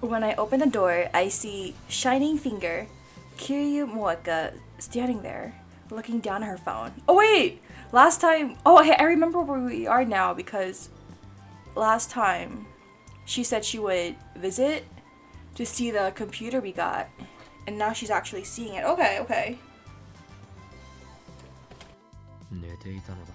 When I open the door, I see Shining Finger, Kiryu Moeka, standing there, looking down at her phone. Oh wait! Last time... Oh, I remember where we are now because last time she said she would visit to see the computer we got. And now she's actually seeing it. Okay, okay. 寝ていたのだ。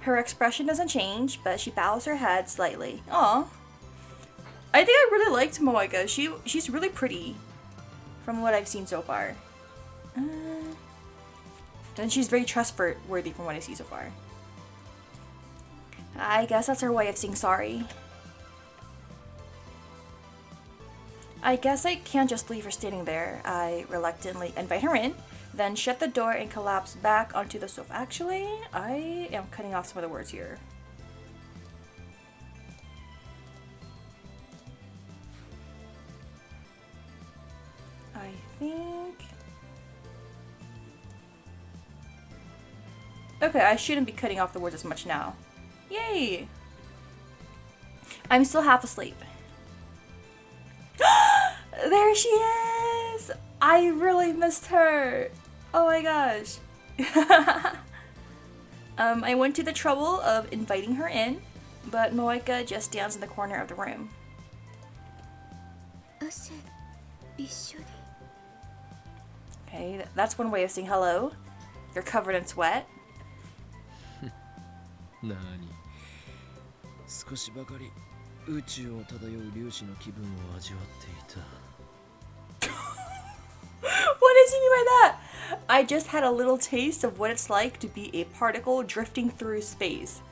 Her expression doesn't change, but she bows her head slightly. Aw. I think I really liked Moeka. She's really pretty from what I've seen so far. And she's very trustworthy from what I see so far. I guess that's her way of saying sorry. I guess I can't just leave her standing there. I reluctantly invite her in, then shut the door and collapse back onto the sofa. Actually, I am cutting off some of the words here. I think... Okay, I shouldn't be cutting off the words as much now. Yay! I'm still half asleep. There she is! I really missed her. Oh my gosh. I went to the trouble of inviting her in, but Moeka just stands in the corner of the room. Okay, that's one way of saying hello. You're covered in sweat. なに、少しばかり宇宙を漂う粒子の気分を味わっていた。What does he mean by that? I just had a little taste of what it's like to be a particle drifting through space.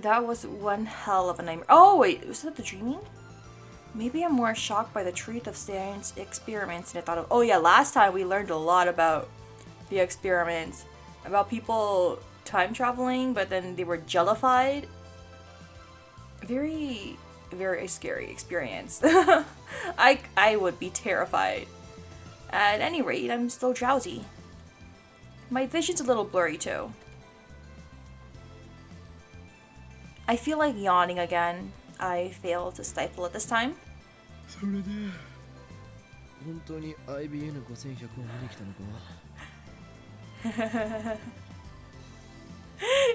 That was one hell of a nightmare. Oh wait, was that the dreaming? Maybe I'm more shocked by the truth of Steins' experiments than I thought of. Oh yeah, last time we learned a lot about the experiments. About people time traveling, but then they were jellified. Very, very scary experience. I would be terrified. At any rate, I'm still drowsy. My vision's a little blurry too. I feel like yawning again. I failed to stifle it this time. それで、本当に IBN5100 を見に来たのか?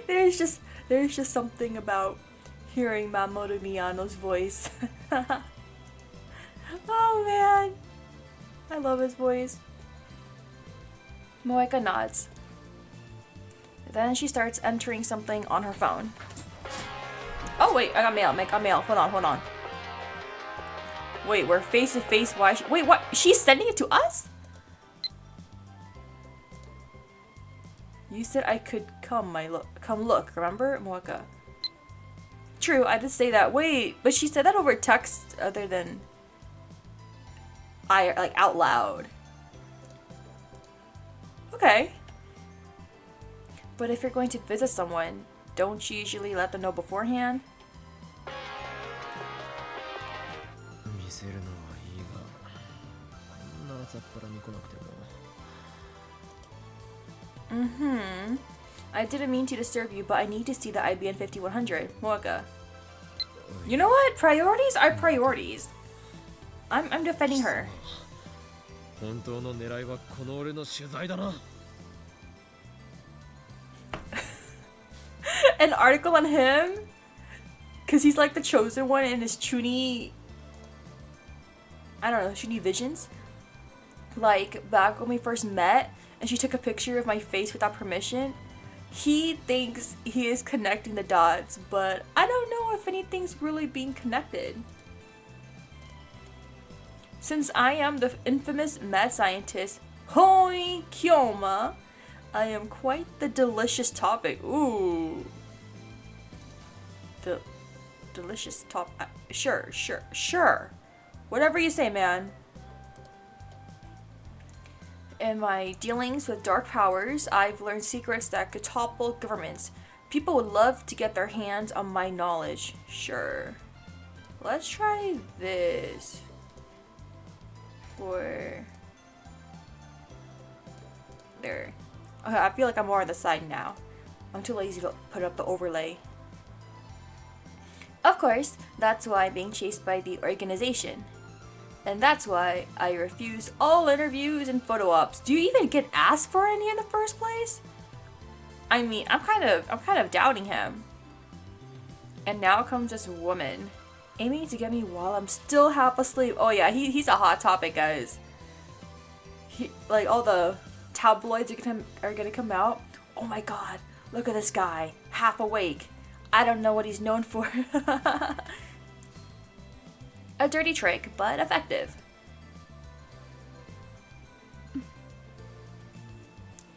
there's just something about hearing Mamoru Miyano's voice. Oh man, I love his voice. Moeka nods. Then she starts entering something on her phone. Oh wait, I got mail. Hold on. Wait, we're face to face. Why? Wait, what? She's sending it to us? You said I could come look, remember? Moeka. True, I did say that. Wait, but she said that over text other than like out loud. Okay. But if you're going to visit someone, don't you usually let them know beforehand? 見せるのはいいが、こんな朝っぱらに来なくても。I didn't mean to disturb you, but I need to see the IBN 5100. Moeka. You know what? Priorities are priorities. I'm defending her. 本当の狙いはこの俺の取材だな。An article on him? Because he's like the chosen one in his Chuni... I don't know, Chuni visions? Like, back when we first met, and she took a picture of my face without permission, he thinks he is connecting the dots, but I don't know if anything's really being connected. Since I am the infamous mad scientist Hoi Kyoma, I am quite the delicious topic. Ooh. The delicious top. Sure. Whatever you say, man. In my dealings with dark powers, I've learned secrets that could topple governments. People would love to get their hands on my knowledge. Sure. Let's try this. For... There. Okay, I feel like I'm more on the side now. I'm too lazy to put up the overlay. Of course, that's why I'm being chased by the organization. And that's why I refuse all interviews and photo ops. Do you even get asked for any in the first place? I mean, I'm kind of doubting him. And now comes this woman, aiming to get me while I'm still half asleep. Oh yeah, he's a hot topic, guys. Like all the tabloids are gonna come out. Oh my god, look at this guy, half awake. I don't know what he's known for. A dirty trick, but effective.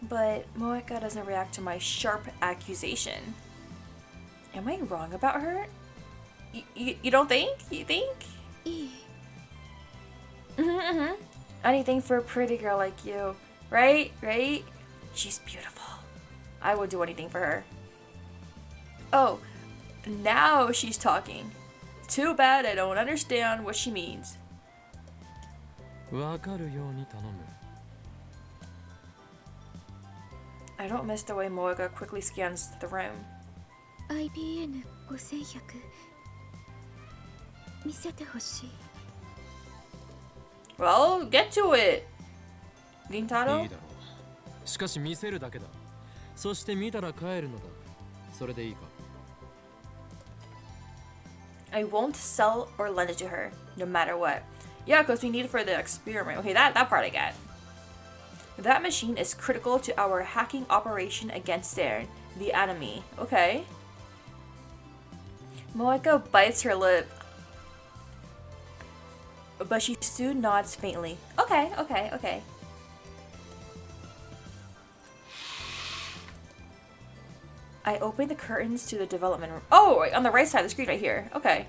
But Moeka doesn't react to my sharp accusation. Am I wrong about her? You don't think? You think? Anything for a pretty girl like you. Right? Right? She's beautiful. I would do anything for her. Oh, now she's talking. Too bad I don't understand what she means. わかるように頼む I don't miss the way Moega quickly scans the room. IBN 5100見せてほしい Well, get to it! いい Gintaro? だろうしかし見せるだけだそして見たら帰るのだそれでいいか I won't sell or lend it to her, no matter what. Yeah, because we need it for the experiment. Okay, that part I get. That machine is critical to our hacking operation against Stern, the enemy. Okay. Moeka bites her lip, but she soon nods faintly. Okay, okay, okay. I open the curtains to the development room. Oh, on the right side of the screen right here. Okay.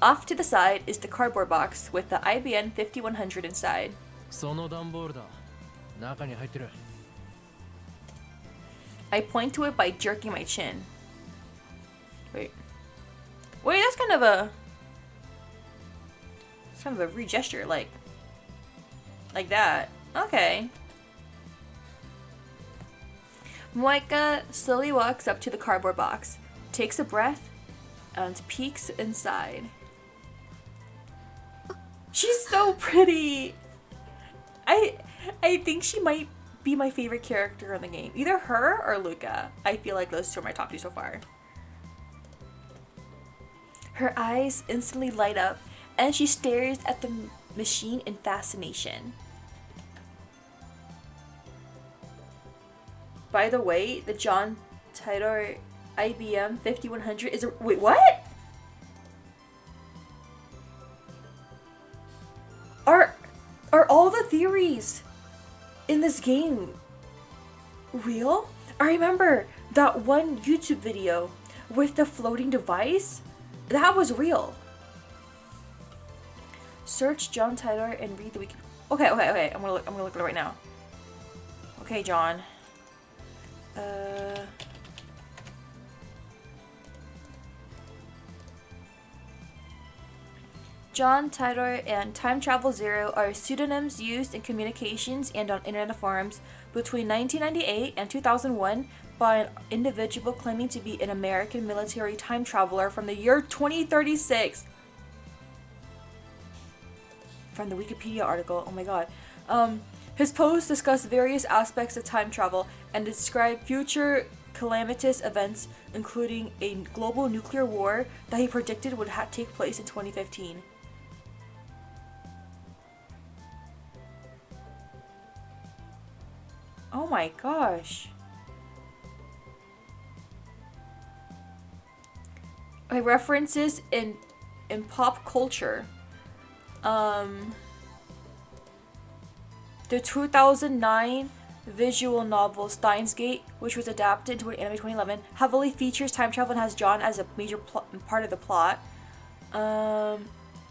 Off to the side is the cardboard box with the IBN 5100 inside. その段ボールだ中に入ってる I point to it by jerking my chin. Wait. Wait, that's kind of a... It's kind of a rude gesture, like that. Okay. Moeka slowly walks up to the cardboard box, takes a breath, and peeks inside. She's so pretty! I think she might be my favorite character in the game. Either her or Luca. I feel like those two are my top two so far. Her eyes instantly light up, and she stares at the machine in fascination. By the way, the John Titor IBM 5100 is a... Wait, what? Are all the theories in this game real? I remember that one YouTube video with the floating device. That was real. Search John Titor and read the wiki. Okay. I'm gonna look at it right now. Okay, John. John Titor and Time Travel Zero are pseudonyms used in communications and on internet forums between 1998 and 2001 by an individual claiming to be an American military time traveler from the year 2036. From the Wikipedia article, oh my god. His posts discuss various aspects of time travel and describe future calamitous events, including a global nuclear war that he predicted would take place in 2015. Oh my gosh. Okay, references in pop culture. The 2009 visual novel Steins, which was adapted into an anime 2011, heavily features time travel and has John as a major part of the plot. Oh,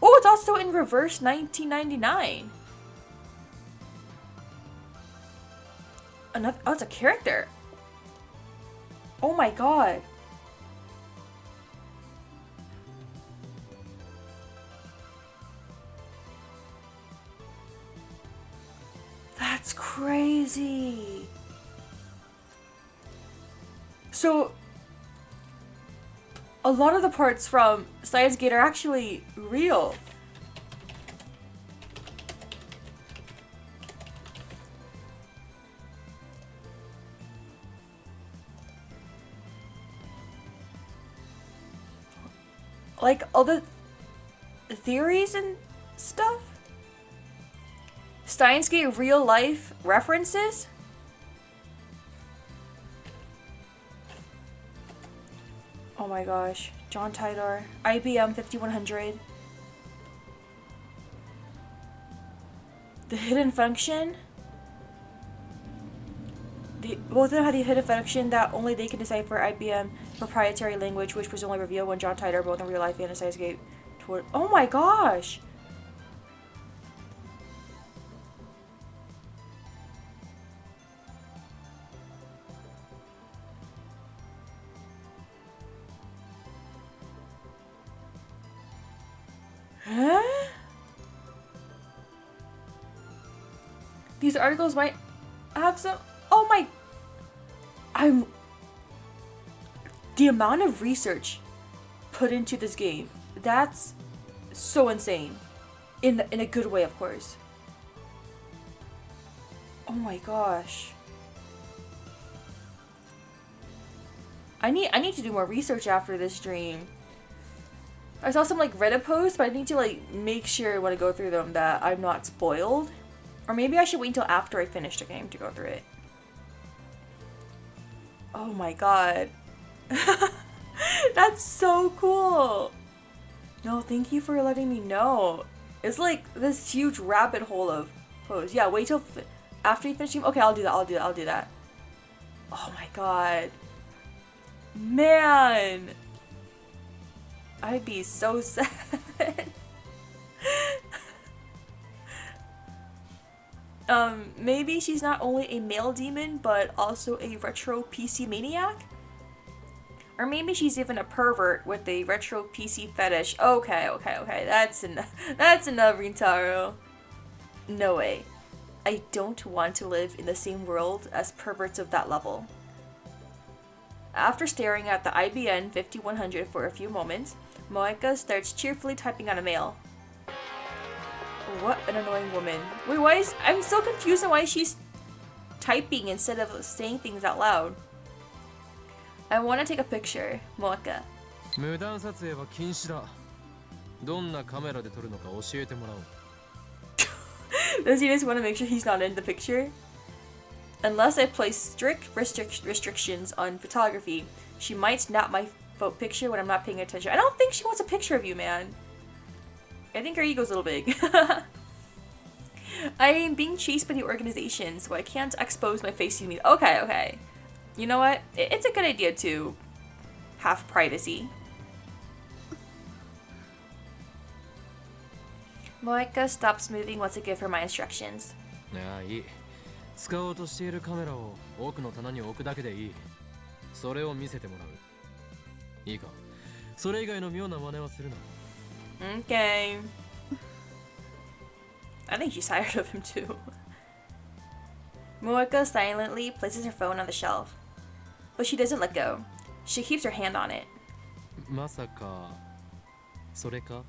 it's also in reverse 1999. Oh, it's a character. Oh my god. That's crazy. So a lot of the parts from Steins Gate are actually real. Like all the theories and stuff? Steins Gate real life references? Oh my gosh. John Tidor. IBM 5100. The hidden function? Both of them had the hidden function that only they can decipher IBM proprietary language, which was only revealed when John Tidor, both in real life and in Steins Gate, toward. Oh my gosh! Huh? These articles might have some. Oh my. The amount of research put into this game, that's so insane. In a good way, of course. Oh my gosh. I need to do more research after this stream. I saw some like Reddit posts, but I need to like make sure when I go through them that I'm not spoiled. Or maybe I should wait until after I finish the game to go through it. Oh my god. That's so cool. No, thank you for letting me know. It's like this huge rabbit hole of posts. Yeah, wait till after you finish the game. Okay, I'll do that. Oh my god. Man. I'd be so sad. Maybe she's not only a male demon, but also a retro PC maniac? Or maybe she's even a pervert with a retro PC fetish. Okay. That's enough, Rintaro. No way. I don't want to live in the same world as perverts of that level. After staring at the IBN 5100 for a few moments, Moeka starts cheerfully typing on a mail. What an annoying woman. Wait, I'm so confused on why she's typing instead of saying things out loud. I want to take a picture, Moeka. 無断撮影は禁止だ。どんなカメラで撮るのか教えてもらおう。Does he just want to make sure he's not in the picture? Unless I place strict restrictions on photography, she might snap my picture when I'm not paying attention. I don't think she wants a picture of you, man. I think her ego's a little big. I am being chased by the organization, so I can't expose my face to you. Okay. You know what? It's a good idea to have privacy. Moeka stops moving once I give her my instructions. ああ、いい。使おうとしているカメラを奥の棚に置くだけでいい。それを見せてもらう。いいか。それ以外の妙な真似はするな。Okay. I think she's tired of him too. Moeka silently places her phone on the shelf, but she doesn't let go. She keeps her hand on it. まさかそれか？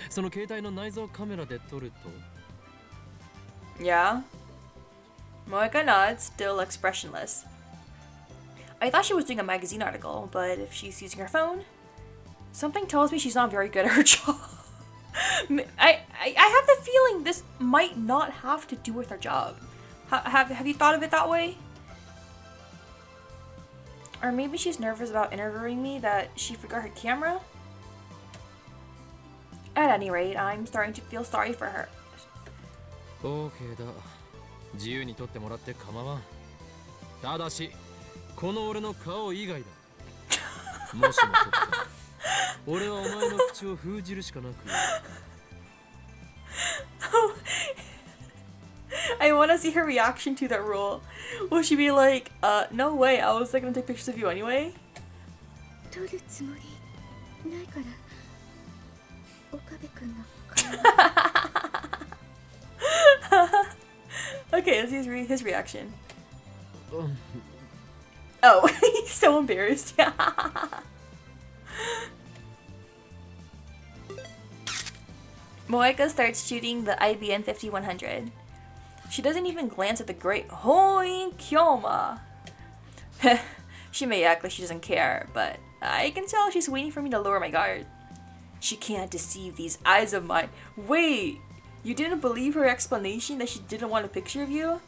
その携帯の内蔵カメラで撮ると。Yeah. Moeka nods, still expressionless. I thought she was doing a magazine article, but if she's using her phone, something tells me she's not very good at her job. I have the feeling this might not have to do with her job. Have you thought of it that way? Or maybe she's nervous about interviewing me that she forgot her camera? At any rate, I'm starting to feel sorry for her. OK だ。自由に撮ってもらって構わん。ただし、この俺の顔以外だ。もしも撮ったら、俺はお前の口を封じるしかなく。I want to see her reaction to that rule. Will she be like, no way, I was like gonna take pictures of you anyway? 撮るつもりないから岡部君の Okay, let's see his reaction. Oh, he's so embarrassed. Moeka starts shooting the IBN 5100. She doesn't even glance at the great Hoin Kyoma. She may act like she doesn't care, but I can tell she's waiting for me to lower my guard. She can't deceive these eyes of mine. Wait, you didn't believe her explanation that she didn't want a picture of you?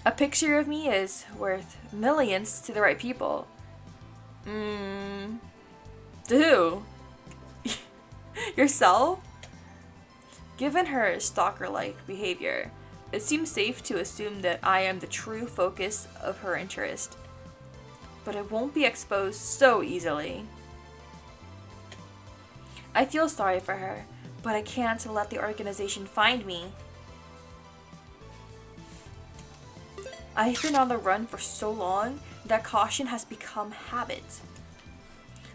A picture of me is worth millions to the right people. To who? Yourself? Given her stalker-like behavior, it seems safe to assume that I am the true focus of her interest. But it won't be exposed so easily. I feel sorry for her, but I can't let the organization find me. I've been on the run for so long that caution has become habit.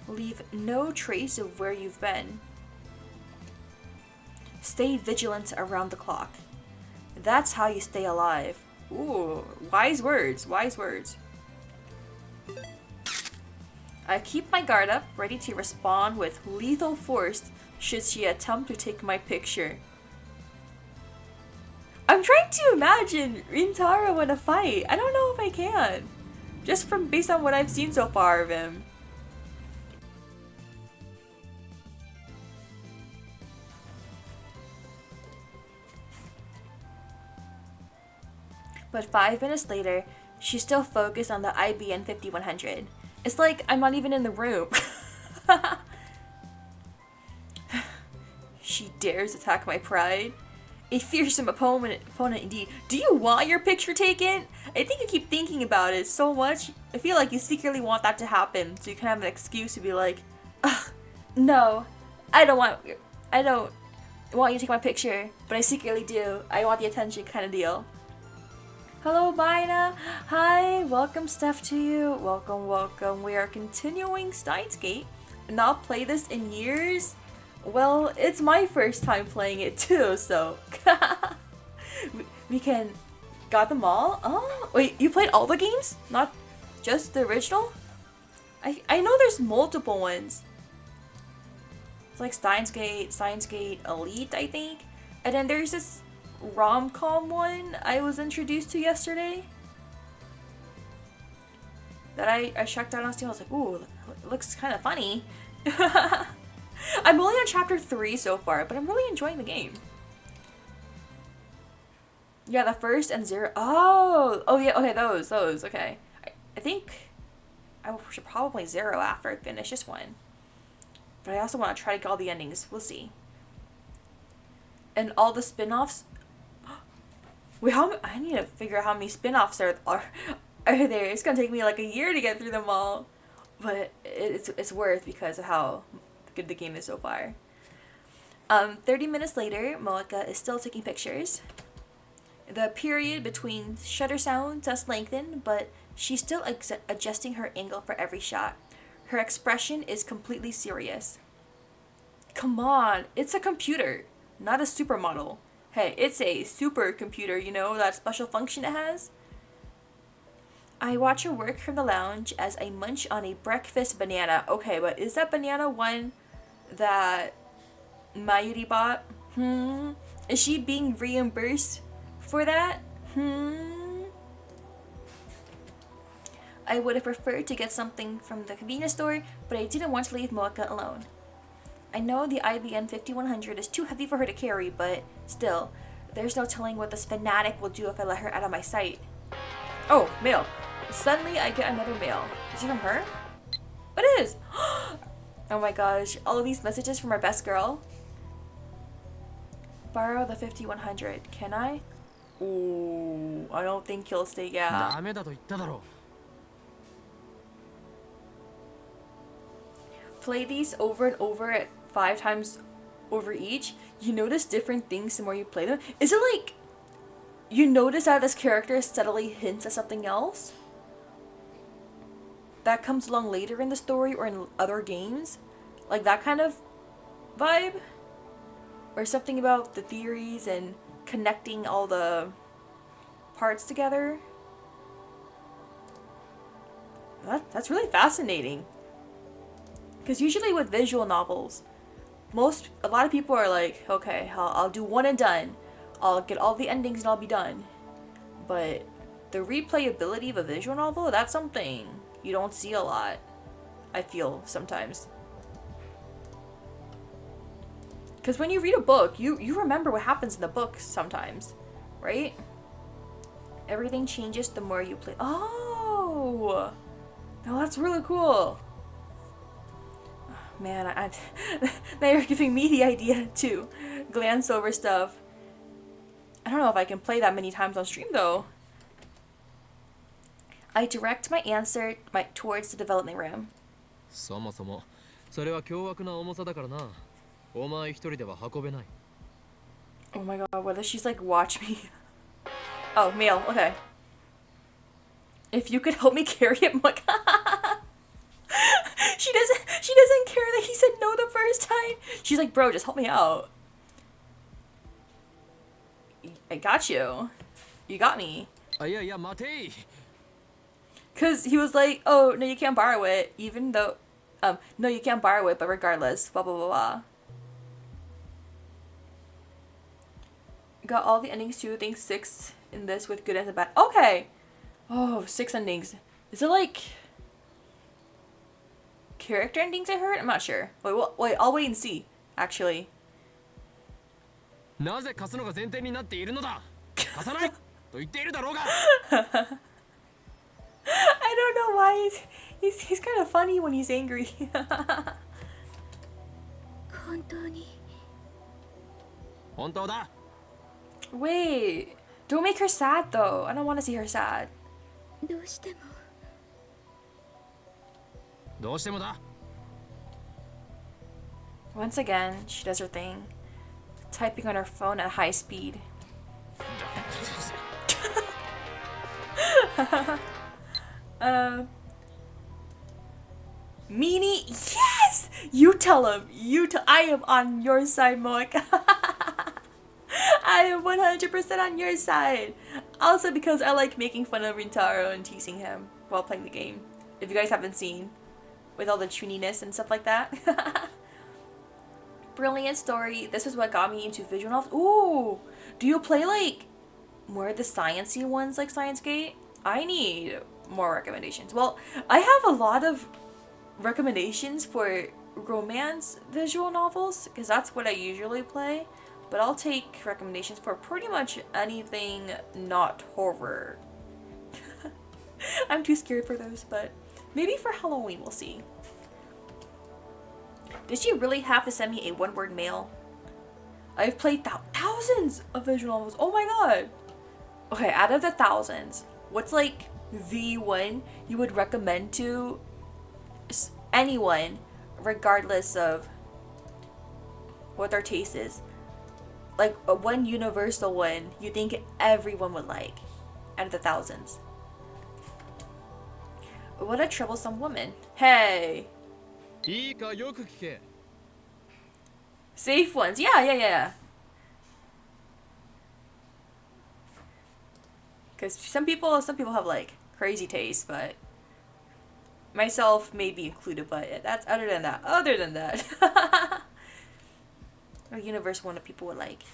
Leave no trace of where you've been. Stay vigilant around the clock. That's how you stay alive. Ooh, wise words, wise words. I keep my guard up, ready to respond with lethal force should she attempt to take my picture. I'm trying to imagine Rintaro in a fight. I don't know if I can. Just from based on what I've seen so far of him. But 5 minutes later, she's still focused on the IBN 5100. It's like I'm not even in the room. She dares attack my pride. A fearsome opponent indeed. Do you want your picture taken? I think you keep thinking about it so much. I feel like you secretly want that to happen, so you can have an excuse to be like, ugh, no, I don't want you to take my picture, but I secretly do. I want the attention kind of deal. Hello, Maina. Hi, welcome, Steph, to you. Welcome, welcome. We are continuing Steins Gate. Not played this in years. Well, it's my first time playing it too, so we can got them all. Oh, wait, you played all the games? Not just the original? I know there's multiple ones. It's like Steins Gate Elite, I think. And then there's this rom-com one I was introduced to yesterday that I checked out on Steam. I was like, ooh, it looks kind of funny. I'm only on chapter 3 so far, but I'm really enjoying the game. Yeah, the first and 0. Oh yeah, okay, those, okay. I think I should probably 0 after I finish this one. But I also want to try to get all the endings. We'll see. And all the spin-offs. Wait, I need to figure out how many spin-offs are there. It's gonna take me like a year to get through them all. But it's worth because of how good the game is so far. 30 minutes later, Moeka is still taking pictures. The period between shutter sounds has lengthened, but she's still adjusting her angle for every shot. Her expression is completely serious. Come on, it's a computer, not a supermodel. Hey, it's a supercomputer, you know, that special function it has? I watch her work from the lounge as I munch on a breakfast banana. Okay, but is that banana one that Mayuri bought? Is she being reimbursed for that? I would have preferred to get something from the convenience store, but I didn't want to leave Moeka alone. I know the IBN 5100 is too heavy for her to carry, but still, there's no telling what this fanatic will do if I let her out of my sight. Oh, mail. Suddenly I get another mail. Is it from her? It is! Oh my gosh, all of these messages from our best girl. Borrow the 5100. Can I? Ooh, I don't think he'll stay, yeah. Play these over and over at 5 times over each. You notice different things the more you play them. Is it like you notice that this character steadily hints at something else that comes along later in the story or in other games? Like that kind of vibe? Or something about the theories and connecting all the parts together? That's really fascinating. Because usually with visual novels, a lot of people are like, okay, I'll do one and done. I'll get all the endings and I'll be done. But the replayability of a visual novel, that's something you don't see a lot, I feel, sometimes. Because when you read a book, you remember what happens in the book sometimes, right? Everything changes the more you play. Oh! No, that's really cool. Man, now you're giving me the idea to glance over stuff. I don't know if I can play that many times on stream though. I direct my answer towards the development room. そもそもそれは凶悪な重さだからな。お前一人では運べない。 Oh my god, what if she's like, watch me? Oh, male, okay. If you could help me carry it, she doesn't care that he said no the first time. She's like, bro, just help me out. I got you. You got me. あ、いやいや待てい。 Cause he was like, oh, no, you can't borrow it, even though, no, you can't borrow it, but regardless, blah, blah, blah, blah. Got all the endings too, I think 6 in this with good and bad. Okay! Oh, 6 endings. Is it like character endings I heard? I'm not sure. Wait, I'll wait and see, actually. なぜ貸すのが前提になっているのだ。貸さないと言っているだろうが。 I don't know why he's kind of funny when he's angry. 本当に 本当だ。 Wait, don't make her sad though. I don't want to see her sad. どうしてもどうしてもだ。 Once again, she does her thing, typing on her phone at high speed. Meanie, yes! You tell him. I am on your side, Moeka. I am 100% on your side. Also because I like making fun of Rintaro and teasing him while playing the game. If you guys haven't seen, with all the chuniness and stuff like that. Brilliant story. This is what got me into visual novels. Ooh! Do you play like more of the sciencey ones like Science Gate? I need more recommendations. Well, I have a lot of recommendations for romance visual novels because that's what I usually play. But I'll take recommendations for pretty much anything not horror. I'm too scared for those, but maybe for Halloween we'll see. Did she really have to send me a one-word mail? I've played thousands of visual novels. Oh my god. Okay, out of the thousands, what's like the one you would recommend to anyone, regardless of what their taste is? Like one universal one you think everyone would like out of the thousands. What a troublesome woman. Hey. いいかよく聞け。 Safe ones. Yeah. Because some people have like crazy taste, but myself may be included. But that's other than that. A universe one that people would like.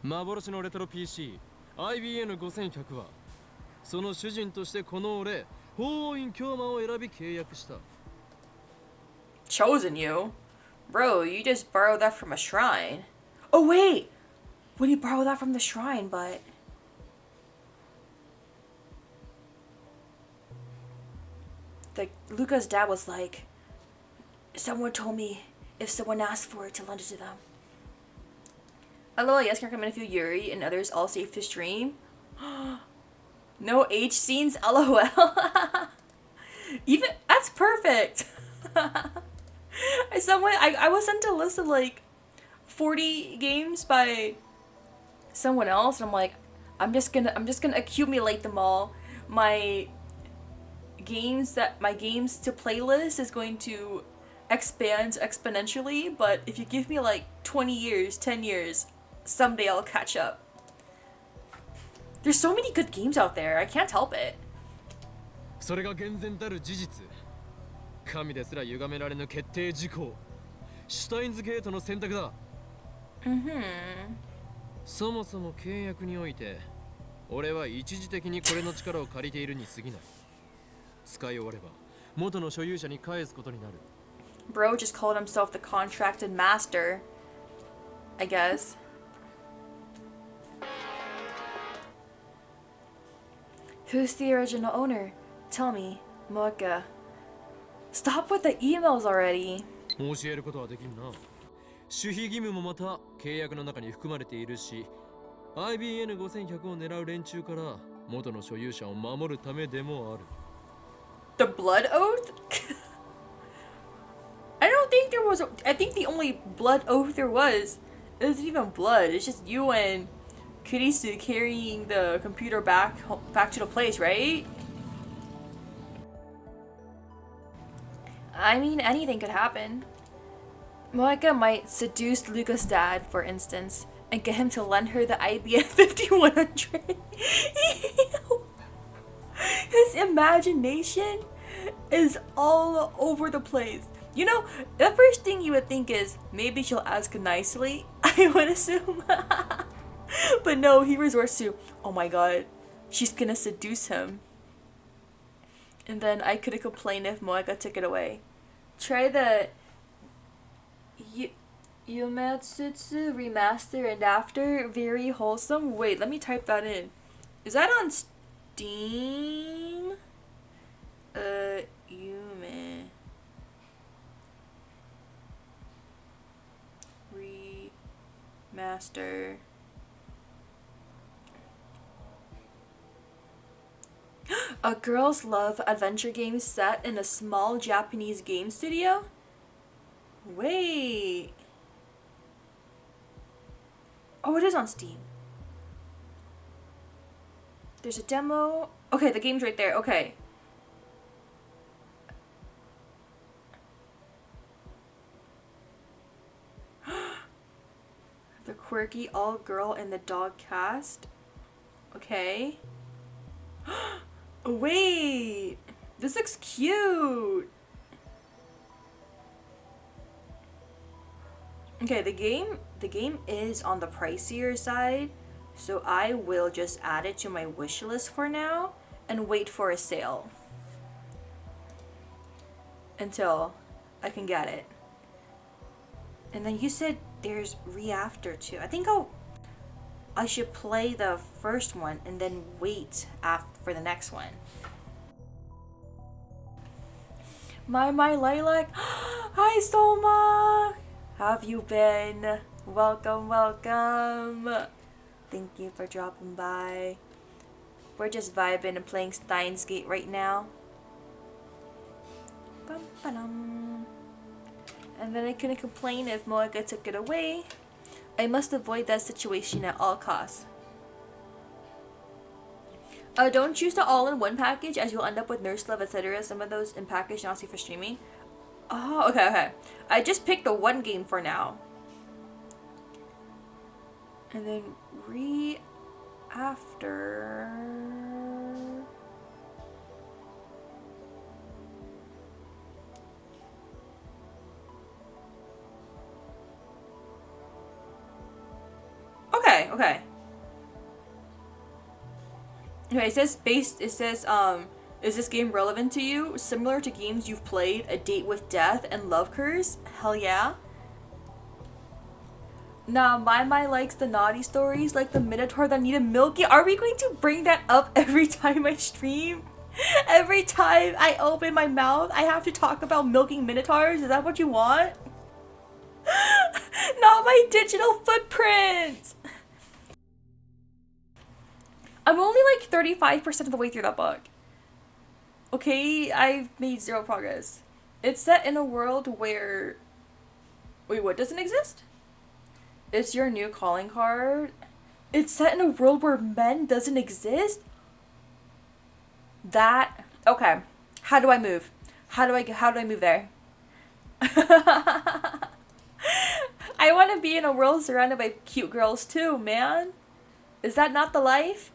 幻のレトロ PC IBN5100 はその主人としてこの俺法王院教魔を選び契約した。 Chosen you? Bro, you just borrowed that from a shrine. Oh wait! When you borrowed that from the shrine, but... Like, Luca's dad was like, someone told me if someone asked for it to lend it to them. LOL, yes, can recommend a few Yuri and others all safe to stream. No H scenes, LOL. Even, that's perfect. I was sent a list of like 40 games by someone else, and I'm like, I'm just gonna accumulate them all. My games to playlist is going to expand exponentially, but if you give me like 20 years, 10 years, someday I'll catch up. There's so many good games out there, I can't help it. それが厳然たる事実。神ですら歪められぬ決定事項。シュタインズゲートの選択だ。そもそも契約において、俺は一時的にこれの力を借りているに過ぎない。使い終われば元の所有者に返すことになる。Bro just called himself the contracted master, I guess. Who's the original owner? Tell me, Mocha. Stop with the emails already. 教えることはできんな。守秘義務もまた契約の中に含まれているし、IBN5100 を狙う連中から元の所有者を守るためでもある。The blood oath? I don't think there was. I think the only blood oath there was isn't even blood. It's just you and Kurisu carrying the computer back to the place, right? I mean, anything could happen. Moeka might seduce Luca's dad, for instance, and get him to lend her the IBM 5100. His imagination is all over the place. You know, the first thing you would think is maybe she'll ask nicely, I would assume. But no, he resorts to, oh my god, she's gonna seduce him. And then I couldn't complain if Moeka took it away. Try the Yumatsutsu remaster and after. Very wholesome. Wait, let me type that in. Is that on Steam? Yume. Remaster. A girls love adventure game set in a small Japanese game studio? Wait. Oh, it is on Steam. There's a demo. Okay, the game's right there. Okay. The quirky all-girl and the dog cast. Okay. Wait, this looks cute. Okay, the game is on the pricier side, so I will just add it to my wish list for now and wait for a sale until I can get it. And then you said there's re-after too. I think I should play the first one and then wait for the next one. Maina Lilac. Hi, Soma. How have you been? Welcome, welcome. Thank you for dropping by. We're just vibing and playing Steins Gate right now. Bum-ba-dum. And then I couldn't complain if Moeka took it away. I must avoid that situation at all costs. Don't choose the all-in-one package as you'll end up with Nurse Love, etc. Some of those in package not safe for streaming. Oh, okay. I just picked the one game for now. And then after. Okay. Okay, it says is this game relevant to you? Similar to games you've played, A Date with Death and Love Curse? Hell yeah. Nah, my likes the naughty stories, like the Minotaur that needed milky. Are we going to bring that up every time I stream? Every time I open my mouth, I have to talk about milking Minotaurs? Is that what you want? Not my digital footprint! I'm only like 35% of the way through that book. Okay, I've made zero progress. It's set in a world where... Wait, what doesn't exist? It's your new calling card. It's set in a world where men doesn't exist? That... Okay. How do I move? How do I move there? I want to be in a world surrounded by cute girls too, man. Is that not the life?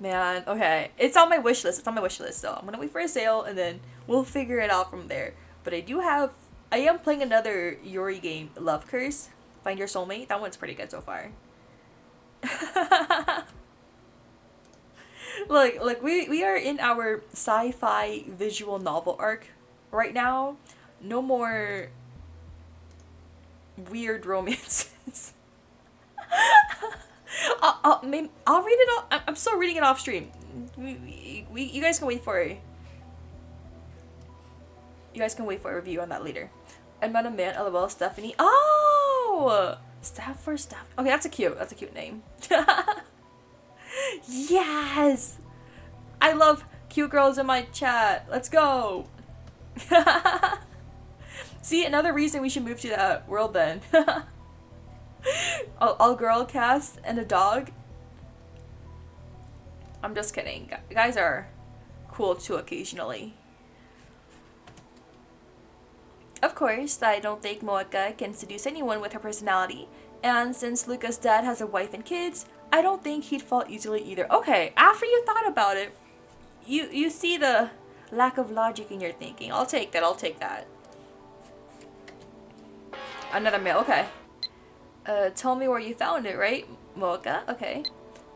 Man, okay. It's on my wish list. It's on my wish list. So I'm gonna wait for a sale and then we'll figure it out from there. But I am playing another Yuri game, Love Curse. Find Your Soulmate. That one's pretty good so far. Look, we are in our sci-fi visual novel arc right now. No more weird romances. I'll read it off. I'm still reading it off stream. You guys can wait for it. You guys can wait for a review on that later. I met a man, lol, Stephanie. Oh! Staff for Steph. Okay, that's a cute name. Yes! I love cute girls in my chat. Let's go! See, another reason we should move to that world then. all girl cast and a dog. I'm just kidding. Guys are cool too occasionally. Of course, I don't think Moeka can seduce anyone with her personality, and since Luca's dad has a wife and kids, I don't think he'd fall easily either. Okay, after you thought about it, you see the lack of logic in your thinking. I'll take that. Another male, okay. Tell me where you found it, right, Moeka? Okay.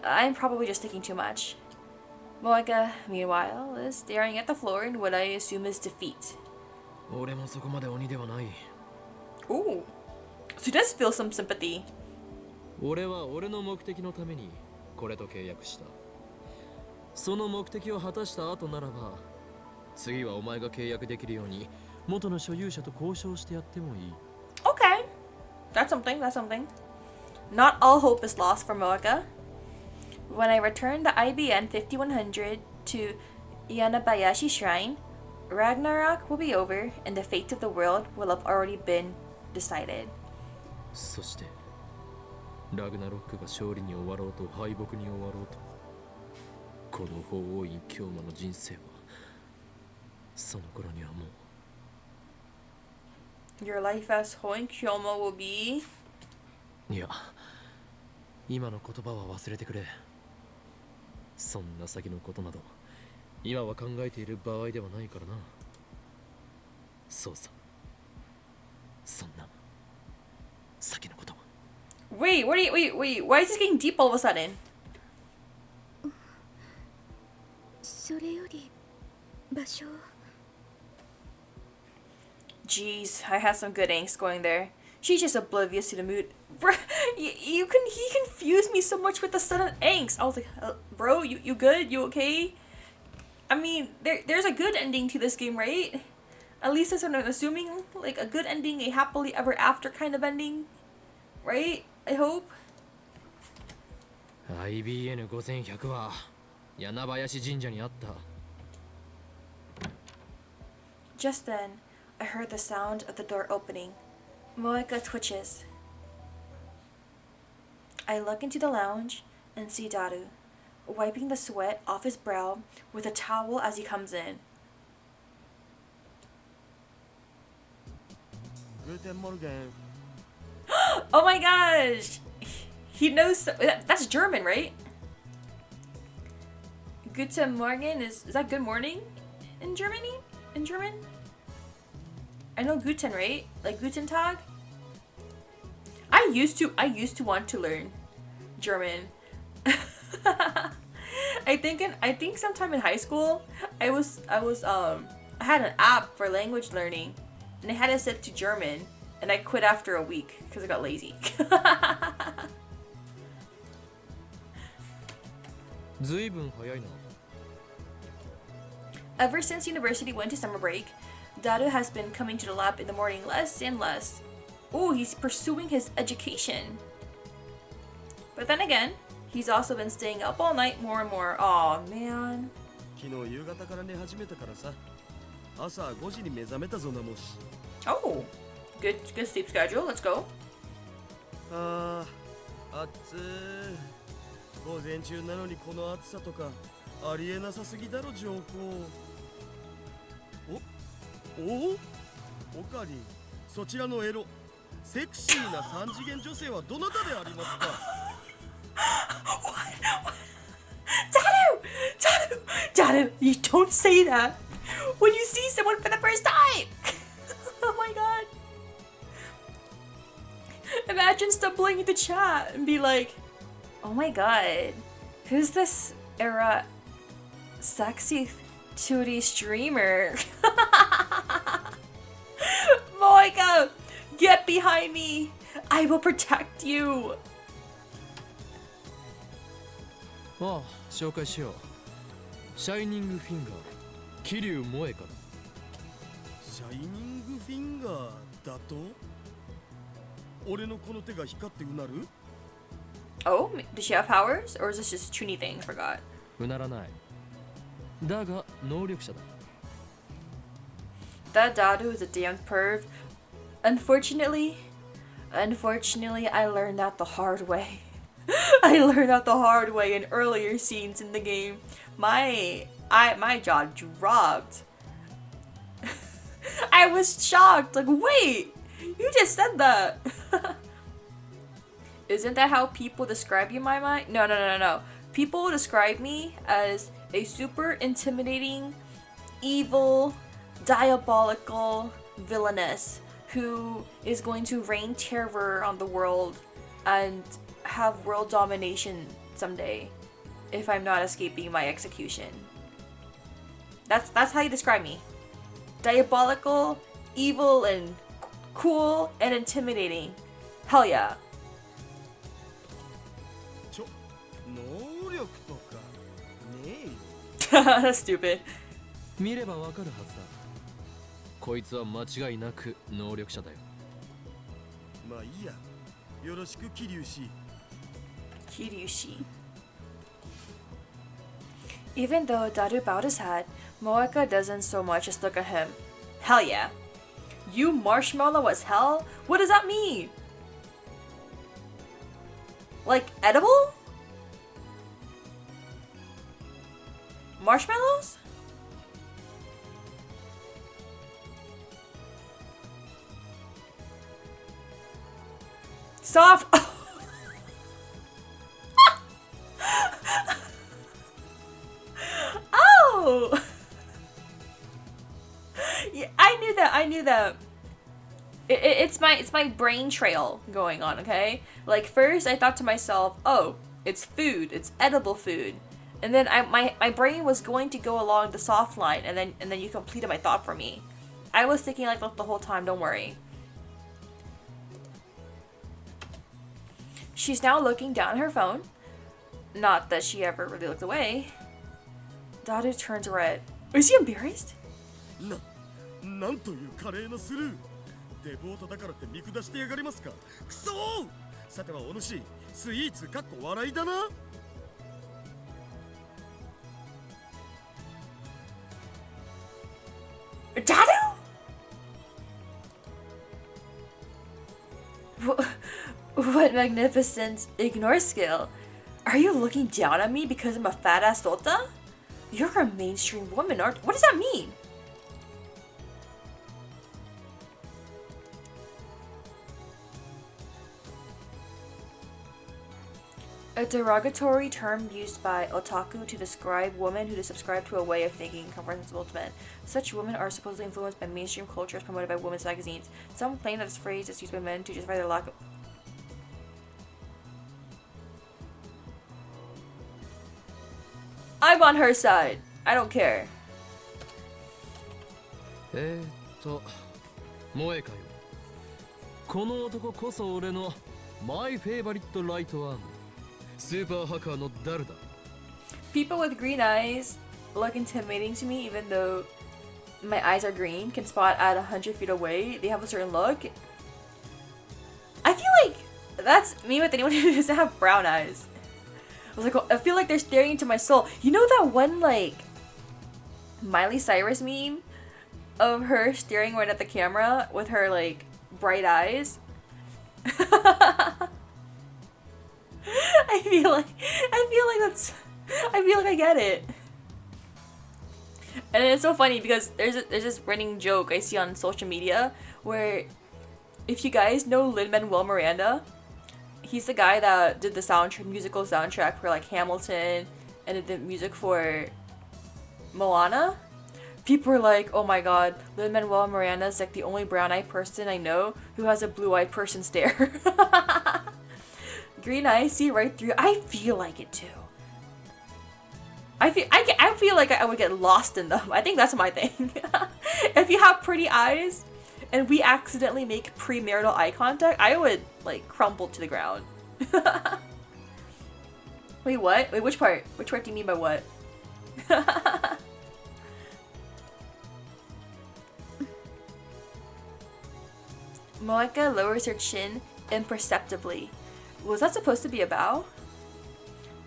I'm probably just thinking too much. Moeka, meanwhile, is staring at the floor in what I assume is defeat. Ooh. So he does feel some sympathy. 俺は俺の目的のためにこれと契約した。その目的を果たした後ならば、次はお前が契約できるように元の所有者と交渉してやってもいい。Okay. That's something. Not all hope is lost for Moeka. When I return the IBN 5100 to Yanabayashi Shrine, Ragnarok will be over and the fate of the world will have already been decided. そしてラグナロックが勝利に終わろうと敗北に終わろうと、この法王院京馬の人生はその頃にはもう。 Your life as Hoin Kyoma will be... いや、今の言葉は忘れてくれ。そんな先のことなど今は考えている場合ではないからな。そうさ、そんな先のことは。 Wait, why is this getting deep all of a sudden? それより場所。 Jeez, I had some good angst going there. She's just oblivious to the mood. He confused me so much with the sudden angst. I was like, bro, you good? You okay? I mean, there's a good ending to this game, right? At least that's what I'm assuming. Like a good ending, a happily ever after kind of ending, right? I hope. IBN 5100は柳林神社にあった。 Just then, I heard the sound of the door opening. Moeka twitches. I look into the lounge and see Daru, wiping the sweat off his brow with a towel as he comes in. Guten Morgen. Oh my gosh! He knows. That's German, right? Guten Morgen is that good morning in Germany? In German? I know Guten, right? Like Guten Tag? I used to want to learn German. I think sometime in high school I had an app for language learning and I had it set to German and I quit after a week because I got lazy. ずいぶん早いな。 Ever since university went to summer break, Daru has been coming to the lab in the morning less and less. Ooh, he's pursuing his education. But then again, he's also been staying up all night more and more. Aw, man. 昨日夕方から寝始めたからさ。朝5時に目覚めたぞなもし。Oh, good sleep schedule. Let's go. ああ、暑い。午前中なのにこの暑さとかありえなさすぎだろ上皇。おかりん、そちらのエロ、セクシーな三次元女性はどなたでありますか？ Daru! Dad, you don't say that when you see someone for the first time. Oh my god. Imagine stumbling into chat and be like, oh my god, who's this era sexy 2D streamer? Moika, get behind me. I will protect you. ああ、紹介しよう。シャイニングフィンガー、桐生萌香だ。シャイニングフィンガーだと俺のこの手が光ってうなる Oh, does she have powers? Or is this just a Chuni thing? Forgot. うならない。だが能力者だ。 That Dadu is a damn perv. Unfortunately, I learned that the hard way. I learned that the hard way in earlier scenes in the game. My jaw dropped. I was shocked. Like, wait, you just said that. Isn't that how people describe you, my mind? No. People describe me as a super intimidating, evil, diabolical villainess who is going to reign terror on the world and have world domination someday if I'm not escaping my execution. That's how you describe me. Diabolical, evil, and cool and intimidating. Hell yeah. 能力とかねえよ That's stupid. 見ればわかるはずだ。こいつは間違いなく能力者だよ。まあいいやよろしく桐生氏 Kiryushi. Even though Daru bowed his head, Moeka doesn't so much as look at him. Hell yeah. You marshmallow as hell? What does that mean? Like edible? Marshmallows? Soft. Oh! Yeah, I knew that. It's my brain trail going on, okay? Like first I thought to myself, oh, it's food, it's edible food. And then my brain was going to go along the soft line, and then you completed my thought for me. I was thinking like that the whole time, don't worry. She's now looking down at her phone. Not that she ever really looked away. Daru turns red. Is he embarrassed? なんという華麗なスルーデボートだからって見下してやがりますかくそーさてはお主スイーツかっこ笑いだな Daru? What magnificent ignore skill. Are you looking down at me because I'm a fat ass Tota? You're a mainstream woman, aren't? What does that mean? A derogatory term used by otaku to describe women who subscribe to a way of thinking comprehensible to men. Such women are supposedly influenced by mainstream cultures promoted by women's magazines. Some claim that this phrase is used by men to justify their lack of... I'm on her side. I don't care. 萌えかよ。この男こそ俺のマイフェイバリットライトアーム。スーパーハッカーの誰だ People with green eyes look intimidating to me even though my eyes are green, can spot at 100 feet away. They have a certain look. I feel like that's me with anyone who doesn't have brown eyes. I feel like they're staring into my soul. You know that one like Miley Cyrus meme of her staring right at the camera with her like bright eyes? I feel like I get it. And it's so funny because there's this running joke I see on social media where if you guys know Lin-Manuel Miranda, he's the guy that did the musical soundtrack for like Hamilton and did the music for Moana. People were like, oh my god, Lin-Manuel Miranda is like the only brown-eyed person I know who has a blue-eyed person stare. Green eyes see right through. I feel like it too. I feel like I would get lost in them. I think that's my thing. If you have pretty eyes and we accidentally make premarital eye contact, I would like crumble to the ground. Wait, what? Wait, which part? Which part do you mean by what? Moeka lowers her chin imperceptibly. Was that supposed to be a bow?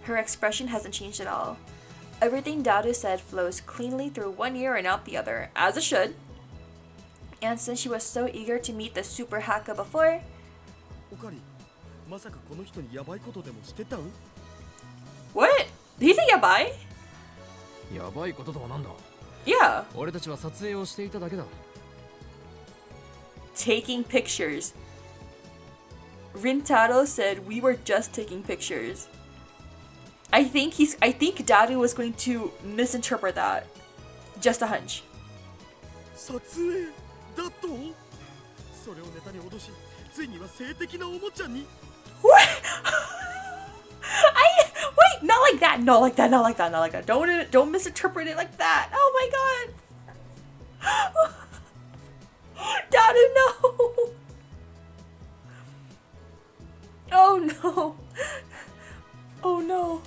Her expression hasn't changed at all. Everything Daru said flows cleanly through one ear and out the other, as it should. And since she was so eager to meet the super Haka before... おかり、まさかこの人にやばいことでもしてたん? What? Did he say yabai? やばいこととはなんだ? Yeah. 俺たちは撮影をしていただけだ. Taking pictures. Rintaro said we were just taking pictures. I think Daru was going to misinterpret that. Just a hunch. 撮影だと? それをネタに脅し、ついには性的なおもちゃに? What? Wait, not like that. Not like that. Not like that. Not like that. Don't misinterpret it like that. Oh my god. Daru, no. Oh no. Oh no.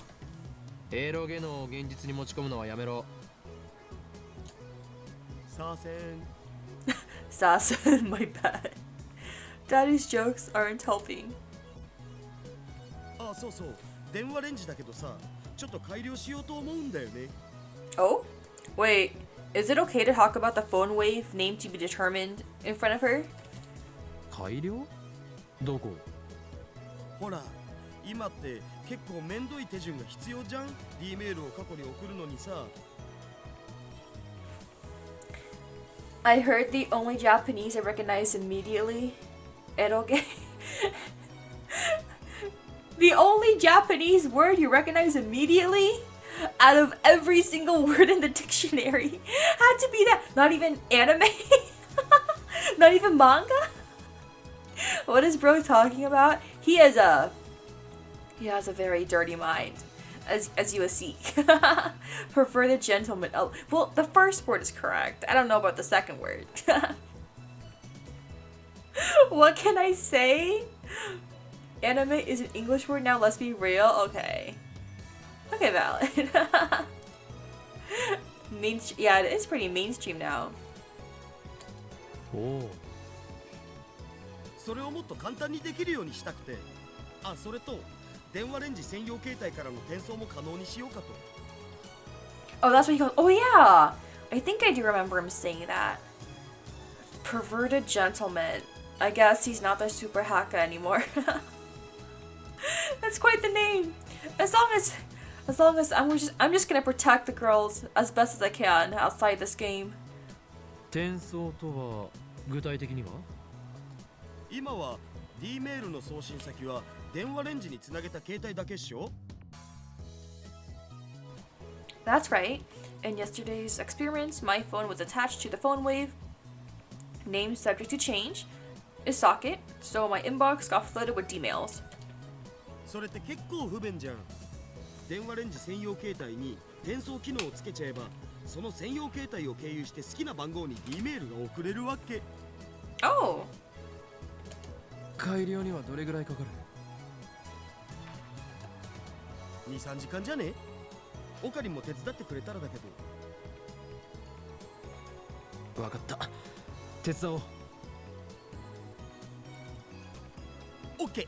エロゲノを現実に持ち込むのはやめろ。させん。Sasen, my bad. Daddy's jokes aren't helping. あ、そうそう。電話レンジだけどさ、ちょっと改良しようと思うんだよね。Oh? Wait, is it okay to talk about the phone wave name to be determined in front of her? 改良? どこ? ほら、今って結構めんどい手順が必要じゃん。D メールを過去に送るのにさ。I heard the only Japanese I recognized immediately. Eroge. The only Japanese word you recognize immediately out of every single word in the dictionary had to be that. Not even anime? Not even manga? What is bro talking about? He has a very dirty mind, as you will see. Prefer the gentleman. Oh, well, the first word is correct. I don't know about the second word. What can I say? Anime is an English word now, let's be real. Okay. Okay, valid. Yeah, it is pretty mainstream now. おお。それをもっと簡単にできるようにしたくて。あ、それと電話レンジ専用携帯からの転送も可能にしようかと。Oh, that's what he goes. Oh yeah, I think I do remember him saying that. Perverted gentleman. I guess he's not the super haka anymore. That's quite the name. As long as I'm just gonna protect the girls as best as I can outside this game. 転送とは具体的には? 今は D メールの送信先は電話レンジにつなげた携帯だけっしょ? That's right. In yesterday's experiments, my phone was attached to the phone wave. Name subject to change is socket, so my inbox got flooded with D-mails. それって結構不便じゃん。電話レンジ専用携帯に転送機能をつけちゃえば、その専用携帯を経由して好きな番号に D メールが送れるわけ。Oh. 改良にはどれぐらいかかる? 2、3時間じゃね? オカリンも手伝ってくれたらだけど。わかった。手伝おう。OK。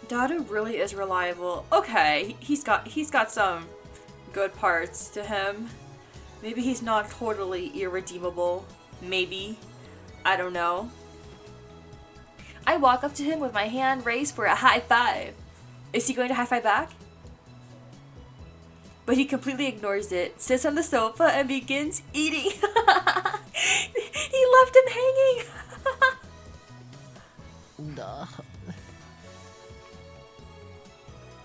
Daru really is reliable. Okay, he's got some good parts to him. Maybe he's not totally irredeemable. Maybe. I don't know. I walk up to him with my hand raised for a high five. Is he going to high five back? But he completely ignores it, sits on the sofa, and begins eating. He left him hanging.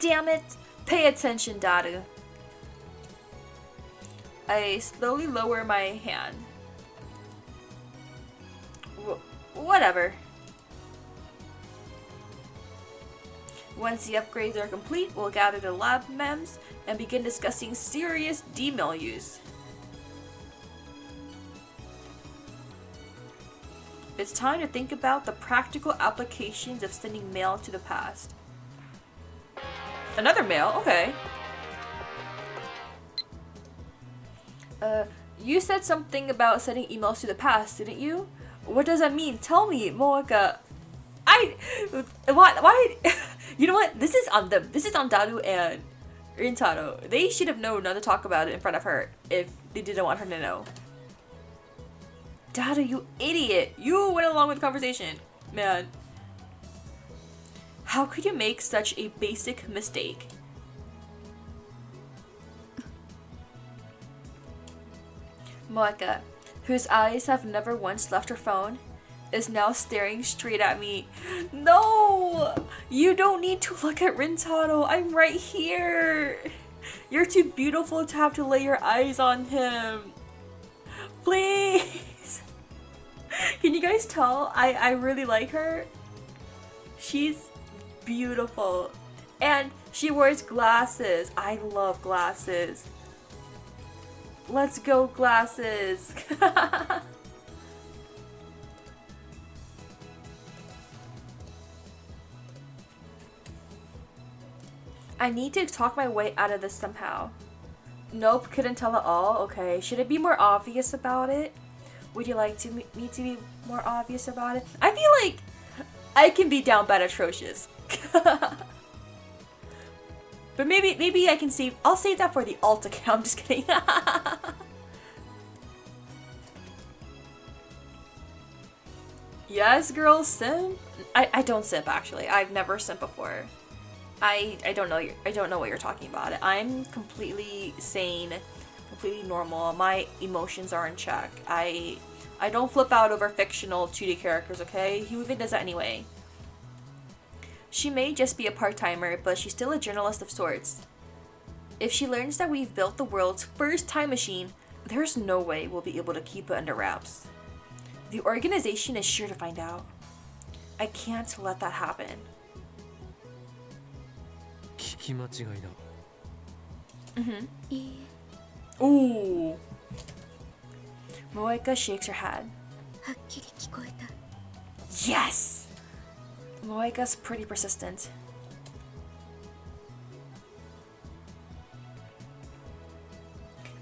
Damn it. Pay attention, Daru. I slowly lower my hand. Whatever. Once the upgrades are complete, we'll gather the lab mems and begin discussing serious D-mail use. It's time to think about the practical applications of sending mail to the past. Another mail? Okay. You said something about sending emails to the past, didn't you? What does that mean? Tell me, Moeka. Why? You know what? This is on them. This is on Daru and Rintaro. They should have known not to talk about it in front of her if they didn't want her to know. Daru, you idiot! You went along with the conversation. Man. How could you make such a basic mistake? Moeka, whose eyes have never once left her phone, is now staring straight at me. No! You don't need to look at Rintaro. I'm right here. You're too beautiful to have to lay your eyes on him. Please. Can you guys tell? I really like her. She's beautiful. And she wears glasses. I love glasses. Let's go, glasses. I need to talk my way out of this somehow. Nope, couldn't tell at all. Okay, should it be more obvious about it? Would you like me to be more obvious about it? I feel like I can be down bad atrocious. But maybe I can save. I'll save that for the alt account. I'm just kidding. Yes, girl, simp. I don't simp actually. I've never simped before. I don't know what you're talking about. I'm completely sane, completely normal. My emotions are in check. I don't flip out over fictional 2D characters, okay? Who even does that anyway? She may just be a part-timer, but she's still a journalist of sorts. If she learns that we've built the world's first time machine, there's no way we'll be able to keep it under wraps. The organization is sure to find out. I can't let that happen. 聞き間違いだ。いいえ、 Ooh. Moeka shakes her head. はっきり聞こえた。 Yes! Moeka's pretty persistent.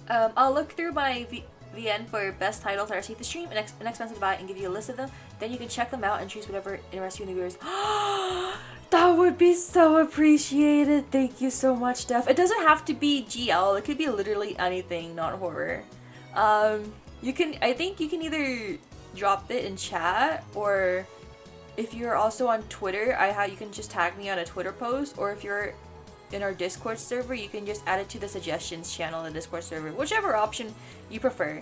I'll look through my VN for best titles that are safe to stream and expensive to buy and give you a list of them. Then you can check them out and choose whatever interests you in the viewers. That would be so appreciated. Thank you so much, Steph. It doesn't have to be GL. It could be literally anything, not horror. I think you can either drop it in chat, or if you're also on Twitter, you can just tag me on a Twitter post, or if you're in our Discord server, you can just add it to the suggestions channel in the Discord server. Whichever option you prefer.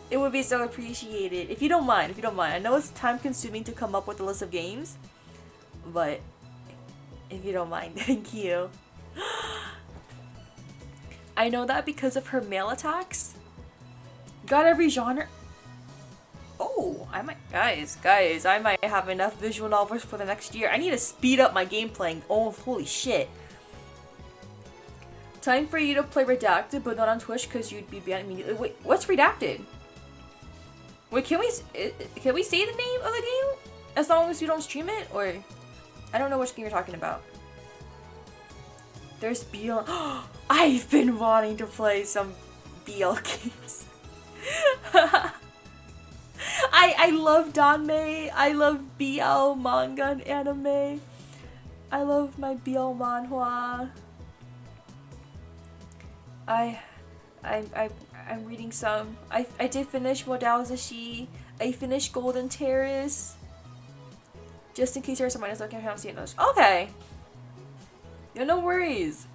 It would be so appreciated. If you don't mind. I know it's time consuming to come up with a list of games, but if you don't mind, thank you. I know that because of her mail attacks. Got every genre. Oh, I might, guys, I might have enough visual novels for the next year. I need to speed up my game playing. Oh, holy shit. Time for you to play Redacted, but not on Twitch because you'd be banned immediately. Wait, what's Redacted? Wait, can we say the name of the game? As long as you don't stream it? Or, I don't know which game you're talking about. There's BL. I've been wanting to play some BL games. I love Danmei. I love BL manga and anime. I love my BL manhwa. I'm reading some. I did finish Modao Zashi. I finished Golden Terrace. Just in case there's someone else looking, I haven't seen those. Okay. Yeah, no worries.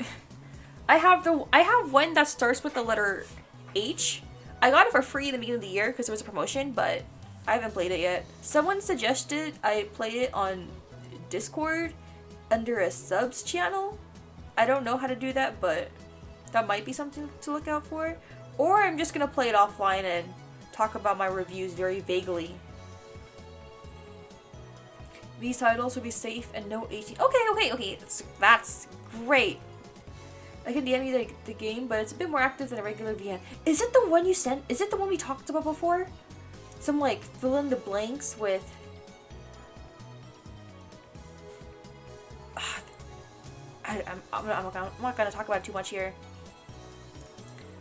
I have one that starts with the letter H. I got it for free in the beginning of the year because there was a promotion, but I haven't played it yet. Someone suggested I play it on Discord under a subs channel. I don't know how to do that, but that might be something to look out for. Or I'm just gonna play it offline and talk about my reviews very vaguely. These titles will be safe and no 18. Okay. That's great. I can DM the game, but it's a bit more active than a regular VN. Is it the one you sent? Is it the one we talked about before? Some like fill in the blanks with. I'm not gonna talk about it too much here.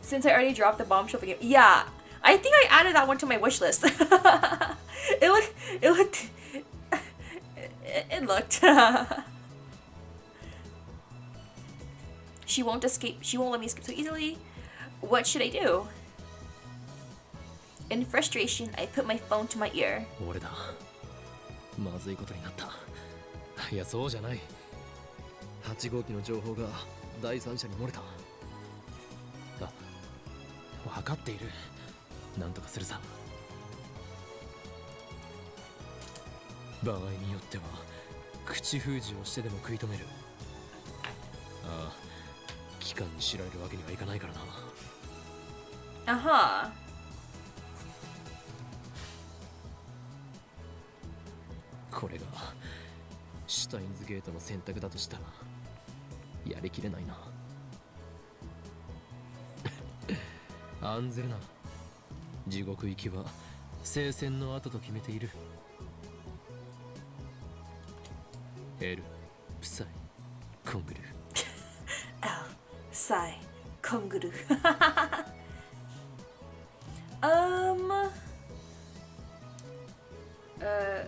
Since I already dropped the bombshell game. Yeah, I think I added that one to my wish list. It looked. She won't escape. She won't let me escape so easily. What should I do? In frustration, I put my phone to my ear. 俺だ。まずいことになった。いや、そうじゃない。8号機の情報が第三者に漏れた。あ、分かっている。なんとかするさ。場合によっては口封じをしてでも食い止める。ああ、機関に知られるわけにはいかないからな。Aha. これがシュタインズゲートの選択だとしたらやりきれないな。案ずるな。地獄行きは聖戦の後と決めている。L、プサイ、コングル。L、サイ、コングル。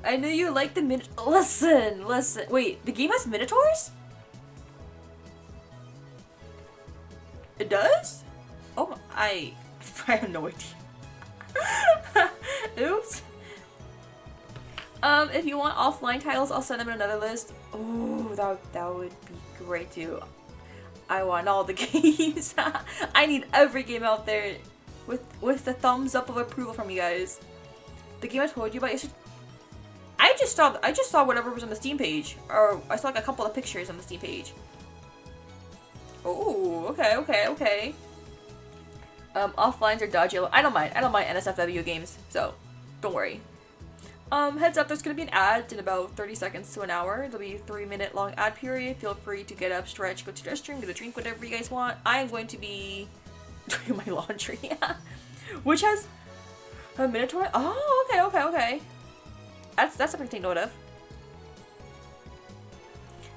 I know you like the Listen. Wait, the game has minotaurs? It does? Oh, I have no idea. Oops. If you want offline titles, I'll send them in another list. Oh, that would be great too. I want all the games. I need every game out there with the thumbs up of approval from you guys. The game I told you about yesterday. I just saw whatever was on the Steam page, or I saw like a couple of pictures on the Steam page. Oh, okay. Offlines are dodgy. I don't mind NSFW games, so don't worry. Heads up, there's gonna be an ad in about 30 seconds to an hour. There'll be a 3-minute long ad period. Feel free to get up, stretch, go to the restroom, get a drink, whatever you guys want. I am going to be doing my laundry, which has a minotaur. Oh, okay. That's something to take note of.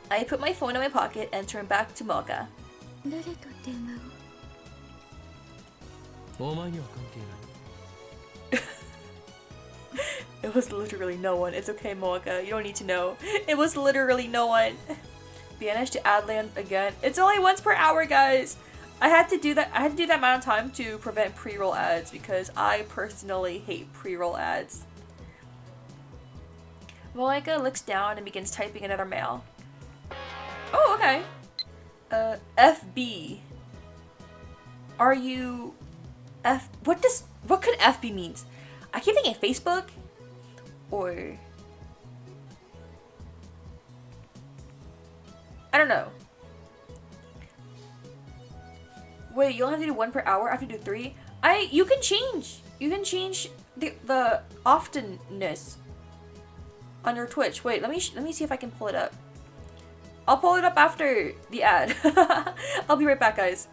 I put my phone in my pocket and turn back to Manga. 誰と電話を？お前には関係ない。It was literally no one. It's okay, Moaka. You don't need to know. It was literally no one. Banished to Adland again. It's only once per hour, guys. I had to do that amount of time to prevent pre-roll ads because I personally hate pre-roll ads. Moeka looks down and begins typing another mail. Oh, okay. FB. Are you what could FB means? I keep thinking Facebook or I don't know. Wait, you only have to do 1 per hour? I have to do 3? You can change the oftenness on your Twitch. Wait, let me see if I can pull it up. I'll pull it up after the ad. I'll be right back, guys.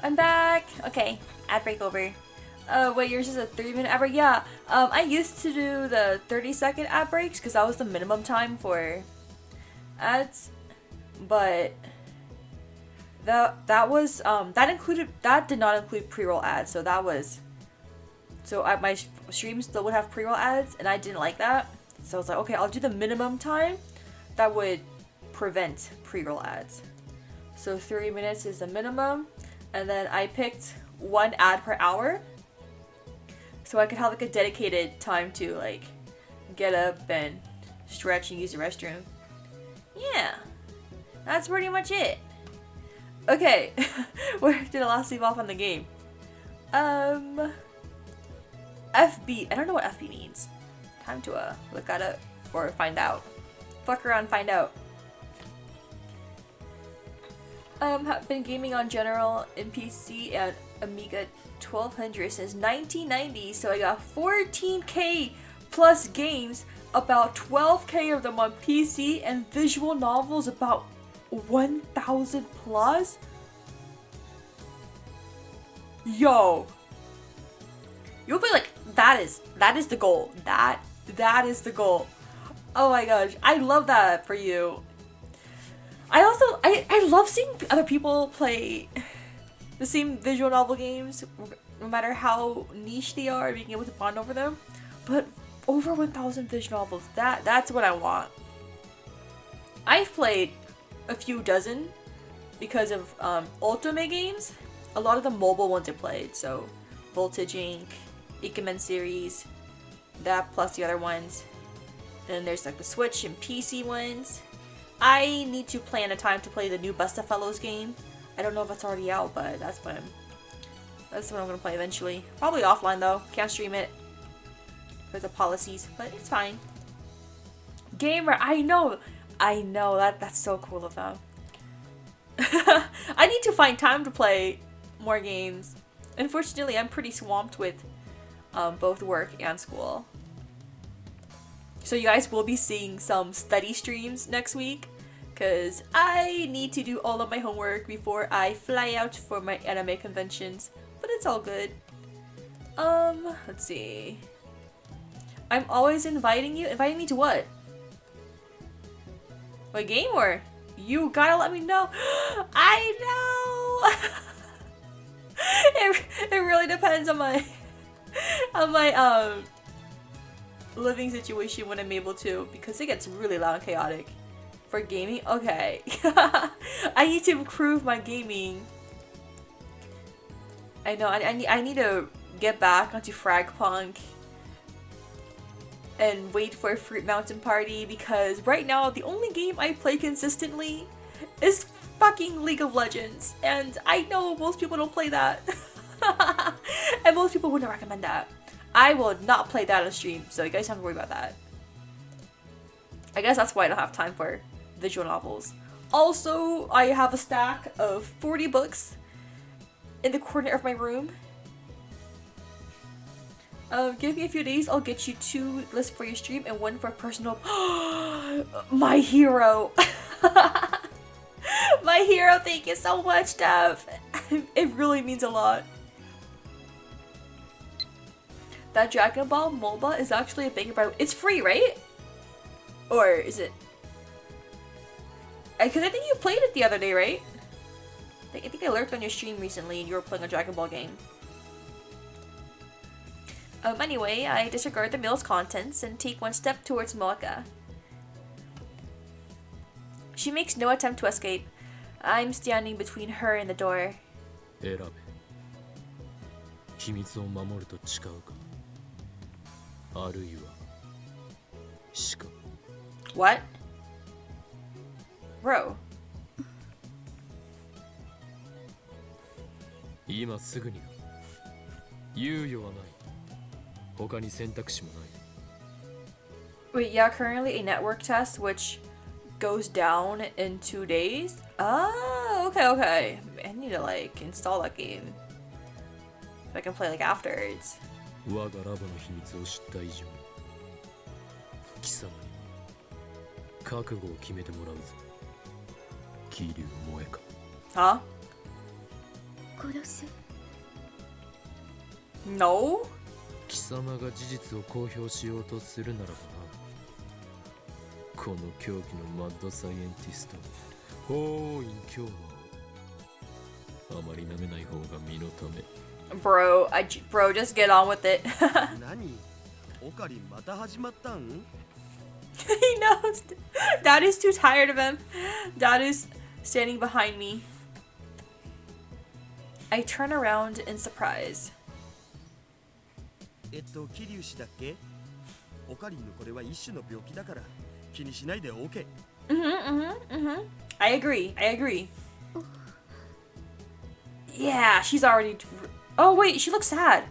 I'm back. Okay, ad break over. Wait, yours is a 3-minute ad break? Yeah. I used to do the 30-second ad breaks because that was the minimum time for ads, but that did not include pre-roll ads. So my stream still would have pre-roll ads, and I didn't like that. So I was like, okay, I'll do the minimum time that would prevent pre-roll ads. So 30 minutes is the minimum, and then I picked 1 ad per hour, so I could have like a dedicated time to like get up and stretch and use the restroom. Yeah, that's pretty much it. Okay, where did I last leave off on the game? FB. I don't know what FB means. Time to look that up or find out. Fuck around, find out. Have been gaming on general in PC and Amiga 1200 since 1990, so I got 14k plus games, about 12k of them on PC, and visual novels about 1000 plus. Yo, you'll be like, that is the goal. That is the goal. Oh my gosh, I love that for you. I love seeing other people play the same visual novel games, no matter how niche they are, being able to bond over them. But over 1000 visual novels, that's what I want. I've played a few dozen because of Ultimate games. A lot of the mobile ones I played, so Voltage Inc., Ikemen series, that plus the other ones. And then there's like the Switch and PC ones. I need to plan a time to play the new Busta Fellows game. I don't know if it's already out, but that's what I'm gonna play eventually. Probably offline though. Can't stream it because of policies, but it's fine. Gamer, I know that's so cool of them. I need to find time to play more games. Unfortunately, I'm pretty swamped with both work and school. So you guys will be seeing some study streams next week because I need to do all of my homework before I fly out for my anime conventions, but it's all good. Let's see. I'm always inviting me to what? What game? Or you gotta let me know. I know. it really depends on my living situation when I'm able to, because it gets really loud and chaotic. For gaming, okay. I need to improve my gaming. I know, I need to get back onto Fragpunk and wait for a Fruit Mountain Party, because right now the only game I play consistently is fucking League of Legends, and I know most people don't play that. And most people wouldn't recommend that. I will not play that on stream, so you guys don't have to worry about that. I guess that's why I don't have time for visual novels. Also, I have a stack of 40 books in the corner of my room. Give me a few days, I'll get you 2 lists for your stream and 1 for personal. My hero! My hero, thank you so much, Dev! It really means a lot. That Dragon Ball MOBA is actually a banger, but it's free, right? Or is it? Because I think you played it the other day, right? I think I lurked on your stream recently and you were playing a Dragon Ball game. Anyway, I disregard the meal's contents and take 1 step towards Moeka. She makes no attempt to escape. I'm standing between her and the door. 選べ。秘密を守ると誓うか。あるいは死か。What? Bro. 今すぐには猶予はない。他に選択肢もない。 Wait, yeah, currently a network test which goes down in 2 days? Oh, okay. I need to like install that game. So I can play like afterwards. 我がラボの秘密を知った以上貴様に覚悟を決めてもらうぞ。桐生萌か。Huh? 殺す No? 貴様が事実を公表しようとするならばな、この狂気のマッドサイエンティスト法院教魔をあまり舐めない方が身のため。 Bro, bro, just get on with it. 何オカリンまた始まったん？ He knows. Dad is too tired of him. Dad is standing behind me. I turn around in surprise. 桐生氏だっけ？オカリンのこれは一種の病気だから気にしないで OK。 I agree. Yeah, she's already... Oh, wait, she looks sad.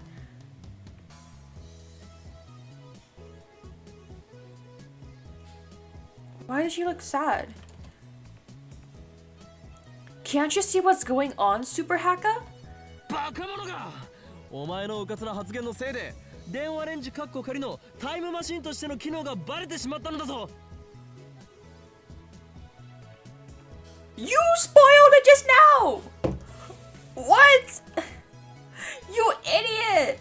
Why does she look sad? Can't you see what's going on, Super Haka? バカ者が！お前のうかつな発言のせいで電話レンジカッコ仮のタイムマシンとしての機能がバレてしまったのだぞ。 You spoiled it just now! What? You idiot!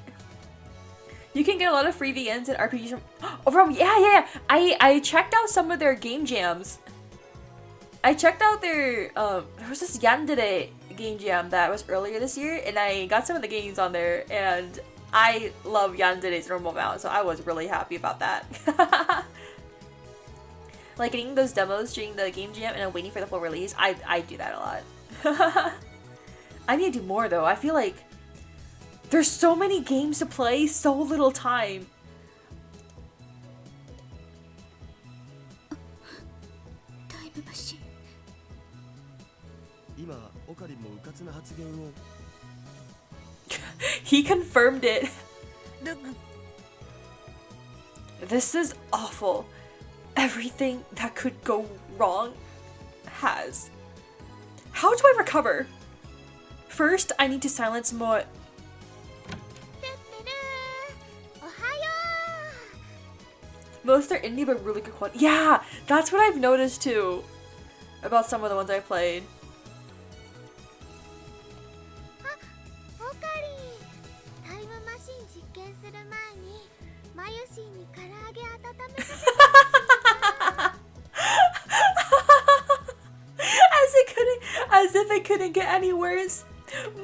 You can get a lot of free VNs and RPGs from... yeah. I checked out some of their game jams. I checked out their... there was this Yandere game jam that was earlier this year, and I got some of the games on there, and I love Yandere's normal amount, so I was really happy about that. Like getting those demos during the game jam and then waiting for the full release, I do that a lot. I need to do more though. I feel like there's so many games to play, so little time. タイムマシン 今オカリンもうかつな発言を He confirmed it. This is awful. Everything that could go wrong has. How do I recover? First, I need to silence more. てってるーおはよ Most are indie but really good quality. Yeah, that's what I've noticed too. About some of the ones I played. うオカリンタイムマシン実験する前にマユシンに唐揚げ温めさせて As if it couldn't get any worse.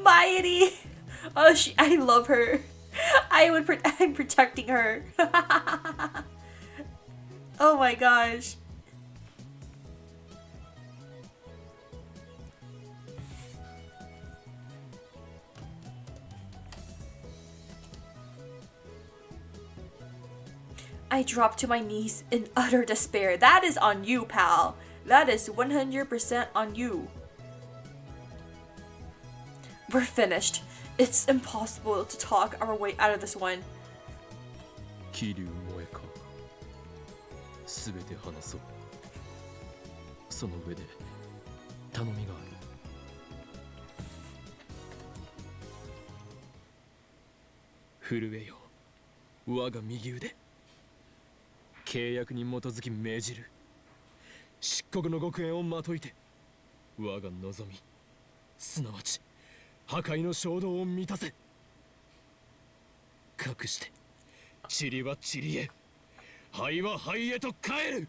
Mighty. Oh, I love her. I'm protecting her. Oh my gosh. I drop to my knees in utter despair. That is on you, pal. That is 100% on you. We're finished. It's impossible to talk our way out of this one. 桐生萌か。すべて話そう。その上で頼みがある。震えよ、我が右腕。契約に基づき命じる。漆黒の極限をまといて、我が望み、すなわち破壊の衝動を満たせ。かくして塵は塵へ、灰は灰へと帰る。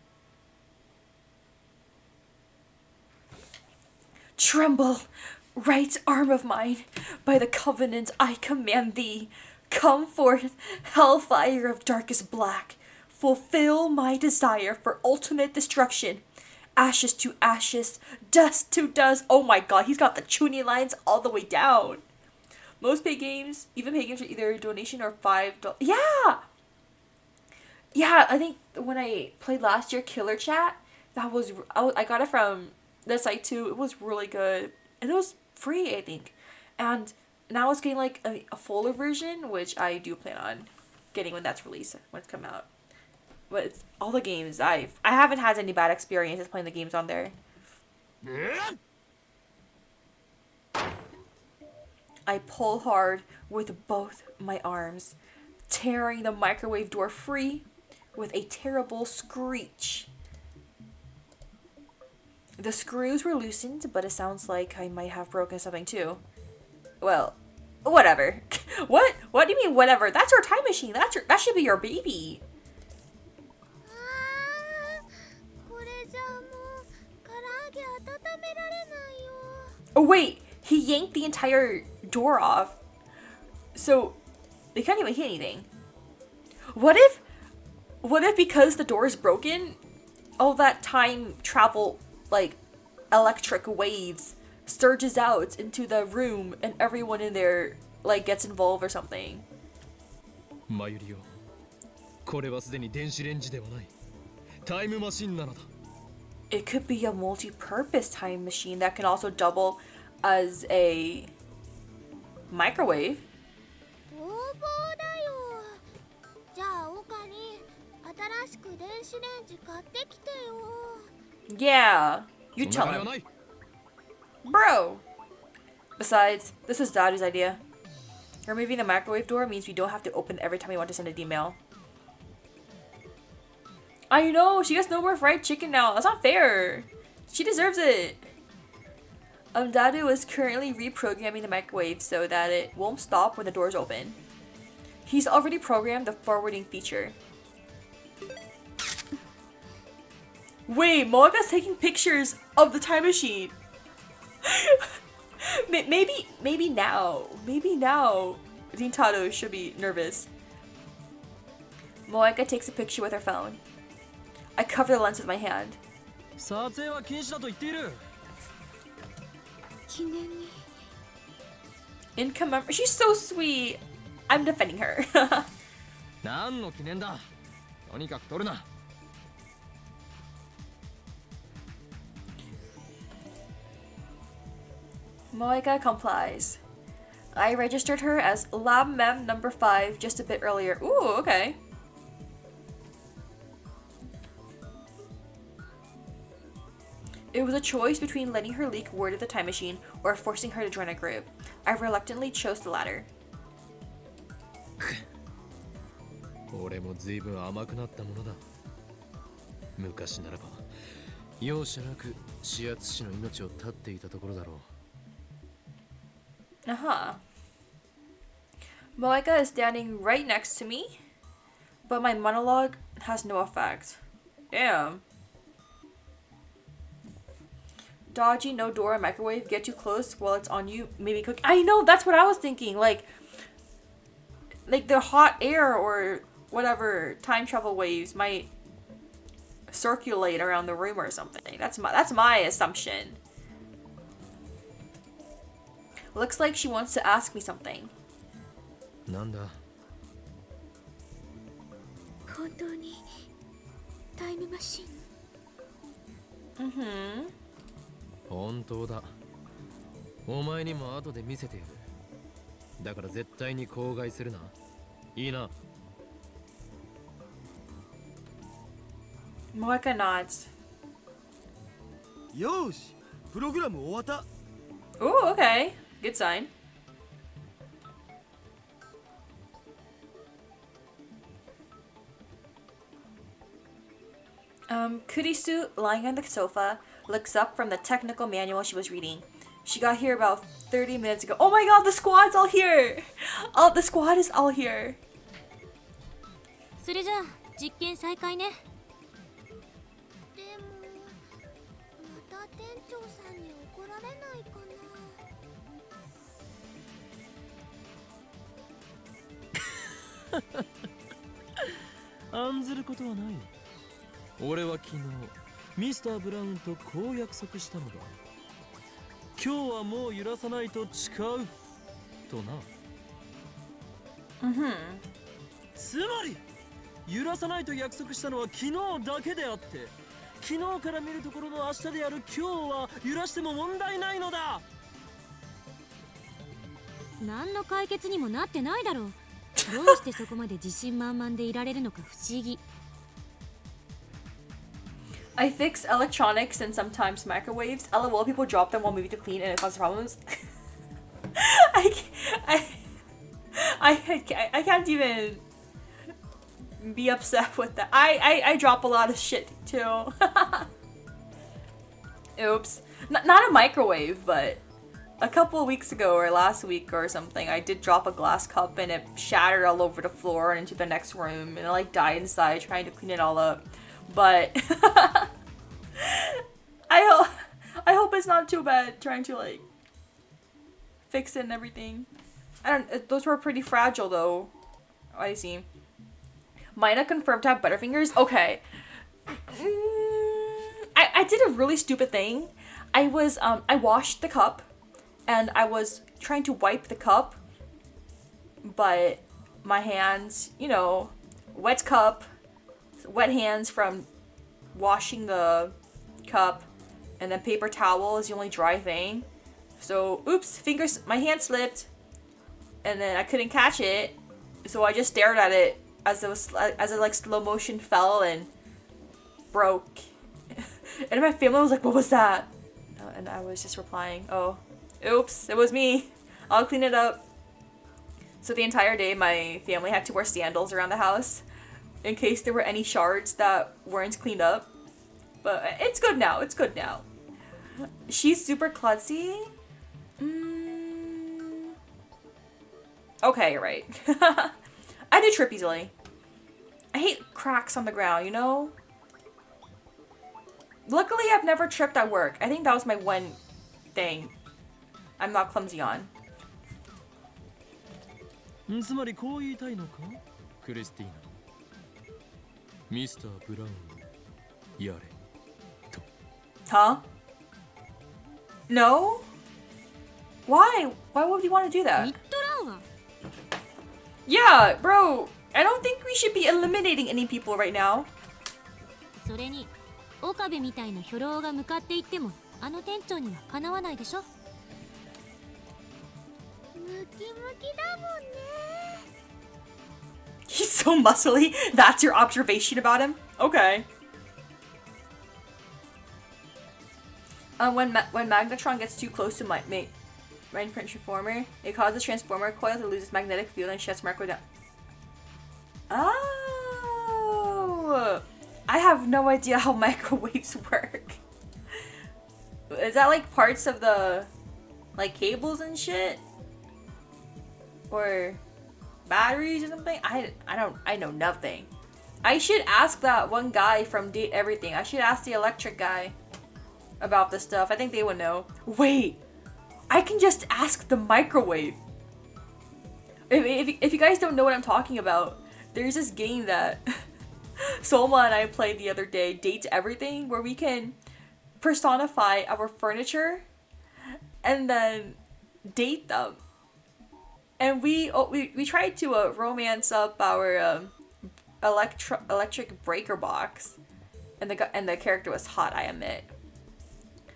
Tremble, right arm of mine. By the covenant I command thee. Come forth, hellfire of darkest black. Fulfill my desire for ultimate destruction. Ashes to ashes, dust to dust. Oh my god, he's got the chuny lines all the way down. Most paid games, even paid games, are either donation or $5. Yeah! Yeah, I think when I played last year, Killer Chat, that was... I got it from the site too. It was really good. And it was free, I think. And now it's getting like a fuller version, which I do plan on getting when that's released, when it's come out. But it's all the games I haven't had any bad experiences playing the games on there. I pull hard with both my arms, tearing the microwave door free with a terrible screech. The screws were loosened, but it sounds like I might have broken something too. well, whatever. What? What do you mean whatever? That's your time machine. That should be your baby. これじゃあもう唐揚げ温められないよ。 Oh wait, he yanked the entire door off. So they can't even hear anything. What if because the door is broken, all that time travel, like, electric waves surges out into the room and everyone in there, like, gets involved or something? マユリよ、これはすでに電子レンジではない。タイムマシンなのだ。It could be a multi-purpose time machine that can also double as a microwave. ボーボーだよ。じゃあオカリン、新しく電子レンジ買ってきてよ。 Yeah, you そん tell な金は him. ない。 Bro! Besides, this is Daddy's idea. Removing the microwave door means we don't have to open it every time we want to send an email. I know, she gets no more fried chicken now. That's not fair. She deserves it. Dadu is currently reprogramming the microwave so that it won't stop when the doors open. He's already programmed the forwarding feature. Wait, Moaga's taking pictures of the time machine. Maybe now Rintaro should be nervous. Moeka takes a picture with her phone. I cover the lens with my hand. 撮影は禁止だと言っている。記念に。 In she's so sweet. I'm defending her. 何の記念だ。とにかく撮るな。Moeka complies. I registered her as Lab Mem number 5 just a bit earlier. Ooh, okay. It was a choice between letting her leak word of the time machine or forcing her to join a group. I reluctantly chose the latter. 俺も随分甘くなったものだ。昔ならば容赦なく始圧師の命を絶っていたところだろう。Uh-huh. Moeka is standing right next to me, but my monologue has no effect. Damn. Dodgy, no door, microwave, get too close while it's on you, maybe cook. I know, that's what I was thinking. Like the hot air or whatever time travel waves might circulate around the room or something. That's my assumption. Looks like she wants to ask me something. なんだ。本当にタイムマシン。Mm-hmm. 本当だ。お前にも後で見せてやる。だから絶対に口外するな。いいな。Moeka nods. よーし、プログラム終わった。 Ooh, okay. Good sign. Kurisu, lying on the sofa, looks up from the technical manual she was reading. She got here about 30 minutes ago. Oh my god, the squad's all here! Oh, the squad is all here. それじゃあ実験再開ね。でもまた店長さんに怒られないかな。案ずることはない。俺は昨日ミスター・ブラウンとこう約束したのだ。今日はもう揺らさないと誓うとな。Mm-hmm. つまり揺らさないと約束したのは昨日だけであって、昨日から見るところの明日である今日は揺らしても問題ないのだ。何の解決にもなってないだろう。どうしてそこまで自信満々でいられるのか不思議。I fix electronics and sometimes microwaves. LOL, people drop them while moving to clean and it causes problems. I can't even be upset with that. I drop a lot of shit too. Oops. Not a microwave, but a couple of weeks ago or last week or something, I did drop a glass cup and it shattered all over the floor and into the next room, and I like died inside trying to clean it all up. But I hope it's not too bad trying to like fix it and everything. Those were pretty fragile though. I see. Maina confirmed to have butterfingers. Okay. I did a really stupid thing. I washed the cup and I was trying to wipe the cup, but my hands, you know, wet cup, wet hands from washing the cup, and then paper towel is the only dry thing. So, oops, my hand slipped, and then I couldn't catch it, so I just stared at it as it like slow motion fell and broke. And my family was like, "What was that?" And I was just replying, "Oh, oops, it was me. I'll clean it up." So the entire day, my family had to wear sandals around the house in case there were any shards that weren't cleaned up. But it's good now. It's good now. She's super klutzy. Okay, you're right. I do trip easily. I hate cracks on the ground, you know? Luckily, I've never tripped at work. I think that was my one thing I'm not clumsy on. つまりこう言いたいのかクリスティーナミスター・ブラウンやれと Huh? No? Why? Why would you want to do that? 言っとらんわ。 Yeah, bro. I don't think we should be eliminating any people right now. それに岡部みたいな兵糧が向かっていってもあの店長にはかなわないでしょ。ムキムキだもんね。 He's so muscly. That's your observation about him? Okay. When Magnetron gets too close to main transformer, it causes transformer coil to lose its magnetic field and shuts Marco down. Oh, I have no idea how microwaves work. Is that like parts of the like cables and shit, or batteries or something? I know nothing. I should ask that one guy from Date Everything. I should ask the electric guy about this stuff. I think they would know. Wait, I can just ask the microwave. If you guys don't know what I'm talking about, there's this game that Solma and I played the other day, Date Everything, where we can personify our furniture and then date them. And we tried to romance up our electric breaker box, and the character was hot, I admit.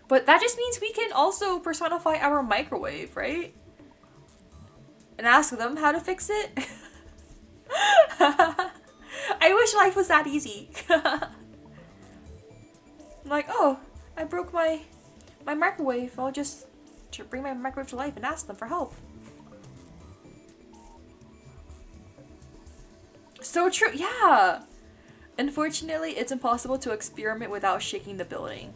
But that just means we can also personify our microwave, right? And ask them how to fix it. I wish life was that easy. I'm like, oh, I broke my microwave. I'll just bring my microwave to life and ask them for help. So true, yeah. Unfortunately, it's impossible to experiment without shaking the building.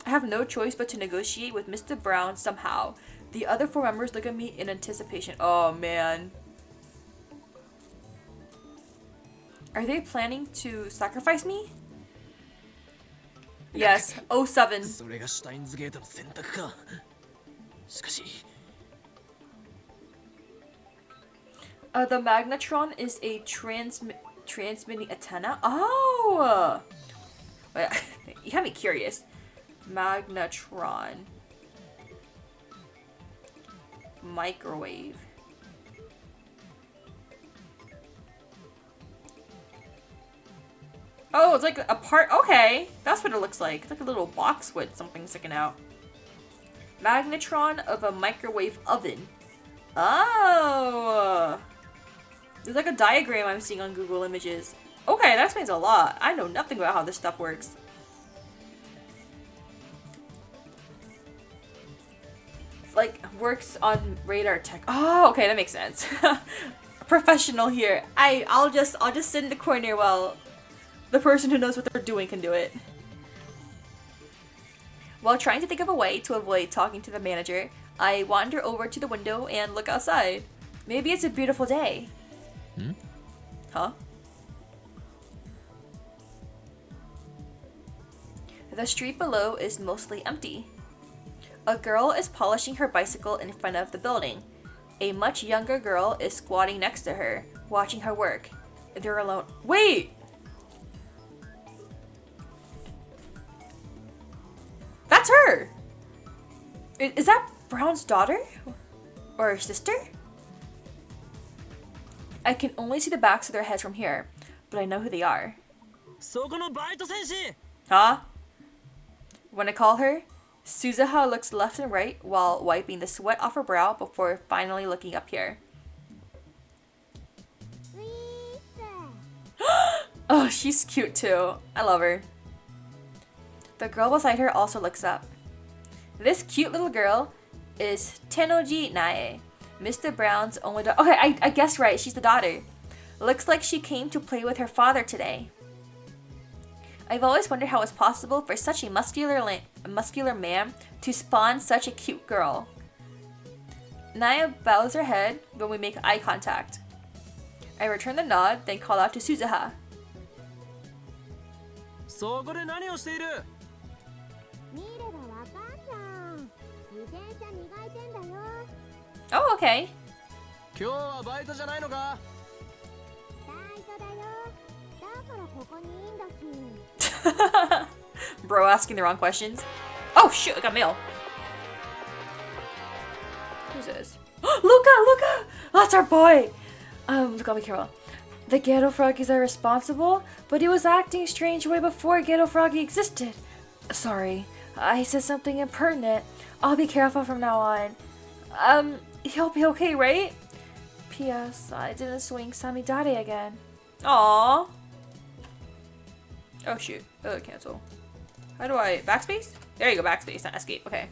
I have no choice but to negotiate with Mr. Brown somehow. The other 4 members look at me in anticipation. Oh man. Are they planning to sacrifice me? Yes, 07. それがシュタインズゲートの選択かしかし The magnetron is a transmitting antenna. Oh! Wait, you have me curious. Magnetron. Microwave. Oh, it's like a part. Okay, that's what it looks like. It's like a little box with something sticking out. Magnetron of a microwave oven. Oh! There's like a diagram I'm seeing on Google Images. Okay, that explains a lot. I know nothing about how this stuff works. Like, works on radar tech. Oh, okay, that makes sense. Professional here. I'll just sit in the corner while the person who knows what they're doing can do it. While trying to think of a way to avoid talking to the manager, I wander over to the window and look outside. Maybe it's a beautiful day. Huh? The street below is mostly empty. A girl is polishing her bicycle in front of the building. A much younger girl is squatting next to her, watching her work. They're alone. Wait! That's her! Is that Brown's daughter? Or sister? I can only see the backs of their heads from here, but I know who they are. そこのバイト戦士 Huh? When I call her, Suzuha looks left and right while wiping the sweat off her brow before finally looking up here. Oh, she's cute too. I love her. The girl beside her also looks up. This cute little girl is Tenoji Nae, Mr. Brown's only daughter. Okay, I guessed right. She's the daughter. Looks like she came to play with her father today. I've always wondered how it's possible for such a muscular man to spawn such a cute girl. Naya bows her head when we make eye contact. I return the nod, then call out to Suzuha. そこで何をしている 見ればわかんじゃん。自転車磨いてんだよ。 Oh, okay. 今日はバイトじゃないのかバイトだよ。だからここにいいんだし。 Bro asking the wrong questions. Oh shoot, I got mail. Who's this? Luca! That's our boy! Gotta be careful. The Ghetto Froggies are responsible, but he was acting strange way before Ghetto Froggy existed. Sorry, I said something impertinent. I'll be careful from now on. He'll be okay, right? P.S. I didn't swing Samidare again. Aww. Oh shoot. Oh, cancel. How do I... Backspace? There you go, backspace, not escape. Okay.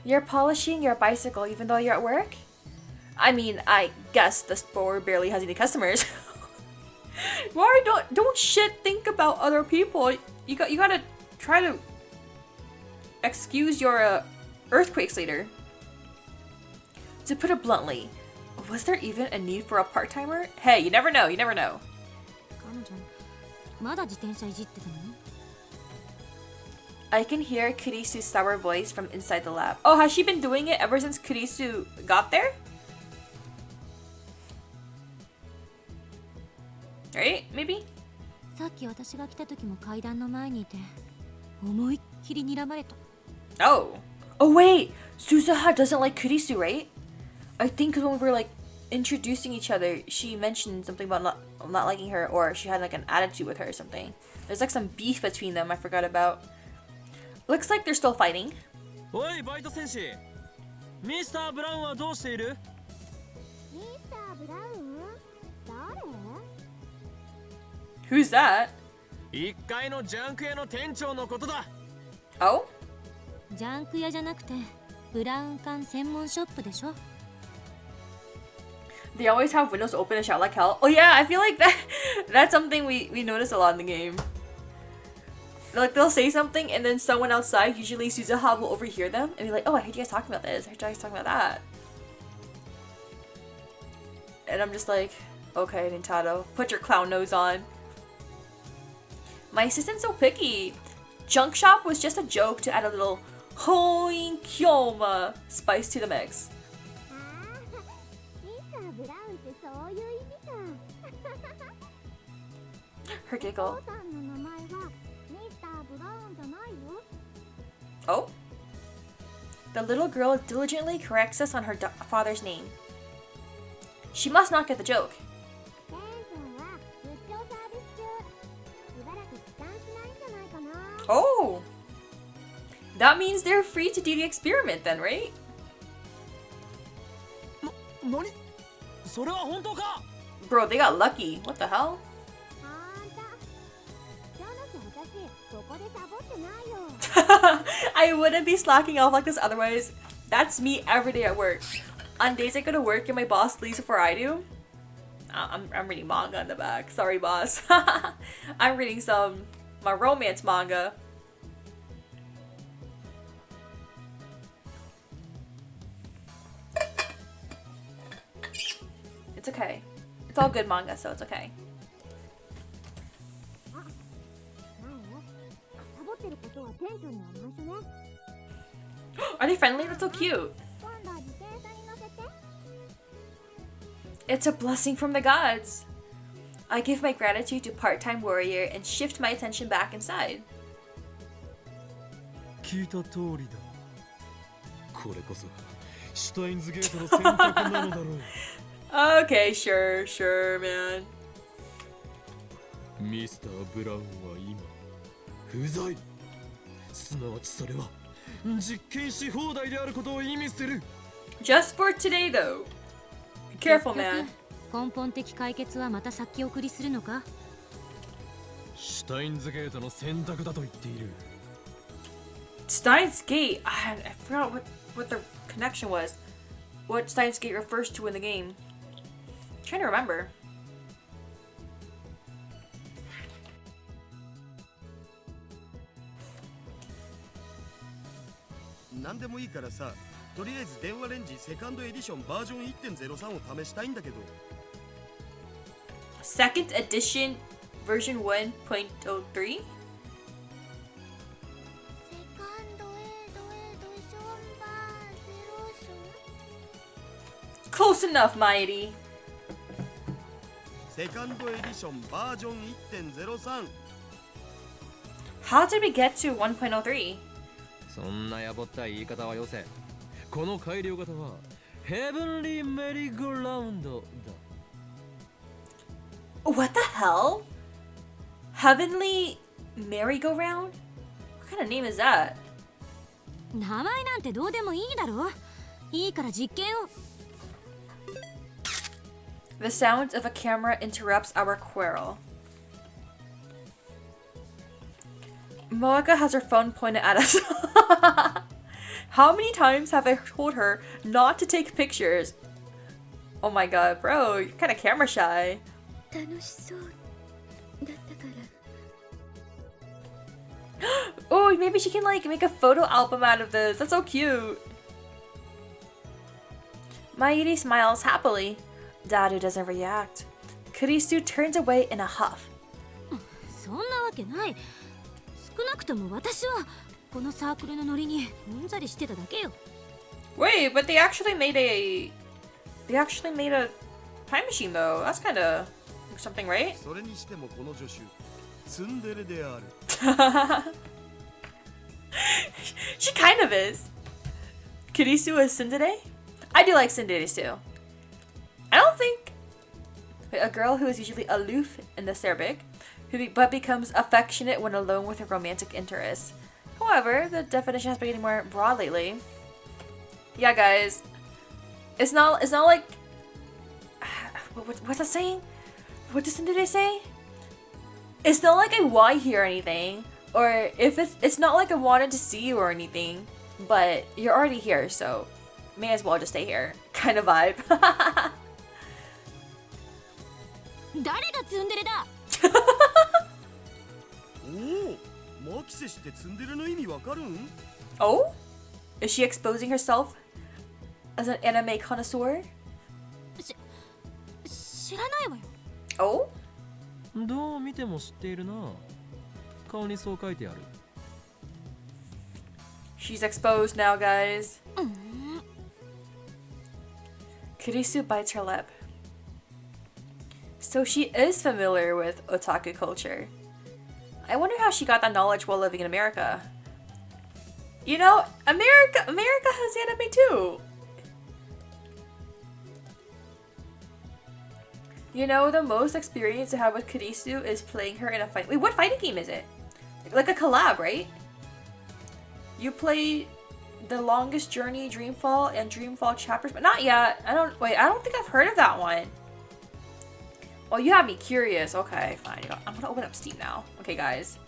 You're polishing your bicycle even though you're at work? I mean, I guess the store barely has any customers. Why don't shit think about other people? You gotta try to excuse your earthquakes later. To put it bluntly, was there even a need for a part-timer? Hey, you never know, you never know. 彼女まだ自転車いじってたの I can hear Kurisu's sour voice from inside the lab. Oh, has she been doing it ever since Kurisu got there? Right? Maybe? さっき私が来た時も階段の前にいて思いっきり睨まれた Oh. Oh wait! Suzuha doesn't like Kurisu, right? I think when we were like introducing each other, she mentioned something about not liking her, or she had like an attitude with her or something. There's like some beef between them I forgot about. Looks like they're still fighting. おいバイト戦士ミスター・ブラウンはどうしているミスター・ブラウン？誰？ Who's that? 1階のジャンク屋の店長のことだ Oh? ジャンク屋じゃなくてブラウン管専門ショップでしょ They always have windows open and shout like hell. Oh yeah, I feel like that's something we notice a lot in the game. Like they'll say something and then someone outside, usually Suzuha, will overhear them and be like, oh, I heard you guys talking about this. I heard you guys talking about that. And I'm just like, okay, Nintendo, put your clown nose on. My assistant's so picky. Junk shop was just a joke to add a little hoinkyoma spice to the mix. ああ、ミスター・ブラウンってそういう意味か。 Her お giggle. 父さんの名前はミスター・ブラウンじゃないよ。 Oh? The little girl diligently corrects us on her father's name. She must not get the joke. 店長は出張サービス中。しばらく帰還しないんじゃないかな。 Oh! That means they're free to do the experiment then, right? 何それは本当か Bro, they got lucky. What the hell? あんた。じゃなきゃ私、ここでサボってないよ。 I wouldn't be slacking off like this otherwise. That's me every day at work. On days I go to work and my boss leaves before I do, I'm reading manga in the back. Sorry, boss. I'm reading my romance manga. It's okay. It's all good manga, so it's okay. サボってることはテンションには内緒ね。 Are they friendly? That's so cute. 今度自転車に乗せて。 It's a blessing from the gods. I give my gratitude to part-time warrior and shift my attention back inside. 聞いた通りだ。これこそシュタインズゲートの選択なのだろう。Okay, sure, man. ミスター・ブラウンは今不在。すなわちそれは実験し放題であることを意味する。 Just for today, though. Be careful, 結 man. 局根本的解決はまた先送りするのか？シュタインズゲートの選択だと言っている。 Steins Gate. I forgot what the connection was. What Steins Gate refers to in the game. I'm trying to remember. 何でもいいからさ、とりあえず電話レンジセカンドエディションバージョン 1.03 を試したいんだけど。 Second edition version 1.03? セカンドエドィションバーゼロション。 Close enough, Mighty. セカンドエディションバージョン 1.03。 How did we get to 1.03? そんなやぼったい言い方はよせ。この改良型はヘブンリーメリーゴーラウンドだ。 What the hell? Heavenly merry-go-round? What kind of name is that? 名前なんてどうでもいいだろ。いいから実験を。 The sound of a camera interrupts our quarrel. Moeka has her phone pointed at us. How many times have I told her not to take pictures? Oh my god, bro, you're kind of camera shy. 楽しそうだったから。 Oh, maybe she can like make a photo album out of this. That's so cute. Mairi smiles happily. Dadu doesn't react. Kurisu turns away in a huff. そんなわけない。少なくとも私はこのサークルのノリにうんざりしてただけよ。 Wait, but they actually made a time machine though. That's kind of something, right? それにしてもこの助手ツンデレである。 She kind of is. Kurisu is tsundere? I do like tsunderes too. I don't think a girl who is usually aloof in the Serbic, but becomes affectionate when alone with her romantic interests. However, the definition has been getting more broad lately. Yeah, guys, it's not like what's that saying? What does tsundere say? It's not like I want here or anything, or if it's not like I wanted to see you or anything, but you're already here, so may as well just stay here, kind of vibe. 誰がツンデレだ。おお、マキセ氏ってツンデレの意味わかるん？ Oh? Is she exposing herself as an anime connoisseur? 知らないわよ。 Oh? どう見ても知っているな。顔にそう書いてある。 She's exposed now, guys. Kurisu bites her lip. So she is familiar with otaku culture. I wonder how she got that knowledge while living in America. You know, America has anime too. You know, the most experience I have with Kurisu is playing her in a fight. Wait, what fighting game is it? Like a collab, right? You play The Longest Journey, Dreamfall, and Dreamfall Chapters, but not yet. I don't think I've heard of that one. Well, you have me curious. Okay, fine. I'm gonna open up Steam now. Okay, guys.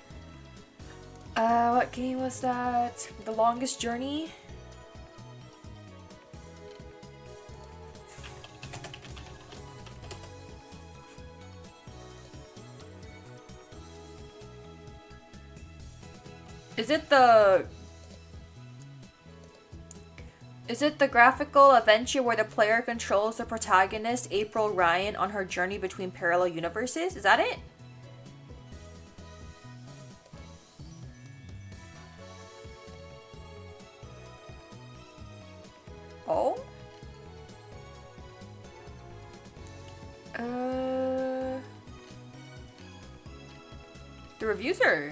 What game was that? The Longest Journey? Is it the Is it the graphical adventure where the player controls the protagonist, April Ryan, on her journey between parallel universes? Is that it? Oh? The reviews are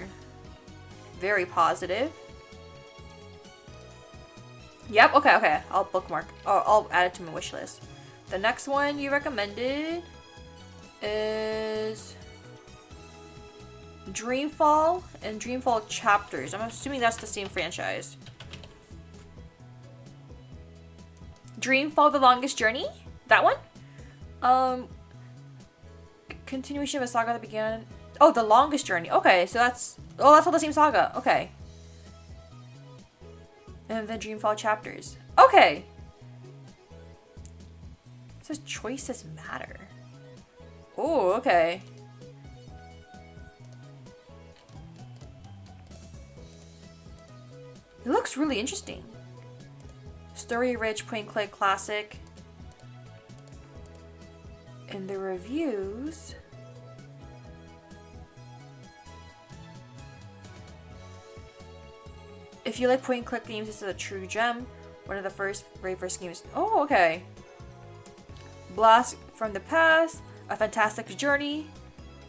very positive. Yep, okay. I'll bookmark. Oh, I'll add it to my wish list. The next one you recommended is Dreamfall and Dreamfall Chapters. I'm assuming that's the same franchise. Dreamfall: The Longest Journey? That one? Continuation of a saga that began. Oh, The Longest Journey. Okay, so that's all the same saga. Okay. And then Dreamfall Chapters. Okay. It says choices matter. Oh, okay. It looks really interesting. Story-rich, point-click classic. In the reviews... If you like point-click games, this is a true gem. One of the very first games. Oh, okay. Blast from the past, a fantastic journey,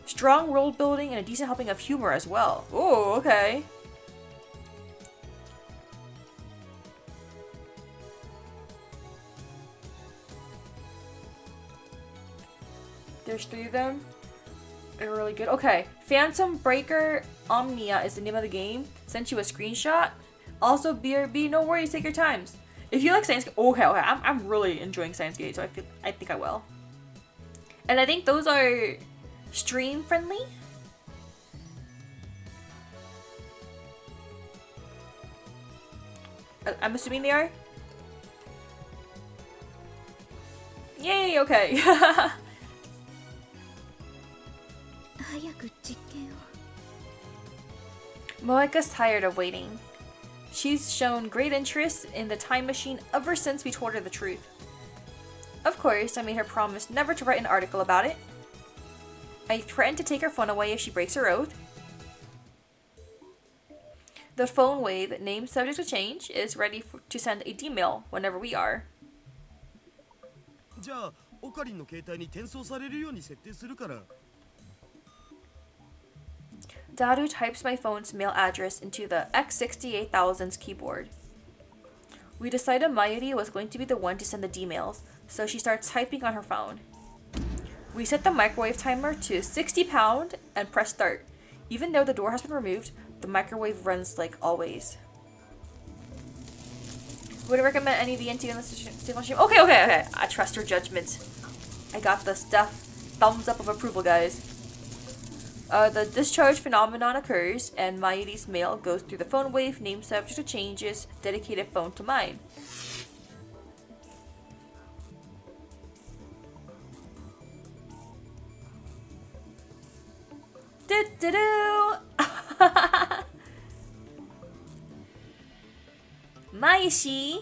strong world building, and a decent helping of humor as well. Oh, okay. There's 3 of them. They're really good. Okay. Phantom Breaker Omnia is the name of the game. Sent you a screenshot. Also, BRB, no worries, take your times. If you like Steins, okay. I'm really enjoying Steins Gate, so I think I will. And I think those are stream friendly. I'm assuming they are. Yay, okay. Moeka's tired of waiting. She's shown great interest in the time machine ever since we told her the truth. Of course, I made her promise never to write an article about it. I threatened to take her phone away if she breaks her oath. The phone wave, named subject to change, is ready to send a D-mail whenever we are. じゃあオカリンの携帯に転送されるように設定するから。 Daru types my phone's mail address into the X68000's keyboard. We decided Mayuri was going to be the one to send the D-mails, so she starts typing on her phone. We set the microwave timer to 60 pound and press start. Even though the door has been removed, the microwave runs like always. Would I recommend any VNT on the stream? Okay. I trust your judgment. I got the stuff. Thumbs up of approval, guys. The discharge phenomenon occurs, and Mayuri's mail goes through the phone wave, named subject to changes, dedicated phone to mine. Do-do-do! Maishi!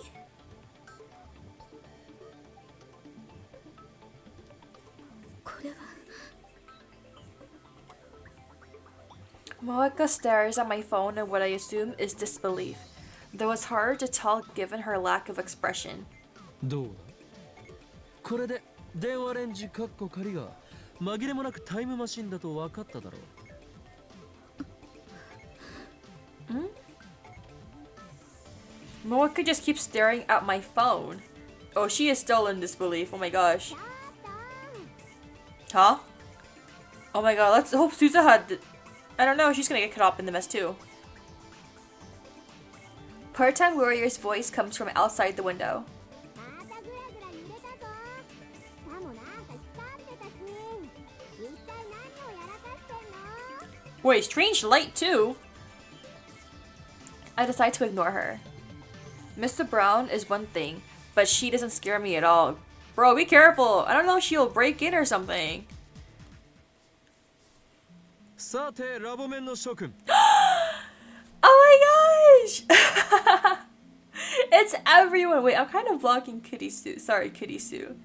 Moeka stares at my phone in what I assume is disbelief, though it's hard to tell given her lack of expression. どうだこれで電話レンジカッコ仮が紛れもなくタイムマシンだと分かっただろう。Moeka just keeps staring at my phone. Oh, she is still in disbelief. Oh my gosh. Huh? Oh my god, let's hope Suza had... I don't know, she's gonna get caught up in the mess too. Part-time warrior's voice comes from outside the window. Wait, strange light too? I decide to ignore her. Mr. Brown is one thing, but she doesn't scare me at all. Bro, be careful. I don't know if she'll break in or something. さてラボメンの諸君 Oh my gosh! It's everyone. Wait, I'm kind of blocking Kitty Sue. Sorry, Kitty Sue.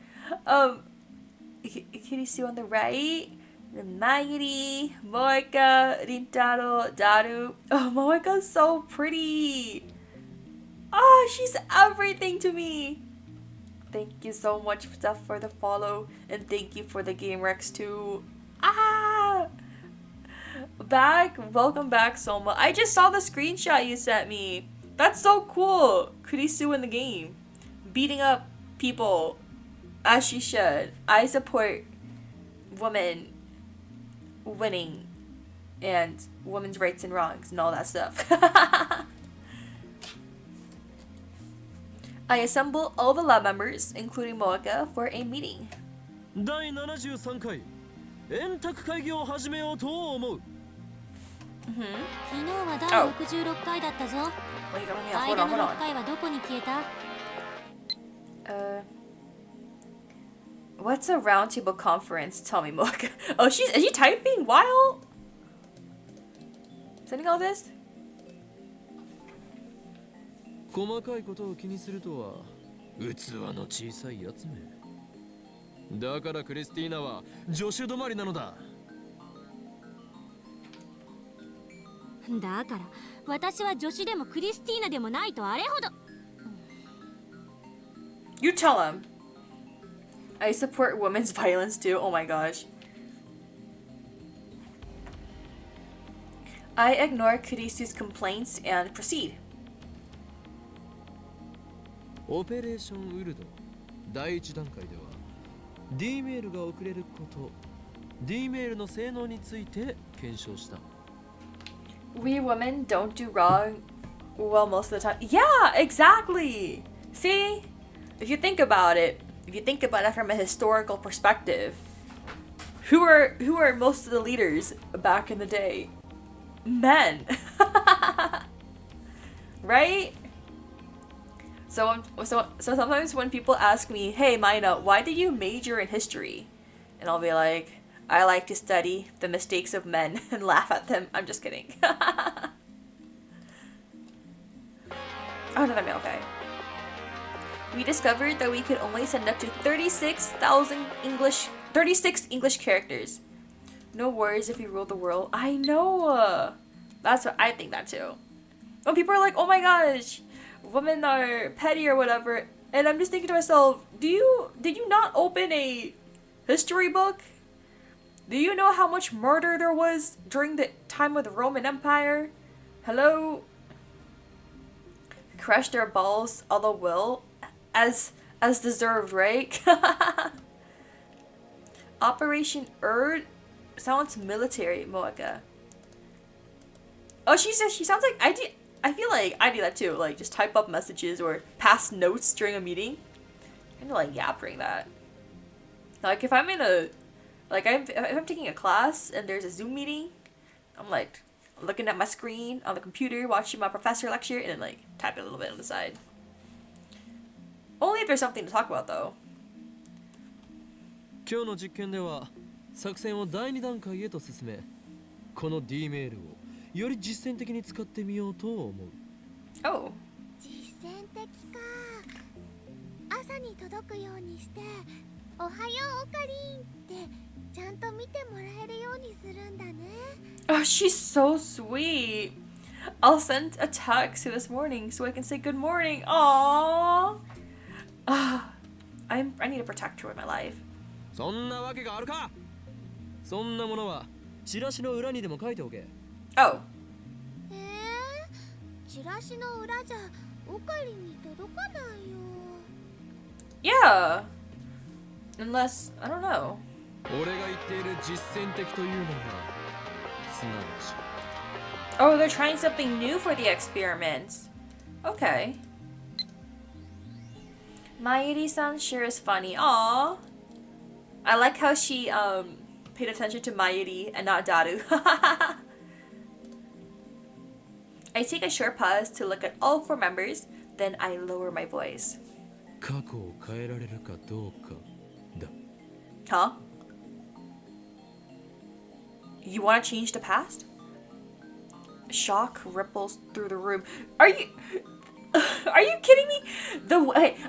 Kitty Sue on the right. Then Mayuri, Moeka, Rintaro, Daru. Oh, Moeka's so pretty. Oh, she's everything to me. Thank you so much, Steph, for the follow. And thank you for the game Rex too. Ah! Welcome back, Soma. I just saw the screenshot you sent me. That's so cool. Kurisu in the game. Beating up people as she should. I support women winning and women's rights and wrongs and all that stuff. I assemble all the lab members, including Moeka, for a meeting. 第73回円卓会議を始めようと思う。昨日は第66回だったぞ。 Wait, 間 hold の on. 6回はどこに消えた？ What's a roundtable conference? Tell me, Moeka. Oh, is she typing while sending all this? 細かいことを気にするとは器の小さいやつめ。だからクリスティーナは助手止まりなのだ。だから私は助手でもクリスティーナでもないとあれほど。 You tell him. I support women's violence too. Oh my gosh. I ignore Kurisu's complaints and proceed. オペレーションウルド第一段階では D メールが送れること D メールの性能について検証した。 We women don't do wrong well most of the time. Yeah, exactly. See? If you think about it from a historical perspective, who are most of the leaders back in the day? Men. Right? So sometimes when people ask me, "Hey, Maina, why did you major in history?" And I'll be like, "I like to study the mistakes of men and laugh at them." I'm just kidding. Oh, no, okay. We discovered that we could only send up to 36 English characters. No worries if we rule the world. I know. That's what I think that too. When people are like, "Oh my gosh, women are petty or whatever," and I'm just thinking to myself, did you not open a history book? Do you know how much murder there was during the time of the Roman Empire? Hello? Crush their balls all the will, as deserved, right? Operation Erd sounds military, Moeka. Oh, she sounds like I feel like I do that too. Like just type up messages or pass notes during a meeting. Kind of like yapping that. Like if I'm in a if I'm taking a class and there's a Zoom meeting, I'm like looking at my screen on the computer, watching my professor lecture, and then like type it a little bit on the side. Only if there's something to talk about though. 今日の実験では作戦を第2段階へと進め、この D メールをより実践的に使ってみようと思う。Oh. 実践的か。朝に届くようにして、おはようオカリンってちゃんと見てもらえるようにするんだね。Oh, she's so sweet. I'll send a text this morning so I can say good morning. Aww. I need to protect her with my life. そんなわけがあるか。そんなものはチラシの裏にでも書いておけ。Oh. チラシの裏じゃオカリンに届かないよ。Yeah. Unless, I don't know. 俺が言っている実践的というのはすなわち。Oh, they're trying something new for the experiments. Okay. Mayuri-san sure is funny. Aww. I like how she paid attention to Mayuri and not Daru. I take a short pause to look at all 4 members, then I lower my voice. 過去を変えられるかどうかだ。 Huh? You want to change the past? Shock ripples through the room. Are you... Are you kidding me?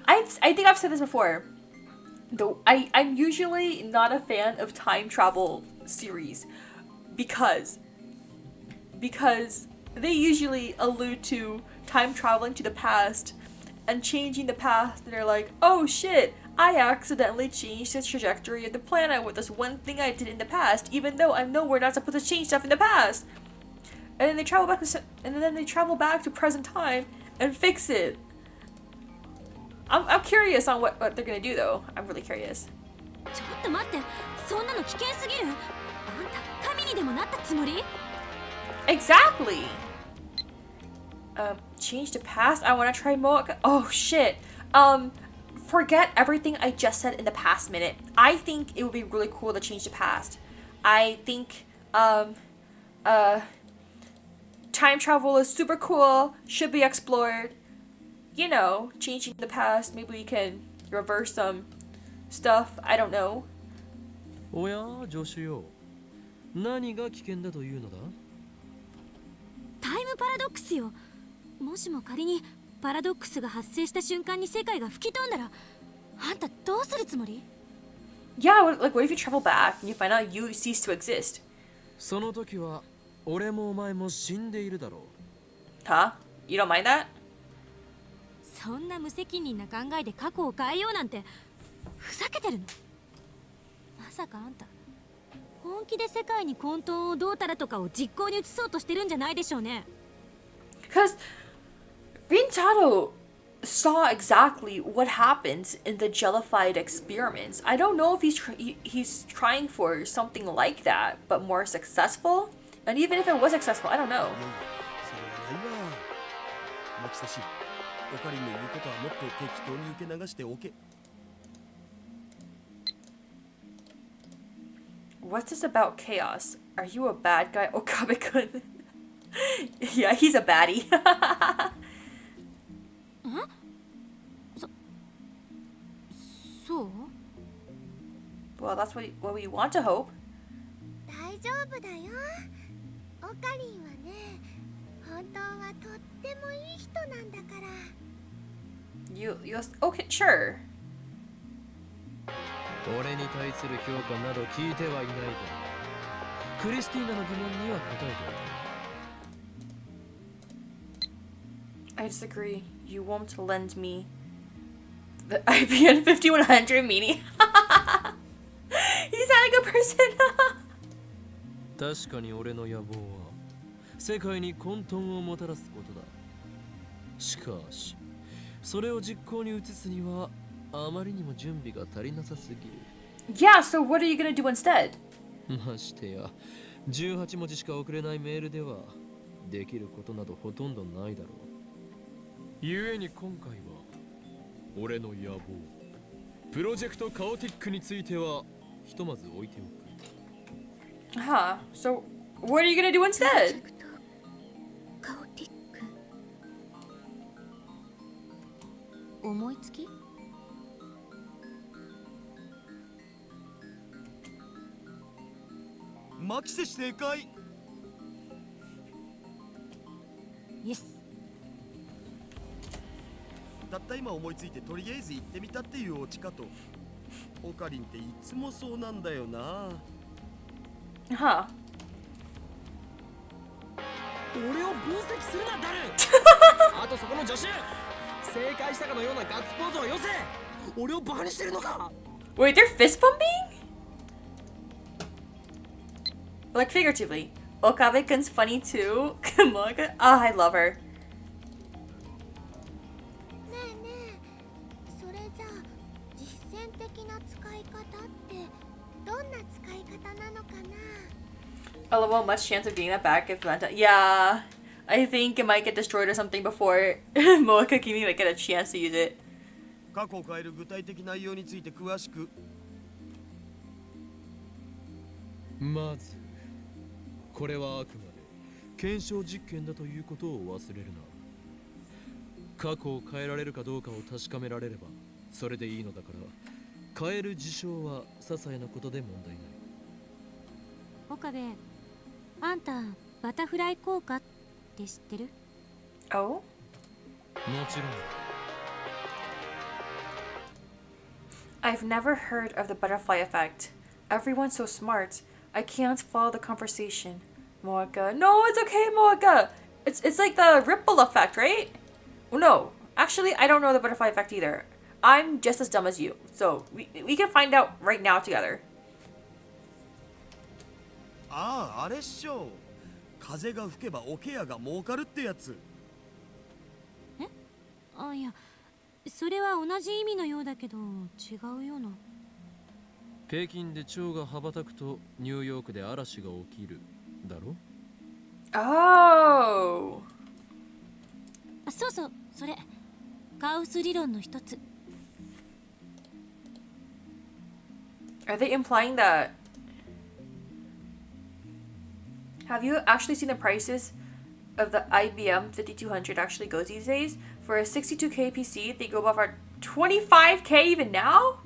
I think I've said this before. I'm usually not a fan of time travel series because they usually allude to time traveling to the past and changing the past, and they're like, oh shit, I accidentally changed the trajectory of the planet with this one thing I did in the past, even though I know we're not supposed to change stuff in the past. And then they travel back to present time and fix it. I'm curious on what they're gonna do though. I'm really curious. ちょっと待って、そんなの危険すぎる。あんた神にでもなったつもり？ Exactly. Change the past. I want to try Mocha. Oh shit. Forget everything I just said in the past minute. I think it would be really cool to change the past. I think time travel is super cool. Should be explored. You know, changing the past. Maybe we can reverse some stuff. I don't know. おや助手よ、何が危険だというのだ？タイムパラドックスよ。もしも仮にパラドックスが発生した瞬間に世界が吹き飛んだら、あんたどうするつもり？ Yeah, like what if you travel back and you find out you cease to exist? その時は俺もお前も死んでいるだろう。Huh? You don't mind that? そんな無責任な考えで過去を変えようなんてふざけてるの？まさかあんた本気で世界に混沌をどうたらとかを実行に移そうとしてるんじゃないでしょうね。 Because Rintaro saw exactly what happens in the jellified experiments. I don't know if he's trying for something like that, but more successful. And even if it was successful, I don't know. それはないわ。マキサシ、オカリンの言うことはもっと適当に受け流しておけ。What's this about chaos? Are you a bad guy? Okabe-kun. Yeah, he's a baddie. そう？ Well, that's what we want to hope. 大丈夫だよ。オカリンはね、本当はとってもいい人なんだから。You okay, sure. 俺に対する評価など聞いてはいないが、クリスティーナの疑問には答えてやる。I disagree. You won't lend me the IBN 5100 meanie. He's not a good person. 確かに俺の野望は世界に混沌をもたらすことだ。しかしそれを実行に移すにはあまりにも準備が足りなさすぎる。 Yeah, so what are you gonna do instead? ましてや18文字しか送れないメールではできることなどほとんどないだろう。ゆえに今回は俺の野望プロジェクトカオティックについてはひとまず置いておく。Huh. So what are you gonna do instead? カオティック。思いつき？マキセシ正解。イエス。たった今思いついてとりあえず行ってみたっていうオチかと。オカリンっていつもそうなんだよな。Huh. 俺を分析するなダルあとそこの助手正解したかのようなガッツポーズをよせ。俺をバカにしてるのか。 Wait, they're fist pumping? Like figuratively. Okabe-kun's funny too. Manga. Ah, I love her. ねえねえ、それじゃあ実践的な使い方ってどんな使い方なのかな？ LOL, much chance of getting that back if Lanta. Yeah, I think it might get destroyed or something before Moeka can like get a chance to use it. 過去を変える具体的内容について詳しく。まずこれはあくまで検証実験だということを忘れるな。過去を変えられるかどうかを確かめられればそれでいいのだから、変える事象は些細なことで問題ない。岡部、あんたバタフライ効果って知ってる？ Oh? もちろん I've never heard of the butterfly effect. Everyone's so smart. I can't follow the conversation. Moeka. No, it's okay, Moeka. It's like the ripple effect, right? Well, no. Actually, I don't know the butterfly effect either. I'm just as dumb as you. So, we can find out right now together. ああ、あれっしょ。風が吹けば桶屋が儲かるってやつ。あ、いや、それは同じ意味のようだけど違うような。北京で蝶が羽ばたくとニューヨークで嵐が起きるだろ Oh. あ、そうそう、それカウス理論の一つ。 Are they implying that... Have you actually seen the prices of the IBM 5200 actually goes these days? For a 62K PC, they go above our 25K even now?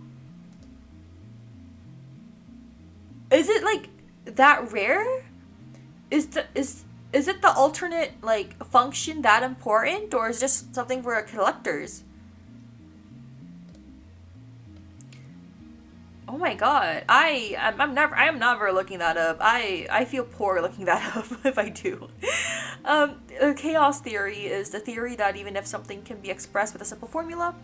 Is it like that rare? Is it the alternate like function that important, or is it just something for collectors? Oh my god, I am never looking that up. I feel poor looking that up if I do. The chaos theory is the theory that even if something can be expressed with a simple formula,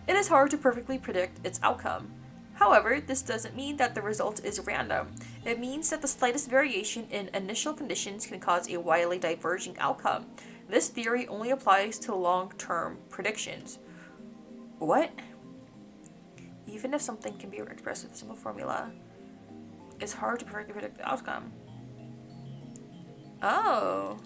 it is hard to perfectly predict its outcome. However, this doesn't mean that the result is random. It means that the slightest variation in initial conditions can cause a widely diverging outcome. This theory only applies to long-term predictions. What? Even if something can be expressed with a simple formula, it's hard to perfectly predict the outcome. Oh.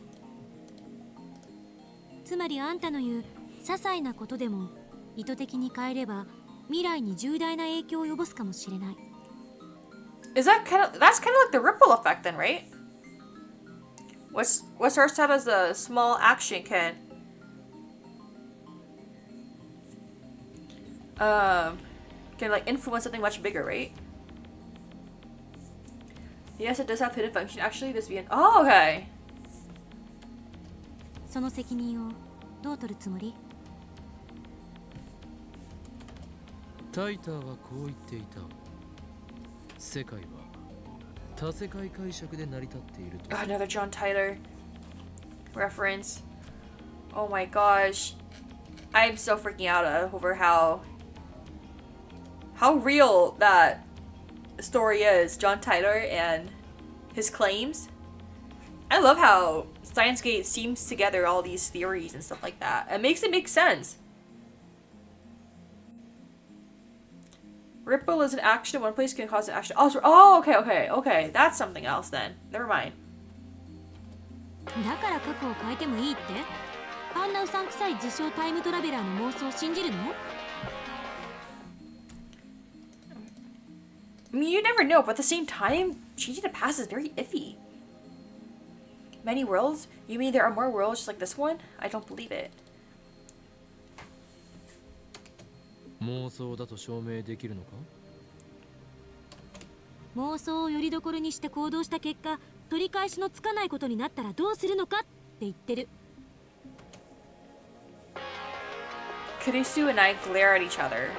つまりあんたの言う些細なことでも意図的に変えれば未来に重大な影響を及ぼすかもしれない。 Is that kind of that's kind of like the ripple effect then, right? What starts out as a small action can like influence something much bigger, right? Yes, it does have hidden function. Actually, this being oh okay. その責任をどう取るつもり？タイターはこう言っていた。世界は多世界解釈で成り立っていると。Another John Tyler reference. Oh my gosh, I'm so freaking out over how real that story is. John Tyler and his claims. I love how Steins seams together all these theories and stuff like that. It makes sense. Ripple is an action. One place can cause an action. Oh, okay. That's something else then. Never mind. だから過去を変えてもいいって？あんなうさんくさい自称タイムトラベラーの妄想を信じるの？ I mean, you never know, but at the same time, changing the past is very iffy. Many worlds? You mean there are more worlds just like this one? I don't believe it. 妄想だと証明できるのか？妄想をよりどころにして行動した結果、取り返しのつかないことになったらどうするのかって言ってる。Kurisu and I glare at each other.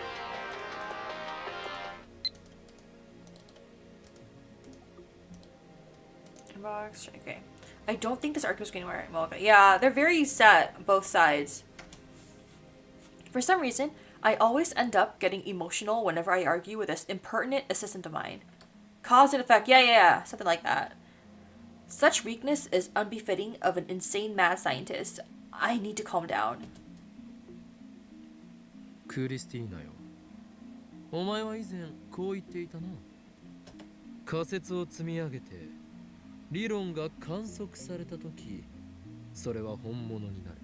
Inbox. Okay. I don't think this arc is going anywhere. Well, okay. Yeah, they're very set, both sides. For some reason, I always end up getting emotional whenever I argue with this impertinent assistant of mine. Cause and effect. Yeah. Something like that. Such weakness is unbefitting of an insane mad scientist. I need to calm down. クリスティーナよ。お前は以前こう言っていたな。仮説を積み上げて理論が観測されたとき、それは本物になる。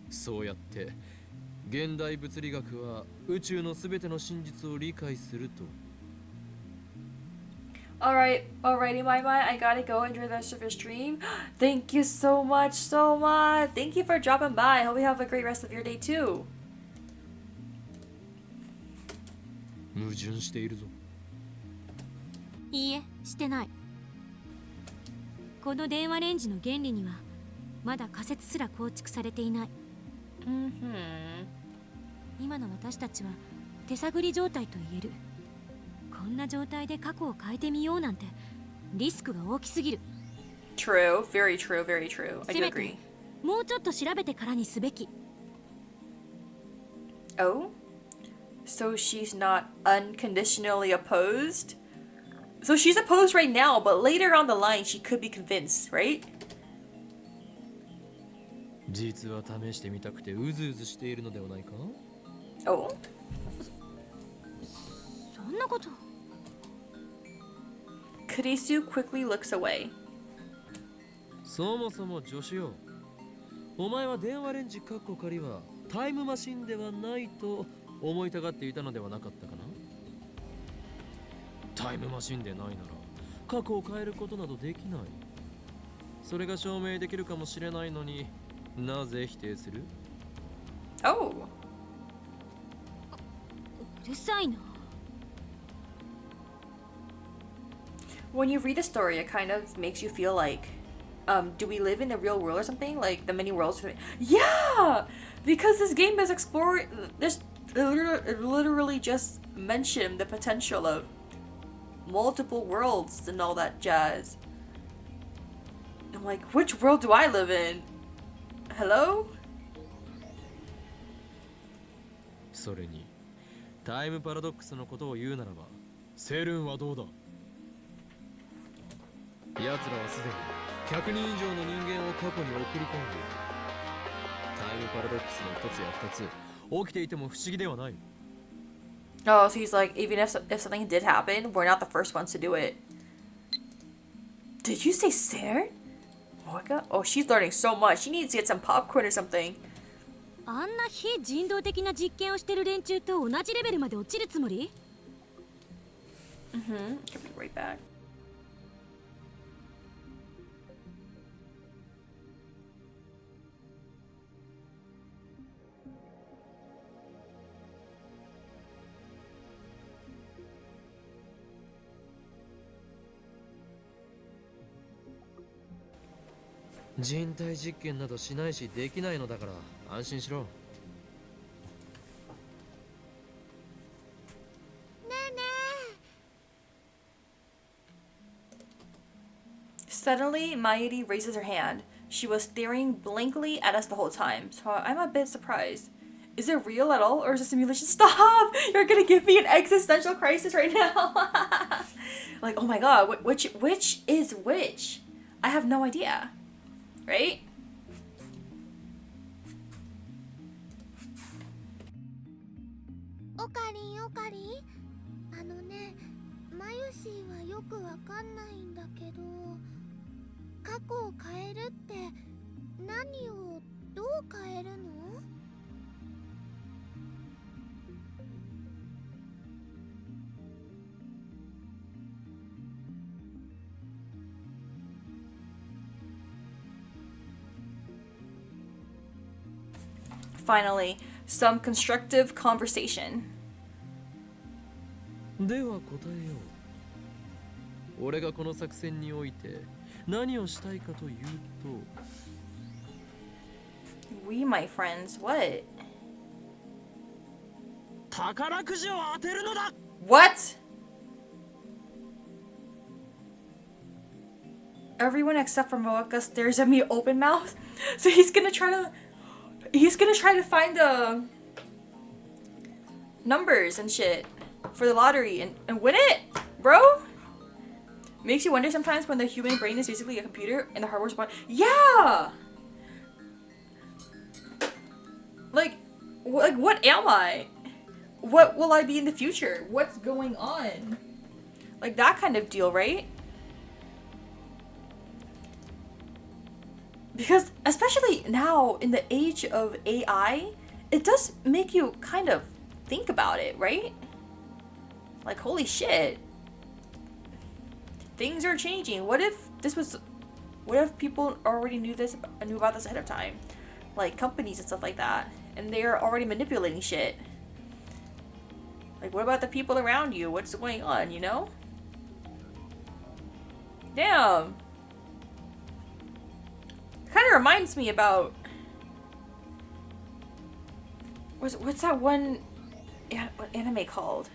そうやって現代物理学は宇宙のすべての真実を理解すると。Alrighty, Maima, I gotta go enjoy the rest of your stream. Thank you so much. Thank you for dropping by. Hope you have a great rest of your day too. 矛盾しているぞ。いいえ、してない。この電話レンジの原理にはまだ仮説すら構築されていない。今の私たちは手探り状態と言える。こんな状態で過去を変えてみようなんてリスクが大きすぎる。 True, very true, very true. I せ do めて agree. もうちょっと調べてからにすべき。 Oh? So she's not unconditionally opposed? So she's opposed right now, but later on the line she could be convinced, right? 実は試してみたくてうずうずしているのではないか？ Oh? そんなこと。 Kurisu quickly looks away. そもそも助手よ。お前は電話レンジカッコ仮はタイムマシンではないと思いたがっていたのではなかったかな？タイムマシンでないなら過去を変えることなどできない。それが証明できるかもしれないのになぜ否定する？ Oh. うるさいな。 When you read the story, it kind of makes you feel like, do we live in the real world or something? Like the many worlds? Yeah! Because this game is exploring, this literally just mentioned the potential of multiple worlds and all that jazz. I'm like, which world do I live in? Hello? それにタイムパラドックスのことを言うならばセルンはどうだ？奴らはすでに100人以上の人間を過去に送り込んでいる。タイムパラドックスの一つや二つ起きていても不思議ではない。 Oh, so he's like, even if something did happen, we're not the first ones to do it. Did you say Sarah? Moika? Oh, she's learning so much. She needs to get some popcorn or something. あんな非人道的な実験をしてる連中と同じレベルまで落ちるつもり？ Mm-hmm. I'll be right back.「人体実験などしないしできないのだから安心しろ。」 Suddenly, Mayuri raises her hand. She was staring blankly at us the whole time, so I'm a bit surprised. Is it real at all, or is it simulation? Stop! You're gonna give me an existential crisis right now. Like, oh my god, which is which? I have no idea. Right? オカリンオカリン、あのね、マユシーはよくわかんないんだけど、過去を変えるって何をどう変えるの？ Finally, some constructive conversation. では答えよう。俺がこの作戦において何をしたいかというと、 We, my friends, what? 宝くじを当てるのだ。 What? Everyone except for Moeka stares at me open mouth. So he's gonna try to find the numbers and shit for the lottery and win it, bro. Makes you wonder sometimes when the human brain is basically a computer and the hardware's one. Yeah. Like what am I? What will I be in the future? What's going on? Like that kind of deal, right? Because especially now in the age of AI, it does make you kind of think about it, right? Like, holy shit. Things are changing. What if people already knew about this ahead of time? Like companies and stuff like that. And they're already manipulating shit. Like, what about the people around you? What's going on, you know? Damn. Kind of reminds me about What's that one what anime called?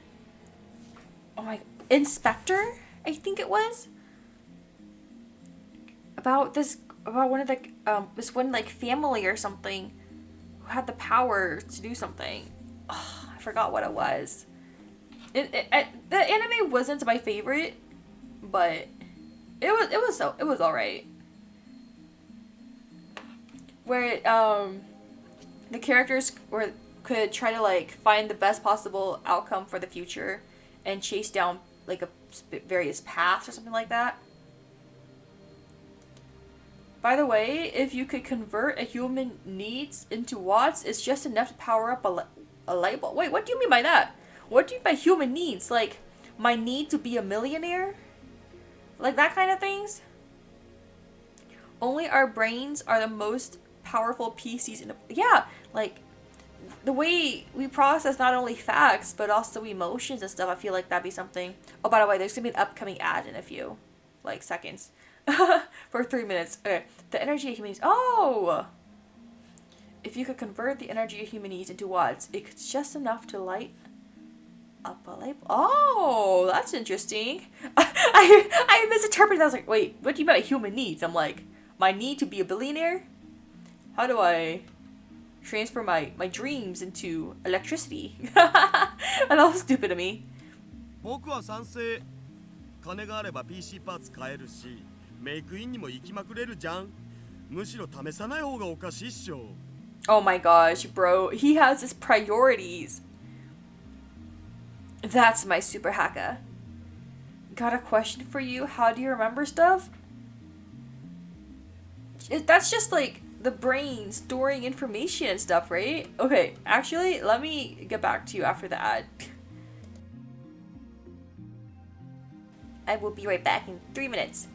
Oh my, Inspector, I think it was. About one of the this one like family or something who had the power to do something. Oh, I forgot what it was. The anime wasn't my favorite, but it was all right. Where the characters could try to like find the best possible outcome for the future and chase down like a various paths or something like that. By the way, if you could convert a human needs into watts, it's just enough to power up a light bulb. Wait, what do you mean by that? What do you mean by human needs? Like, my need to be a millionaire? Like that kind of things? Only our brains are the most powerful PCs in the... Yeah, like, the way we process not only facts, but also emotions and stuff, I feel like that'd be something... Oh, by the way, there's gonna be an upcoming ad in a few, like, seconds. For 3 minutes. Okay. The energy of human needs. Oh! If you could convert the energy of human needs into watts, it's just enough to light up a light. Oh, that's interesting. I misinterpreted. I was like, wait, what do you mean by human needs? I'm like, my need to be a billionaire? How do I transfer my dreams into electricity? And that was stupid of me. 僕は賛成。金があれば PC パーツ買えるし、メイクインにも行きまくれるじゃん。むしろ試さない方がおかしいっしょ。Oh my gosh, bro. He has his priorities. That's my super haka. Got a question for you. How do you remember stuff? That's just like the brain storing information and stuff, right? Okay, actually, let me get back to you after the ad. I will be right back in 3 minutes.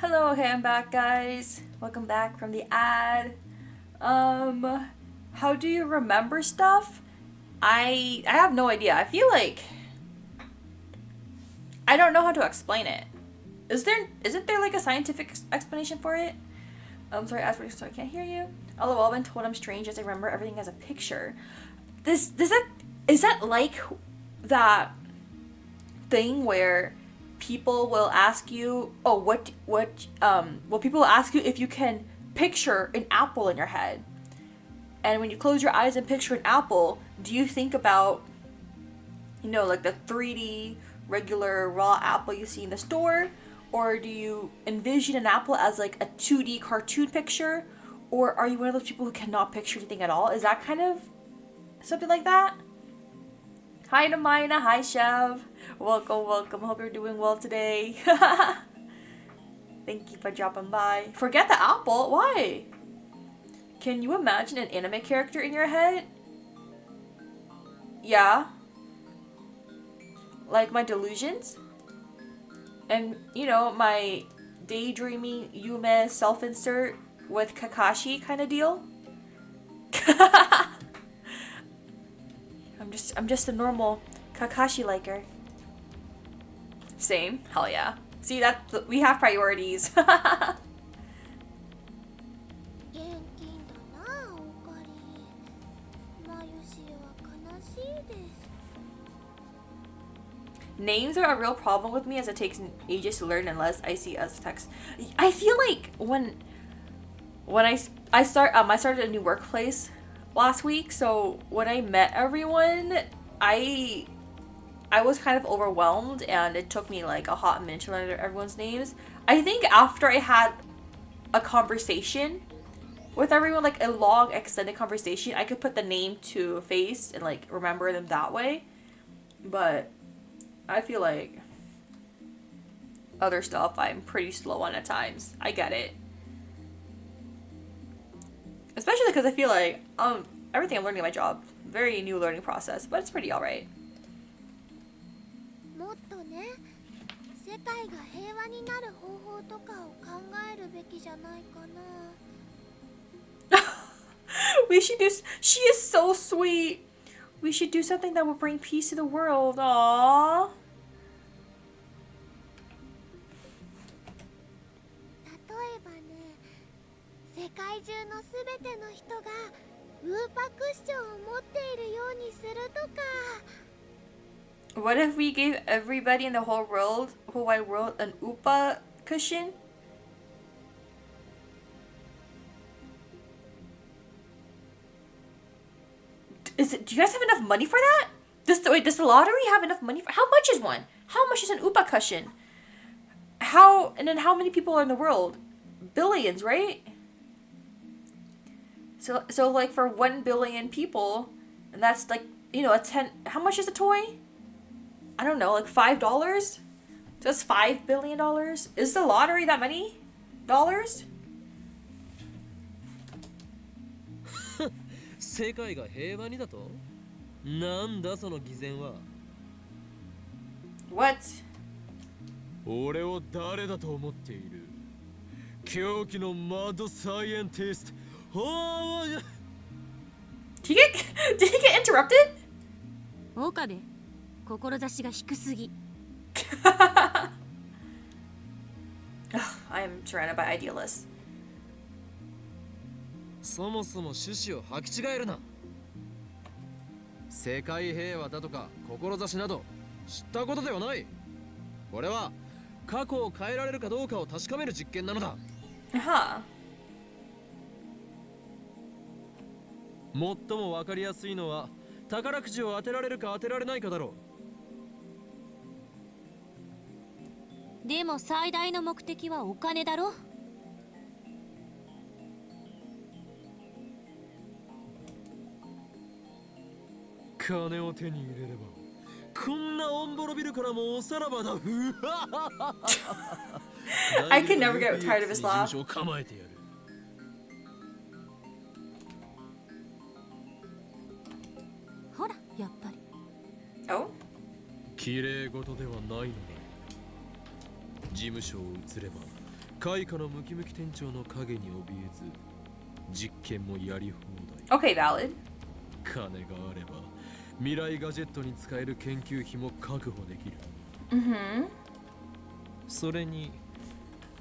Hello, okay, I'm back, guys. Welcome back from the ad. How do you remember stuff? I have no idea. I feel like I don't know how to explain it. Isn't there like a scientific explanation for it? I'm sorry, so I can't hear you. LOL, when told I'm strange as I remember everything as a picture. Is that like that thing where people will ask you, people will ask you if you can picture an apple in your head. And when you close your eyes and picture an apple, do you think about, like the 3D regular raw apple you see in the store? Or do you envision an apple as like a 2D cartoon picture? Or are you one of those people who cannot picture anything at all? Is that kind of something like that? Hi to Maina, hi Chev. Welcome. Hope you're doing well today. Thank you for dropping by. Forget the apple, why? Can you imagine an anime character in your head? Yeah. Like my delusions? And, my daydreaming Yume self-insert with Kakashi kind of deal? I'm just a normal Kakashi liker. Same. Hell yeah. See, we have priorities. 元気だな、オカリン。マユシは悲しいです。 Names are a real problem with me as it takes ages to learn unless I see as text. I feel like when I started a new workplace last week, so when I met everyone, I was kind of overwhelmed and it took me like a hot minute to learn everyone's names. I think after I had a conversation with everyone, like a long extended conversation, I could put the name to a face and like remember them that way. But I feel like other stuff I'm pretty slow on at times. I get it. Especially because I feel like everything I'm learning in my job, very new learning process, but it's pretty alright. もっとね、世界が平和になる方法とかを考えるべきじゃないかな。She is so sweet. We should do something that will bring peace to the world. Aww. 例えばね、世界中のすべての人がウーパクッションを持っているようにするとか。 What if we gave everybody in the whole wide world, an Upa cushion? Do you guys have enough money for that? Does the lottery have enough money for? How much is one? How much is an Upa cushion? And then how many people are in the world? Billions, right? So like for 1 billion people, and that's like, a 10, how much is a toy? I don't know, like $5? Just $5 billion? Is the lottery that many dollars? 世界が平和にだと？なんだその偽善は。 What? 俺を誰だと思っている？狂気のマッドサイエンティスト。Did he get interrupted? 岡部、志が低すぎ。I am surrounded by idealists. そもそも趣旨を履き違えるな。世界平和だとか志など知ったことではない。これは過去を変えられるかどうかを確かめる実験なのだ。Huh. 最も分かりやすいのは宝くじを当てられるか当てられないかだろう。でも最大の目的はお金だろ。金を手に入れればこんなオンボロビルからもおさらばだ。I can never get tired of his laugh. 構えてやる。ほら、やっぱり。Oh? 綺麗事ではないのだ。事務所を移れば開花のムキムキ店長の影に怯えず実験もやり放題。 Okay, valid. 金があれば未来ガジェットに使える研究費も確保できる。Mm-hmm. それに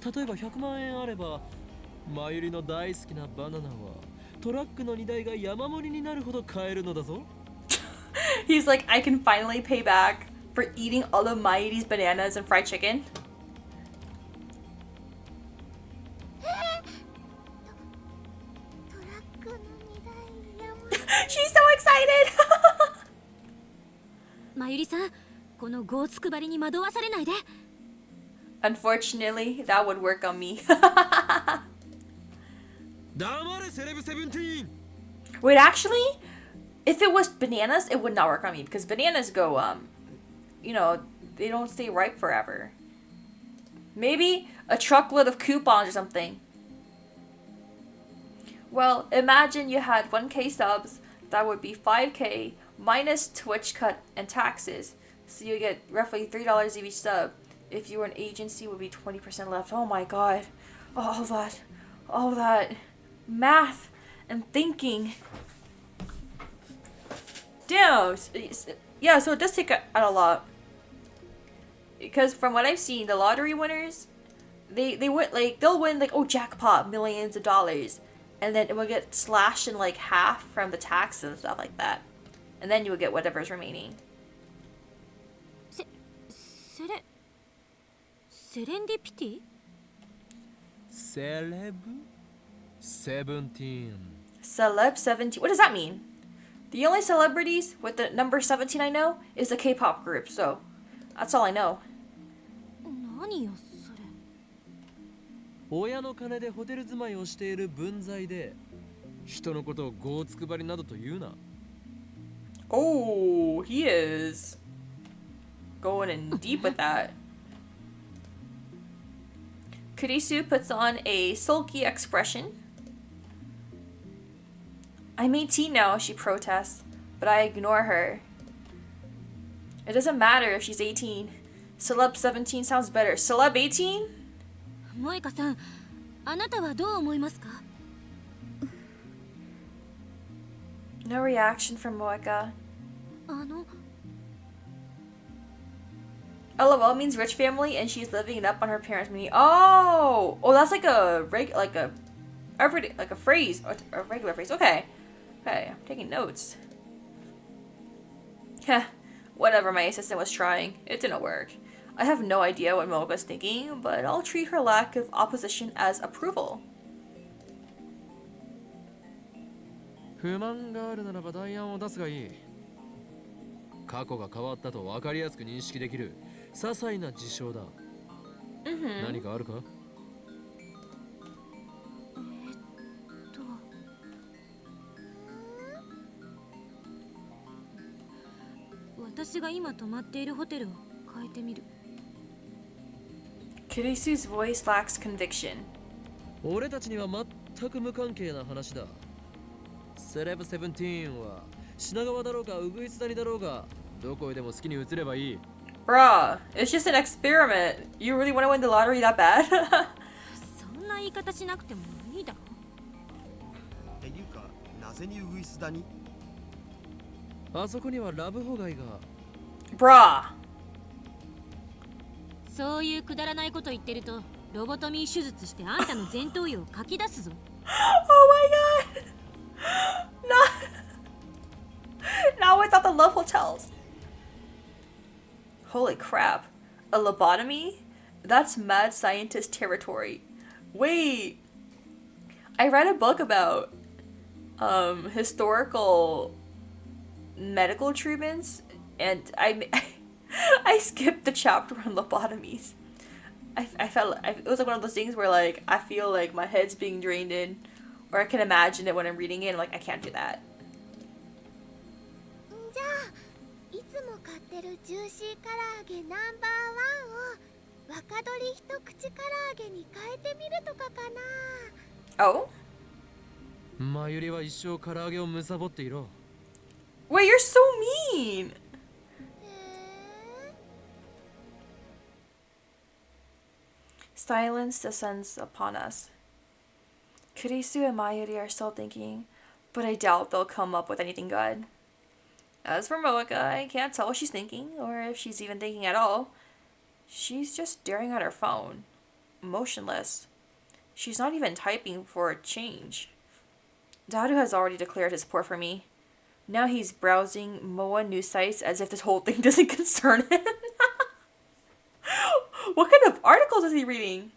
例えば100万円あればマユリの大好きなバナナはトラックの荷台が山盛りになるほど買えるのだぞ。He's like, I can finally pay back for eating all of Mayuri's bananas and fried chicken. She's so excited! まゆりさん、このゴーツ配りに惑わされないで。 Unfortunately, that would work on me. 黙れセレブセブンティーン。 Wait, actually, if it was bananas, it would not work on me because bananas go, you know, they don't stay ripe forever. Maybe a truckload of coupons or something. Well, imagine you had 1K subs, that would be 5K minus Twitch cut and taxes. So you get roughly $3 each sub. If you were an agency, it would be 20% left. Oh my god. All that math and thinking. Damn. Yeah, so it does take out a lot. Because from what I've seen, the lottery winners, they win, like, they'll win, like, oh, jackpot, millions of dollars. And then it will get slashed in, like, half from the tax and stuff like that. And then you will get whatever's remaining. セレンディピティ？セレブセブンティーン。 Celeb 17. What does that mean? The only celebrities with the number 17 I know is the K-pop group, so that's all I know. 何よそれ。親の金でホテル住まいをしている分際で人のことをゴーツ配りなどと言うな。 Oh, he is going in deep with that. Kurisu puts on a sulky expression. I'm 18 now, she protests, but I ignore her. It doesn't matter if she's 18. Celeb 17 sounds better. Celeb 18? 萌香さん、あなたはどう思いますか？ No reaction from Moeka. あの LOL means rich family, and she's living it up on her parents' money. Oh, that's like a everyday, like a phrase, a regular phrase. Okay, I'm taking notes. Heh, whatever. My assistant was trying. It didn't work. I have no idea what Moga's thinking, but I'll treat her lack of opposition as approval. 不満があるならば代案を出すがいい。過去が変わったと分かりやすく認識できる些細な事象だ。何かあるか？私が今泊まっているホテルを変えてみる。 Kirisu's voice lacks conviction. 俺たちには全く無関係な話だ。セレブセブンティーンは品川だろうがウグイス谷だろうがどこへでも好きに移ればいい。 Bruh, it's just an experiment. You really want to win the lottery that bad? そんな言い方しなくてもいいだろ。っていうか、なぜにウグイス谷？あそこにはラブホ街が。 Bruh. そういうくだらないこと言ってるとロボトミー手術してあんたの前頭葉をかき出すぞ。 Oh my god. Now without the love hotels. Holy crap. A lobotomy? That's mad scientist territory. Wait. I read a book about historical medical treatments, and I skipped the chapter on lobotomies. I felt it was like one of those things where like I feel like my head's being drained in, or I can imagine it when I'm reading it, and like I can't do that. じゃあいつも買ってるジューシー唐揚げナンバー1を若鶏一口唐揚げに変えてみるとかかな。 Oh? マユリは一生唐揚げを貪っていろ。 Wait, you're so mean! Silence descends upon us. Kurisu and Mayuri are still thinking, but I doubt they'll come up with anything good. As for Moeka, I can't tell what she's thinking, or if she's even thinking at all. She's just staring at her phone, motionless. She's not even typing for a change. Daru has already declared his support for me. Now he's browsing MOA news sites as if this whole thing doesn't concern him. What kind of articles is he reading?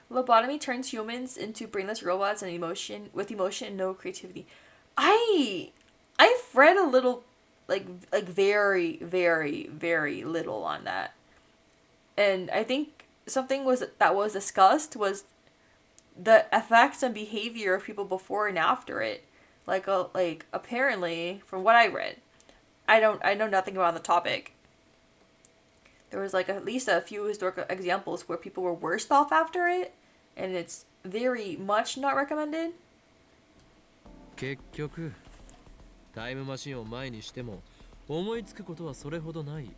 Lobotomy turns humans into brainless robots and with emotion and no creativity. I've read a little, like very, very, very little on that. And I think something that was discussed was the effects and behavior of people before and after it. Like apparently, from what I read, I know nothing about the topic. There was like at least a few historical examples where people were worse off after it, and it's very much not recommended. 結局タイムマシンを前にしても思いつくことはそれほどない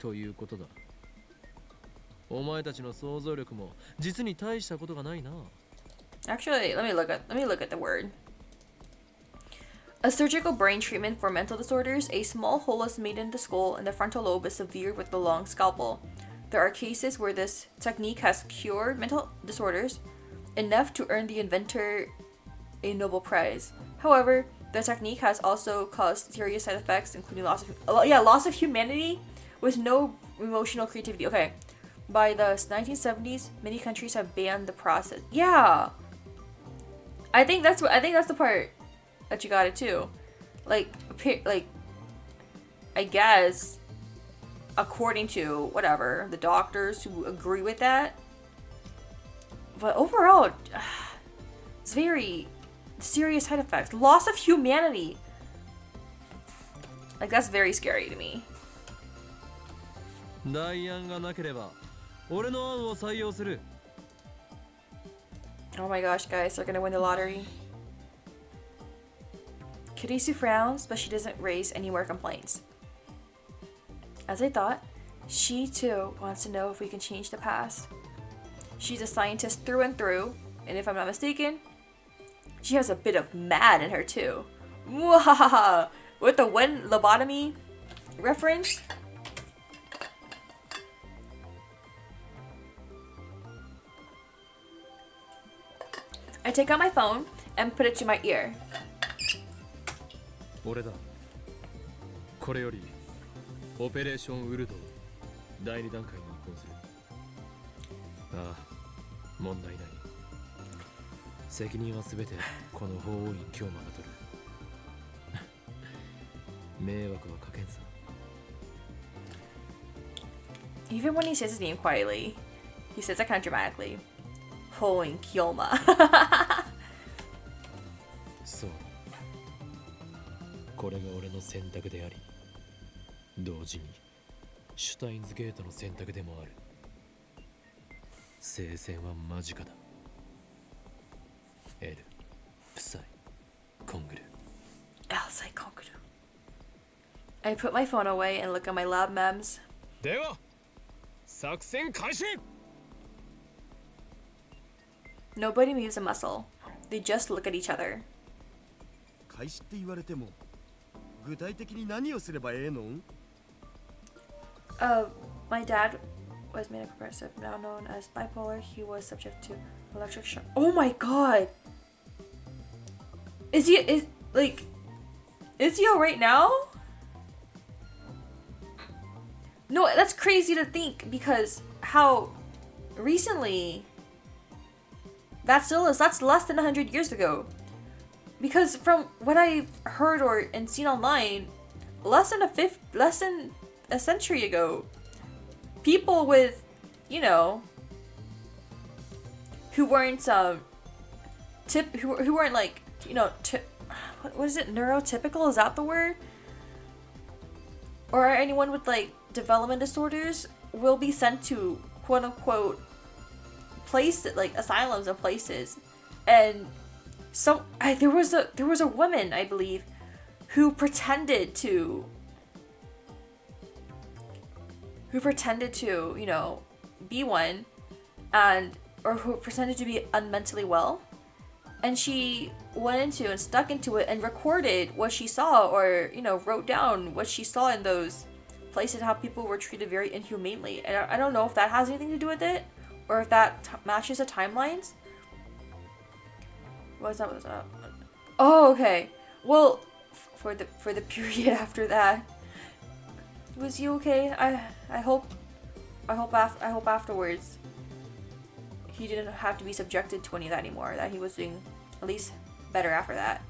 ということだ。お前たちの想像力も実に大したことがないな。Actually, let me look at the word. A surgical brain treatment for mental disorders. A small hole is made in the skull and the frontal lobe is severed with a long scalpel. There are cases where this technique has cured mental disorders enough to earn the inventor a Nobel Prize. However, the technique has also caused serious side effects, including loss of humanity with no emotional creativity. Okay, by the 1970s, many countries have banned the process. Yeah, I think that's the part that you got it too. Like I guess according to whatever the doctors who agree with that, but overall, it's very serious side effects. Loss of humanity. Like that's very scary to me. 代案がなければ俺の案を採用する。 Oh my gosh, guys, they're gonna win the lottery. Kurisu frowns, but she doesn't raise any more complaints. As I thought, she too wants to know if we can change the past. She's a scientist through and through, and if I'm not mistaken, she has a bit of mad in her too. Mwahaha! With the when lobotomy reference. I take out my phone and put it to my ear. 俺だ。これよりオペレーションウルド第2段階に移行する。ああ、問題ない。責任はすべてこの法王院京馬が取る。迷惑はかけんさ。Even when he says his name quietly, he says it kind of dramatically. Hoing Kyoma. そう。これが俺の選択であり、同時にシュタインズゲートの選択でもある。聖戦は間近だ。エル、プサイ、コングル。Elsai Konkuru. I put my phone away and look at my lab mems. では、作戦開始。 Nobody moves a muscle. They just look at each other. 開始って言われても具体的に何をすればええの？ My dad was manic depressive, now known as bipolar. He was subject to electric shock. Oh my god! Is he alright now? No, that's crazy to think because how recently that's less than 100 years ago. Because from what I've heard and seen online, less than a century ago, people with, who weren't who weren't like, what is it, neurotypical? Is that the word? Or anyone with like development disorders will be sent to quote unquote like asylums and places, and so there was a woman, I believe, who pretended to be one, or who pretended to be unmentally well, and she went into and stuck into it and recorded what she saw, or wrote down what she saw in those places, how people were treated very inhumanely. And I don't know if that has anything to do with it, or if that matches the timelines. What's up? Oh, okay. Well, for the period after that, was he okay? I hope afterwards he didn't have to be subjected to any of that anymore. That he was doing at least better after that.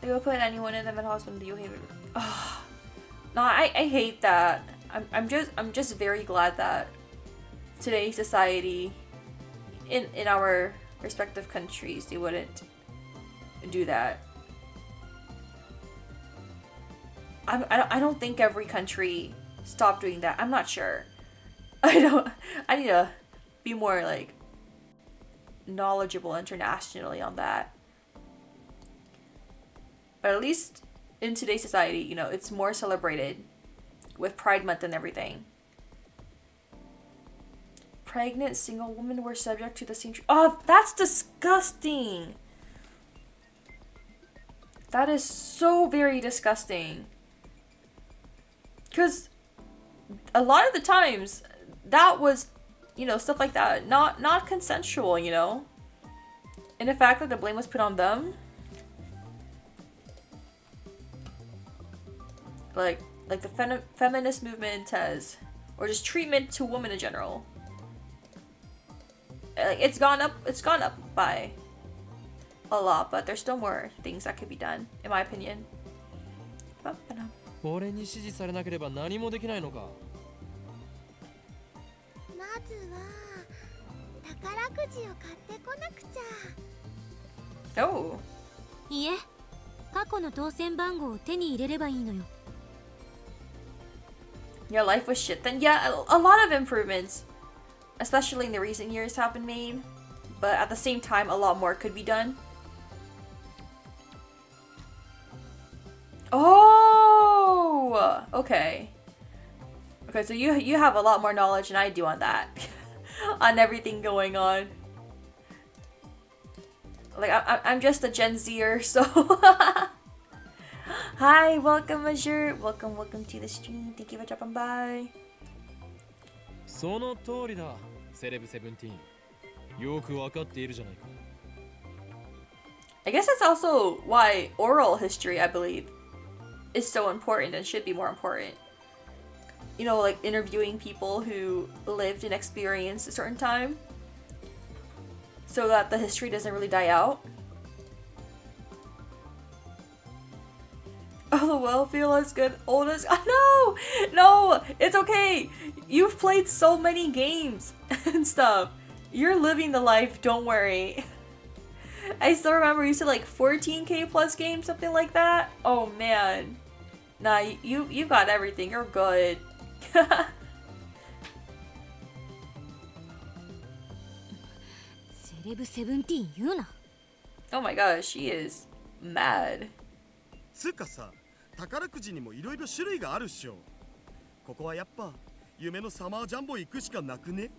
They will put anyone in the mental hospital. Do you hate it? Oh, no, I hate that. I'm just very glad that today's society, in our respective countries, they wouldn't do that. I don't think every country stopped doing that. I'm not sure. I need to be more like knowledgeable internationally on that. But at least in today's society, it's more celebrated with Pride Month and everything. Pregnant single women were subject to the same oh, that's disgusting. That is so very disgusting. Because a lot of the times that was, stuff like that, not consensual, and the fact that the blame was put on them, like the feminist movement has, or just treatment to women in general, it's gone up by a lot, but there's still more things that could be done, in my opinion. 俺に指示されなければ何もできないのか。まずは宝くじを買ってこなくちゃ。Oh. いえ、過去の当選番号を手に入れればいいのよ。Your life was shit then. Yeah, a lot of improvements, especially in the recent years, have been made, but at the same time a lot more could be done. Oh, okay. Okay, so you have a lot more knowledge than I do on that. On everything going on. Like, I'm just a Gen Zer, so... Hi, welcome, Azure. Welcome to the stream. Thank you for dropping by. その通りだ、セレブ17。よくわかっているじゃないか。I guess that's also why oral history, I believe, is so important and should be more important. Like interviewing people who lived and experienced a certain time, so that the history doesn't really die out. LOL, feel as good old as no, it's okay. You've played so many games and stuff. You're living the life, don't worry. I still remember you said like 14k plus games, something like that. Oh man. Nah, you got everything. You're good. Oh my gosh, she is mad. つうかさ、宝くじにもいろいろ種類があるっしょ。ここはやっぱ夢のサマージャンボ行くしかなくね。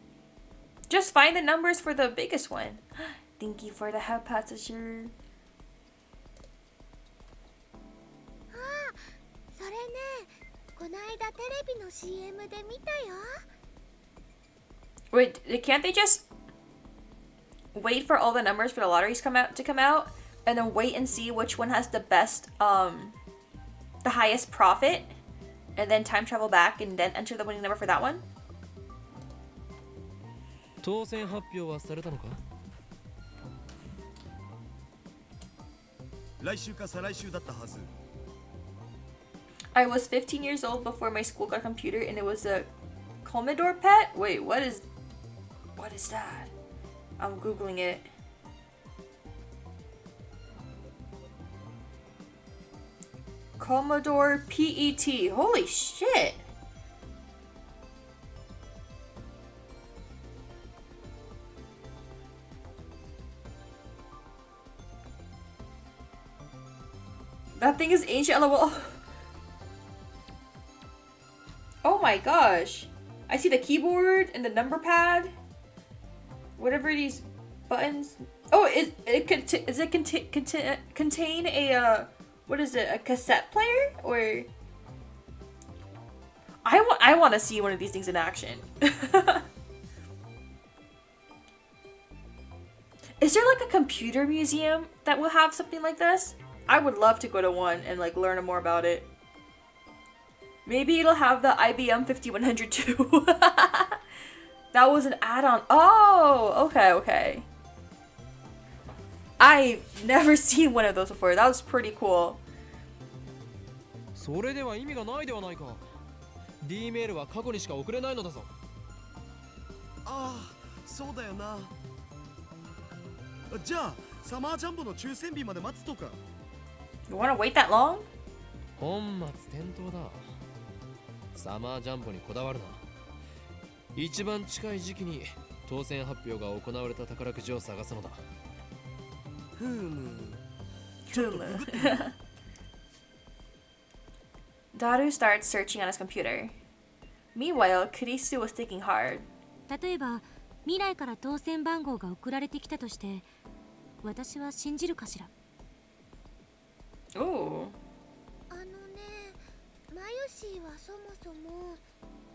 Just find the numbers for the biggest one. Thank you for the head pats, Azure. それね、こないだテレビの CM で見たよ。 Wait, can't they just wait for all the numbers for the lotteries to come out, and then wait and see which one has the best, the highest profit, and then time travel back and then enter the winning number for that one? 当選発表はされたのか？来週か再来週だったはず。I was 15 years old before my school got a computer, and it was a Commodore pet? Wait, what is that? I'm googling it. Commodore PET. Holy shit. That thing is ancient. LOL. Oh my gosh. I see the keyboard and the number pad. Whatever these buttons. Oh, does it contain a what is it? A cassette player or? I want to see one of these things in action. Is there like a computer museum that will have something like this? I would love to go to one and like learn more about it. Maybe it'll have the IBM 5100 too. That was an add-on. Oh, okay. I've never seen one of those before. That was pretty cool. それでは意味がないではないか。D メールは過去にしか送れないのだぞ。ああ、そうだよな。じゃあサマージャンボの抽選日まで待つとか。 You wanna wait that long? 本末転倒だ。サマージャンボにこだわるな。一番近い時期に当選発表が行われた宝くじを探すのだ。ふむ。 Daru starts searching on his computer. Meanwhile, Kurisu was thinking hard. 例えば未来から当選番号が送られてきたとして私は信じるかしら。 Ooh. あのね、マユシーはそもそも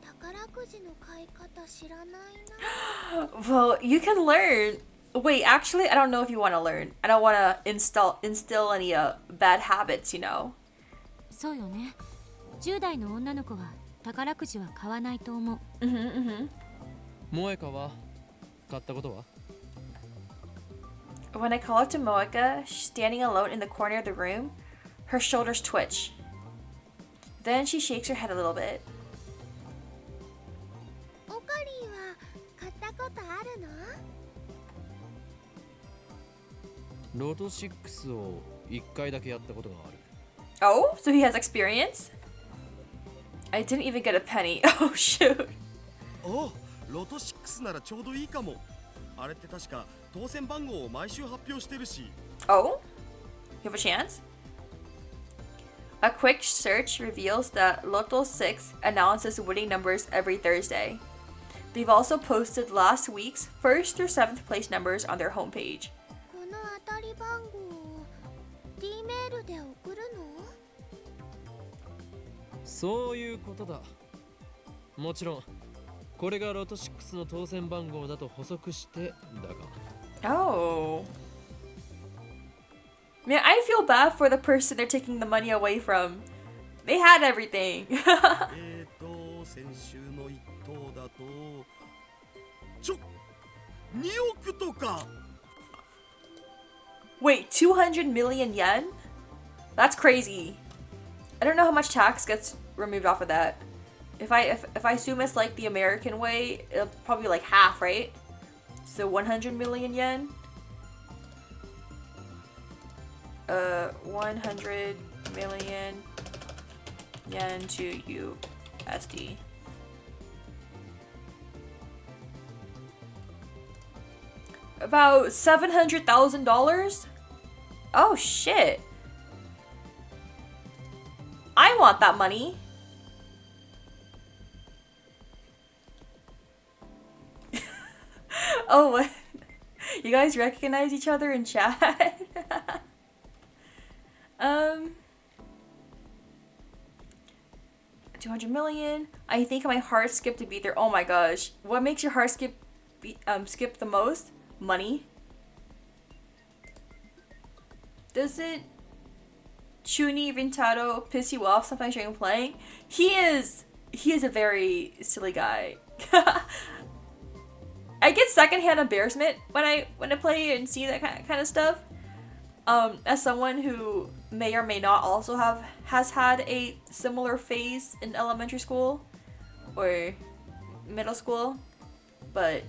宝くじの買い方知らないな。 Well, you can learn. Wait, actually, I don't know if you want to learn. I don't want to instill any bad habits, you know. そうよね。10代の女の子は宝くじは買わないと思う。萌香は買ったことは？ When I call out to Moeka, standing alone in the corner of the room, her shoulders twitch. Then she shakes her head a little bit. オカリンは買ったことあるの？ロト6を1回だけやったことがある。 Oh, so he has experience? I didn't even get a penny. Oh, shoot. お、ロト6ならちょうどいいかも。あれって確か当選番号を毎週発表してるし。 Oh? You have a chance? A quick search reveals that Lotto 6 announces winning numbers every Thursday. They've also posted last week's 1st through 7th place numbers on their homepage. この当たり番号を D メールで送るの？そういうことだ。もちろんこれがロト6の当選番号だと補足してだが。 Oh. Man, I feel bad for the person they're taking the money away from. They had everything. 先週の一等だと2億とか。 Wait, 200 million yen? That's crazy. I don't know how much tax gets removed off of that. If I assume it's like the American way, it'll probably be like half, right? So 100 million yen. 100 million yen to USD. About $700,000? Oh shit. I want that money. Oh, what? You guys recognize each other in chat? 200 million. I think my heart skipped a beat there. Oh my gosh. What makes your heart skip the most? Money. Doesn't Chuni Rintaro piss you off sometimes during playing? He is a very silly guy. I get secondhand embarrassment when I play and see that kind of stuff. As someone who may or may not also has had a similar phase in elementary school or middle school, but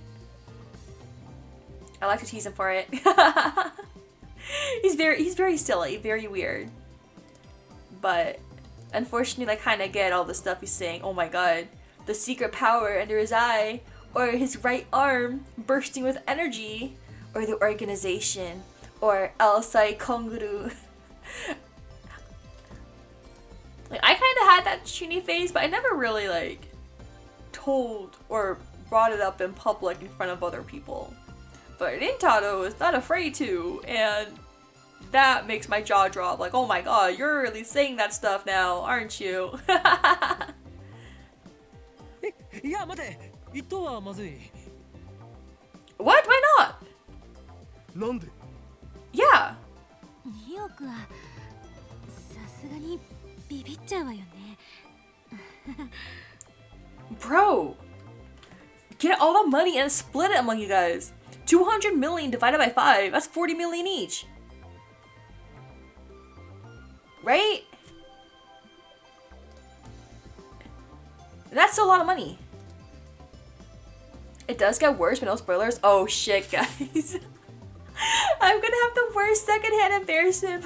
I like to tease him for it. He's very silly, very weird. But unfortunately, I kind of get all the stuff he's saying. Oh my god, the secret power under his eye, or his right arm bursting with energy, or the organization, or Alsai Konguru. Like, I kind of had that Chuni phase, but I never really told or brought it up in public in front of other people. But Rintaro is not afraid to, and that makes my jaw drop. Like, oh my god, you're really saying that stuff now, aren't you? いや待て、一等はまずい。 What? Why not? なんで Yeah. 2億はさすがにビビっちゃうわよね。 Bro, get all the money and split it among you guys. 200 million divided by 5, that's 40 million each. Right? That's a lot of money. It does get worse, but no spoilers. Oh shit, guys. I'm gonna have the worst secondhand embarrassment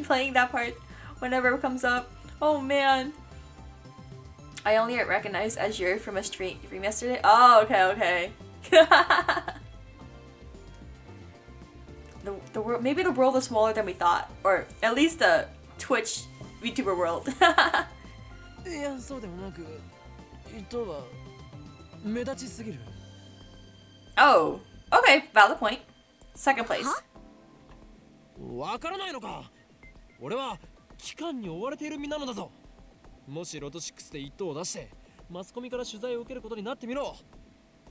playing that part whenever it comes up. Oh man. I only recognized Azure from a stream yesterday. Oh, okay. The world, maybe the world is smaller than we thought, or at least the Twitch VTuber world. いや、そうでもなく、一等は目立ちすぎる。 Oh, okay, valid point. Second place. わからないのか。俺は期間に追われている身なのだぞ。もしロト6で一等を出してマスコミから取材を受けることになってみろ。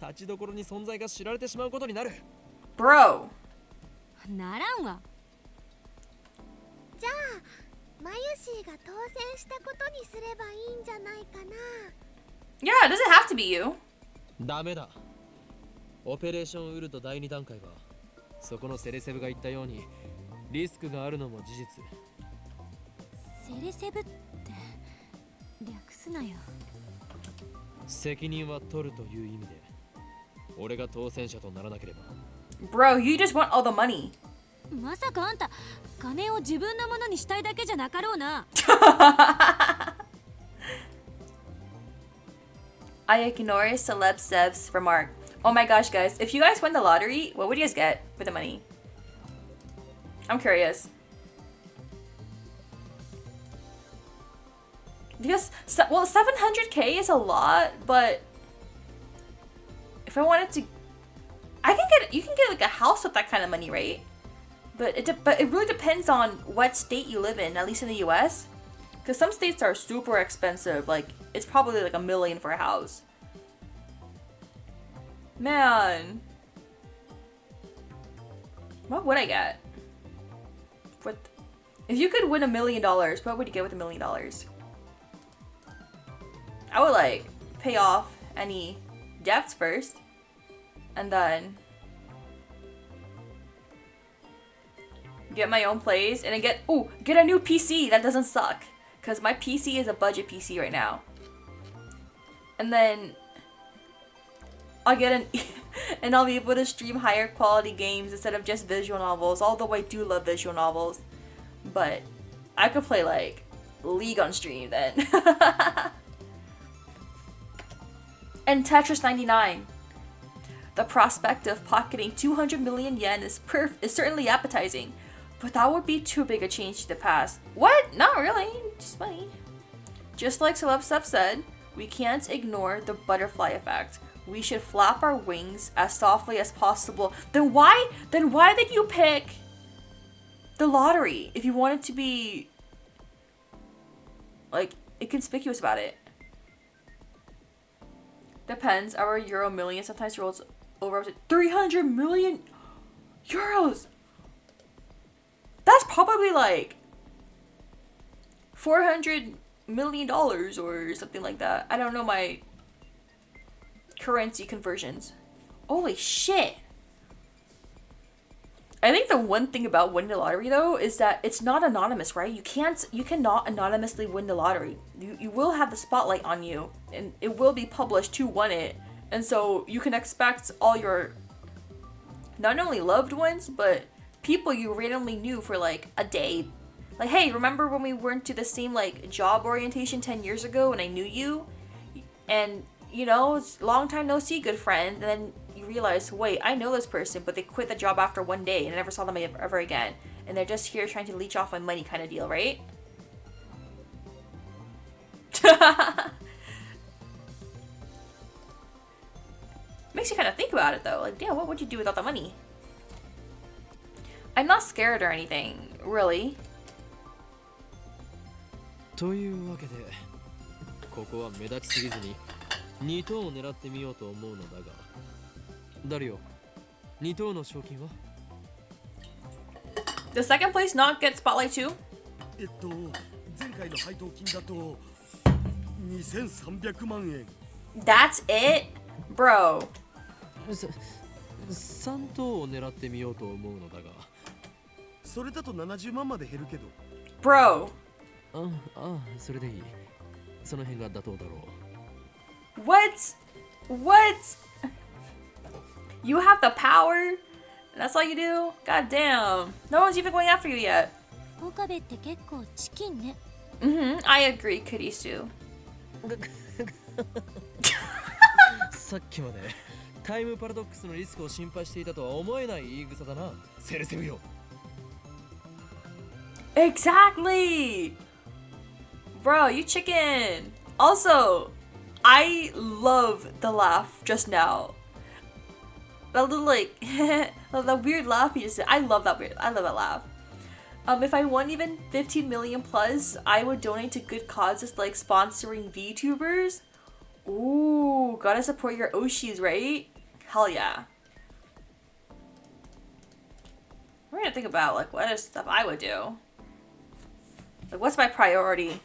立ちどころに存在が知られてしまうことになる。 Bro. ならんわ。じゃあマユシーが当選したことにすればいいんじゃないかな。 Yeah, it doesn't have to be you. ダメだ。オペレーションウルト第2段階はそこのセレセブが言ったようにリスクがあるのも事実。セレセブって略すなよ。責任は取るという意味で俺が当選者とならなければ。 Bro, you just want all the money. まさかあんた金を自分のものにしたいだけじゃなかろうな。I ignore celeb Sev's remark. Oh my gosh, guys, if you guys win the lottery, what would you guys get with the money? I'm curious. Because, well, 700k is a lot, but if I wanted to, you can get like a house with that kind of money, right? But it really depends on what state you live in, at least in the US. Because some states are super expensive, like, it's probably like $1 million for a house. Man. What would I get? If you could win $1 million, what would you get with $1 million? I would like pay off any debts first, and then get my own place, and then get a new PC that doesn't suck, cause my PC is a budget PC right now. And then I'll get an and I'll be able to stream higher quality games instead of just visual novels. Although I do love visual novels, but I could play like League on stream then. And Tetris 99. The prospect of pocketing 200 million yen is certainly appetizing, but that would be too big a change to the past. What? Not really. Just money. Just like Celeb Stuff said, we can't ignore the butterfly effect. We should flap our wings as softly as possible. Then why did you pick the lottery if you wanted to be like inconspicuous about it? Depends. Our Euro million sometimes rolls over up to 300 million euros. That's probably like $400 million or something like that. I don't know my currency conversions. Holy shit. I think the one thing about winning the lottery though is that it's not anonymous, right? You cannot anonymously win the lottery. You will have the spotlight on you, and it will be published who won it. And so you can expect all your not only loved ones, but people you randomly knew for like a day. Like, hey, remember when we went to the same like job orientation 10 years ago and I knew you? And you know, it's long time no see, good friend. And then you realize, wait, I know this person, but they quit the job after one day and I never saw them ever again. And they're just here trying to leech off my money kind of deal, right? Makes you kind of think about it though. Like, damn, what would you do without the money? I'm not scared or anything, really. というわけでここは目立ちすぎずに2等を狙ってみようと思うのだがダリオ2等の賞金は Does second place not get spotlight too? 前回の配当金だと2300万円。 That's it? Bro. 3等を狙ってみようと思うのだがそれだと70万まで減るけど。 Bro. それでいいその辺が妥当だろう What? What? You have the power? That's all you do? God damn. No one's even going after you yet. 岡部って結構チキンね。I agree, Kurisu. さっきまでタイムパラドックスのリスクを心配していたとは思えない言い草だなセレセウよ Exactly! Bro, you chicken. Also, I love the laugh just now. That little like the weird laugh you just did. I love that laugh. If I won even 15 million plus, I would donate to good causes like sponsoring VTubers. Ooh, gotta support your Oshis, right? Hell yeah. We're gonna think about like what is stuff I would do. Like what's my priority?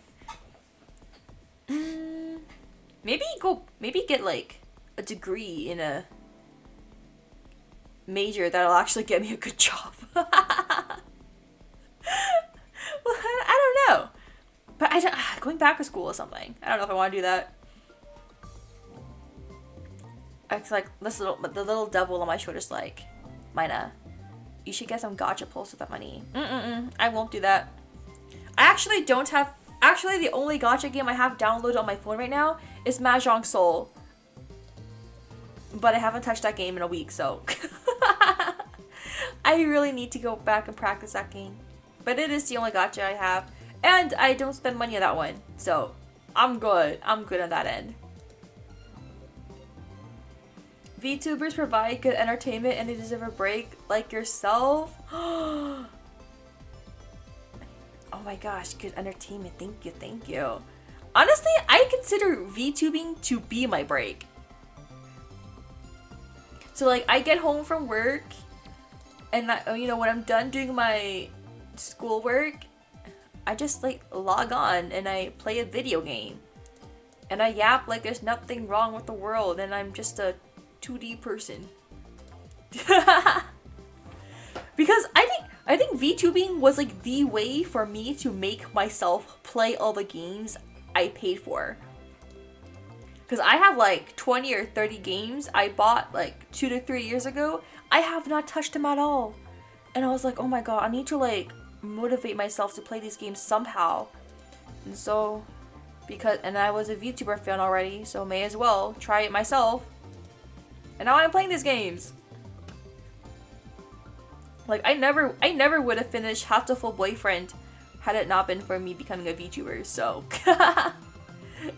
Maybe get like a degree in a major that'll actually get me a good job. Well, I don't know. But going back to school or something. I don't know if I want to do that. It's like the little devil on my shoulder's like, Maina, you should get some gacha pulls with that money. I won't do that. I actually don't have. Actually, the only gacha game I have downloaded on my phone right now is Mahjong Soul. But I haven't touched that game in a week, so I really need to go back and practice that game. But it is the only gacha I have, and I don't spend money on that one, so I'm good. I'm good on that end. VTubers provide good entertainment and they deserve a break, like yourself. Oh my gosh, good entertainment. Thank you. Honestly, I consider VTubing to be my break. So like, I get home from work, and when I'm done doing my schoolwork, I just like log on and I play a video game, and I yap like there's nothing wrong with the world, and I'm just a 2D person. Because I think VTubing was like the way for me to make myself play all the games I paid for. Because I have like 20 or 30 games I bought like 2 to 3 years ago. I have not touched them at all. And I was like, oh my god, I need to like motivate myself to play these games somehow. And so, and I was a VTuber fan already, so may as well try it myself. And now I'm playing these games. Like I never would have finished Half the Full Boyfriend had it not been for me becoming a VTuber, so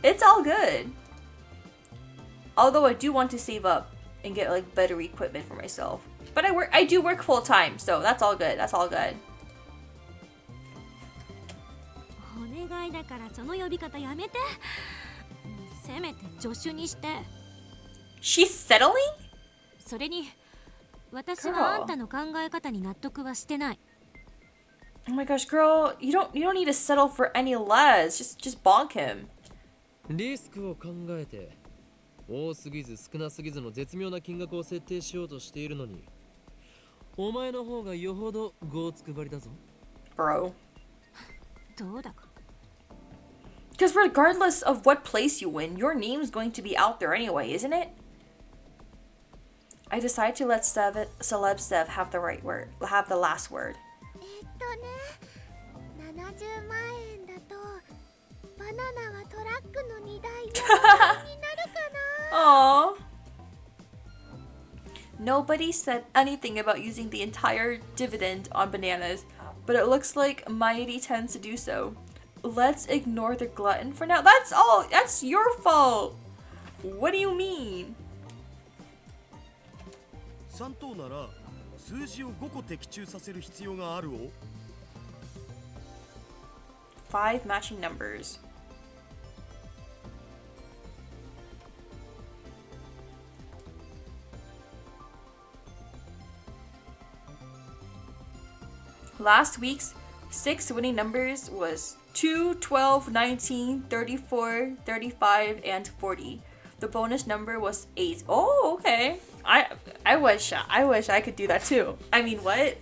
it's all good. Although I do want to save up and get like better equipment for myself. But I do work full time, so that's all good. That's all good. お願いだからその呼び方やめて。せめて助手にして。She's settling? それに私はあんたの考え方に納得はしてない。Oh my gosh, girl, you don't need to settle for any less. Just bonk him. リスクを考えて多すぎず少なすぎずの絶妙な金額を設定しようとしているのにお前の方がよほどごつくばりだぞ Bro. どうだか Because regardless of what place you win, your name's going to be out there anyway, isn't it? I decide to let Celeb Sev have the right word, have the last word. 70万円だとバナナはトラックの荷台になるかな Aww. Nobody said anything about using the entire dividend on bananas, but it looks like Mighty tends to do so. Let's ignore the glutton for now. That's all. That's your fault. What do you mean? 3等なら数字を5個的中させる必要があるを。 5 matching numbers. Last week's 6 winning numbers was 2, 12, 19, 34, 35, and 40. The bonus number was 8. Oh, okay. I wish I could do that too. I mean, what?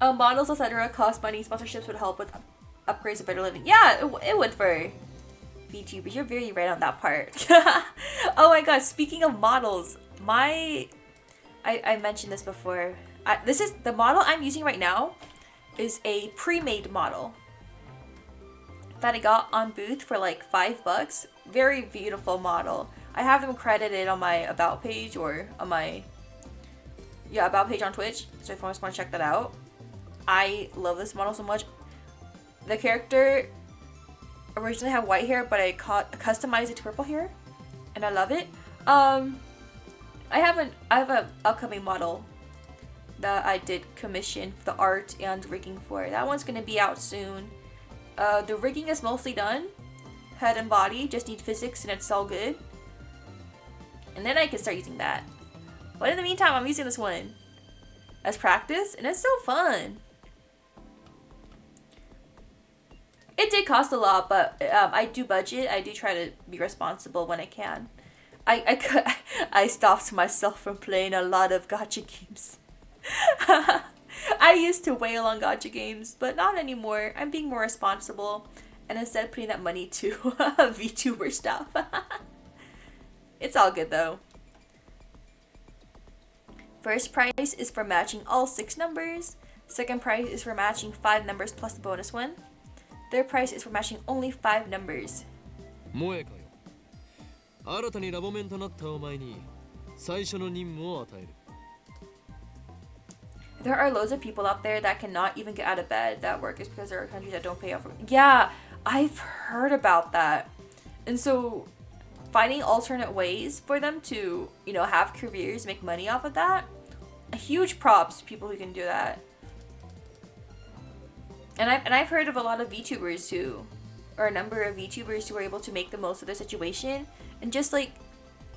Models, etc. cost money. Sponsorships would help with upgrades of better living. Yeah, it would for VTubers. You're very right on that part. Oh my god, speaking of models, I mentioned this before. This is the model I'm using right now is a pre-made model that I got on Booth for like $5. Very beautiful model. I have them credited on my about page or on my about page on Twitch. So if you want to check that out, I love this model so much. The character originally had white hair, but I customized it to purple hair, and I love it. I have an upcoming model that I did commission the art and rigging for. That one's gonna be out soon. The rigging is mostly done. Head and body just need physics and it's all good. And then I can start using that. But in the meantime, I'm using this one as practice, and it's so fun. It did cost a lot, but I do budget. I do try to be responsible when I can. I stopped myself from playing a lot of gacha games. I used to wail on gacha games, but not anymore. I'm being more responsible and instead putting that money to VTuber stuff. It's all good though. First prize is for matching all 6 numbers. Second prize is for matching 5 numbers plus the bonus one. Third prize is for matching only 5 numbers. 萌えかよ。新たにラボメンとなったお前に最初の任務を与える。 There are loads of people out there that cannot even get out of bed that work is because there are countries that don't pay off. Yeah, I've heard about that. And so finding alternate ways for them to, you know, have careers, make money off of that, a huge props to people who can do that. And I've heard of a lot of VTubers who, or a number of VTubers who are able to make the most of their situation and just like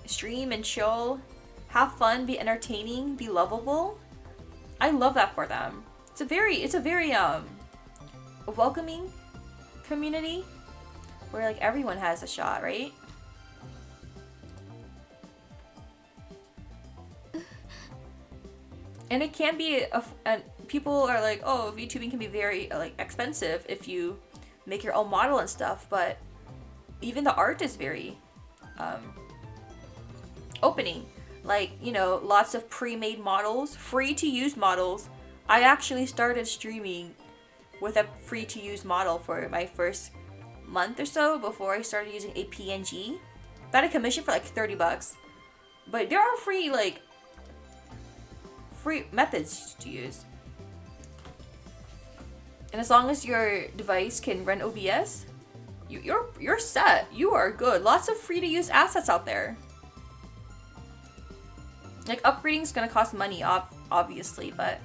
stream and chill, have fun, be entertaining, be lovable. I love that for them. It's a very welcoming community where like everyone has a shot, right? And it can be and people are like, oh, VTubing can be very like expensive if you make your own model and stuff, but even the art is very opening. Like, you know, lots of pre-made models, free to use models. I actually started streaming with a free to use model for my first month or so before I started using a PNG that I commissioned for like $30. But there are free methods to use. And as long as your device can run OBS, you're set. You are good. Lots of free to use assets out there. Like upgrading is gonna cost money, obviously, but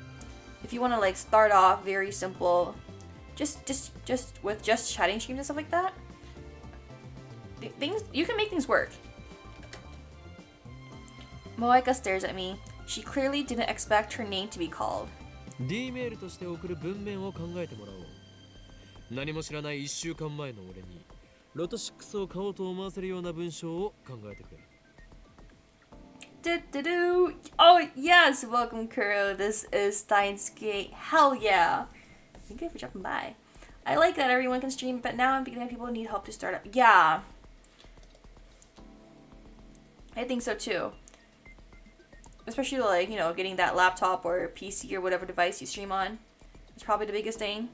if you want to like start off very simple, just with just chatting streams and stuff like that, things you can make things work. Moeka stares at me. She clearly didn't expect her name to be called. D メールとして送る文面を考えてもらおう。何も知らない1週間前の俺にロト6を買おうと思わせるような文章を考えてくれ。Oh yes, welcome Kuro. This is Steins Gate. Hell yeah. Thank you for dropping by. I like that everyone can stream, but now I'm beginning people need help to start up. Yeah. I think so too. Especially like, you know, getting that laptop or PC or whatever device you stream on. It's probably the biggest thing.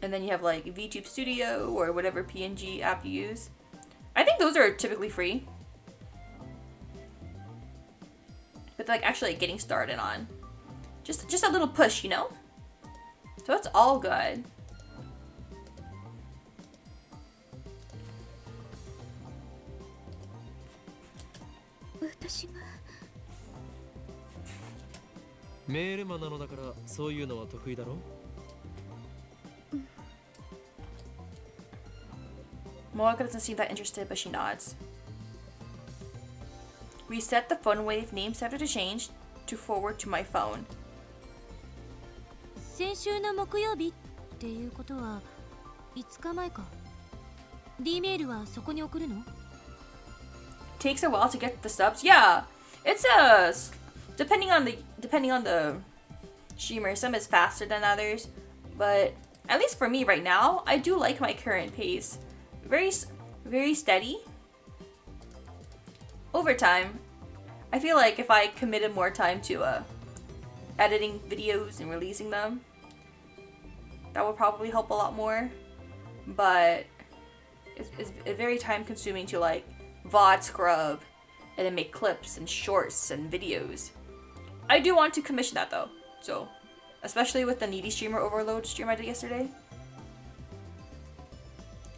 And then you have like VTube Studio or whatever PNG app you use. I think those are typically free. But like actually getting started on. Just a little push, you know? So it's all good. 私がメールマなのだからそういうのは得意だろ。Moeka doesn't seem that interested, but she nods. Reset the phone wave name setter to change to forward to my phone. 先週の木曜日っていうことは5日前か。D メールはそこに送るの？ Takes a while to get the subs. Yeah, it's depending on the streamer. Some is faster than others, but at least for me right now, I do like my current pace. Very steady. Over time, I feel like if I committed more time to editing videos and releasing them, that would probably help a lot more. But it's very time consuming to like VOD scrub and then make clips and shorts and videos. I do want to commission that though, so especially with the needy streamer overload stream I did yesterday.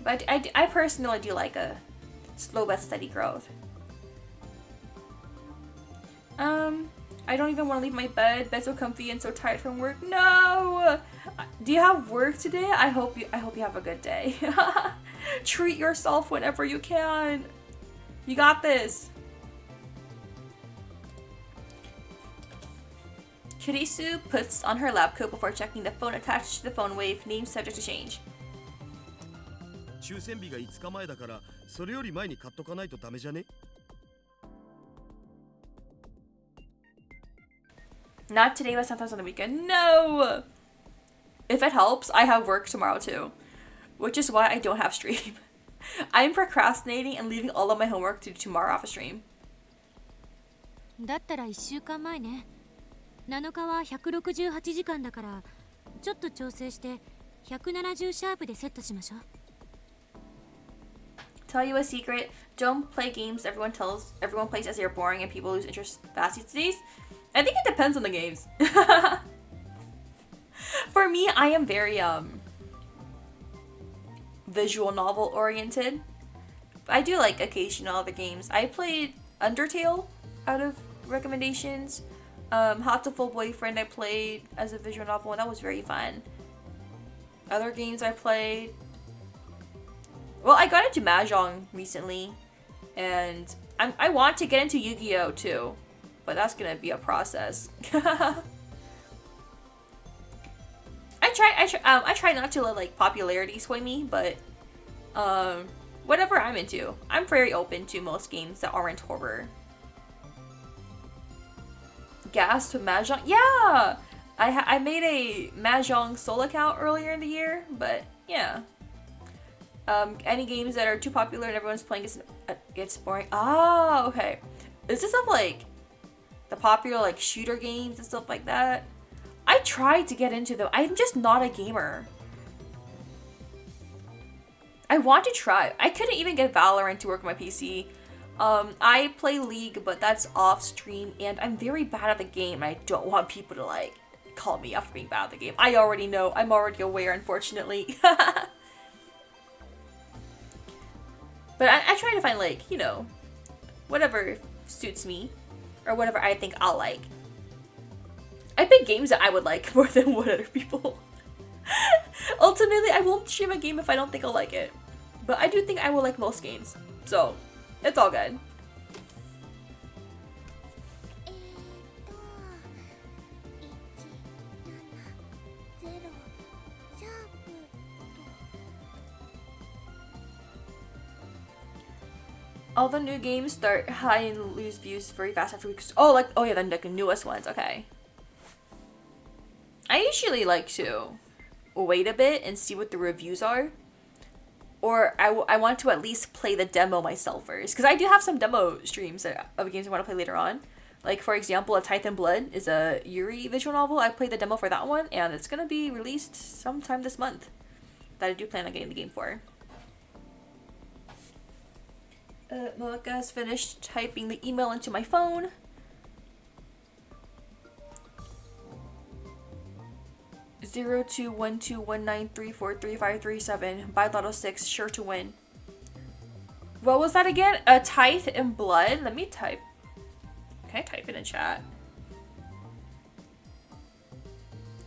But I personally do like a slow but steady growth. I don't even want to leave my bed. Bed's so comfy and so tired from work. No! Do you have work today? I hope you have a good day. Treat yourself whenever you can. You got this. Kirisu puts on her lab coat before checking the phone attached to the phone wave, name subject to change. 抽選日が5日前だからそれより前に買っとかないとダメじゃね？ Not today, but sometimes on the weekend. No! If it helps, I have work tomorrow too, which is why I don't have stream. I'm procrastinating and leaving all of my homework to do tomorrow off a stream. だったら1週間前ね。7日は168時間だからちょっと調整して170シャープでセットしましょう。Tell you a secret, don't play games everyone plays as they're boring and people lose interest fast these days. I think it depends on the games. For me, I am very visual novel oriented. I do like occasional other games. I played Undertale out of recommendations. Hot to Full Boyfriend I played as a visual novel and that was very fun. Other games I played, well, I got into Mahjong recently, and I want to get into Yu-Gi-Oh too, but that's gonna be a process. I try not to let like popularity sway me, but whatever I'm into, I'm very open to most games that aren't horror. Gas with Mahjong, yeah. I made a Mahjong soul account earlier in the year, but yeah. Any games that are too popular and everyone's playing gets boring. Oh, okay. Is this stuff like the popular like shooter games and stuff like that? I tried to get into them. I'm just not a gamer. I want to try. I couldn't even get Valorant to work on my PC. I play League, but that's off stream, and I'm very bad at the game. I don't want people to like call me out for being bad at the game. I already know. I'm already aware, unfortunately. But I try to find like, you know, whatever suits me or whatever I think I'll like. I pick games that I would like more than what other people. Ultimately, I won't stream a game if I don't think I'll like it. But I do think I will like most games. So, it's all good. シャープと All the new games start high and lose views very fast after weeks. Oh, yeah, then like the newest ones. Okay. I usually like to wait a bit and see what the reviews are. Or I want to at least play the demo myself first. Because I do have some demo streams of games I want to play later on. Like, for example, A Titan Blood is a Yuri visual novel. I played the demo for that one, and it's going to be released sometime this month. That I do plan on getting the game for. Malika's finished typing the email into my phone. Zero 21219343537. Buy Lotto 6, sure to win. What was that again? A Tithe in Blood? Let me type Can I type it in chat?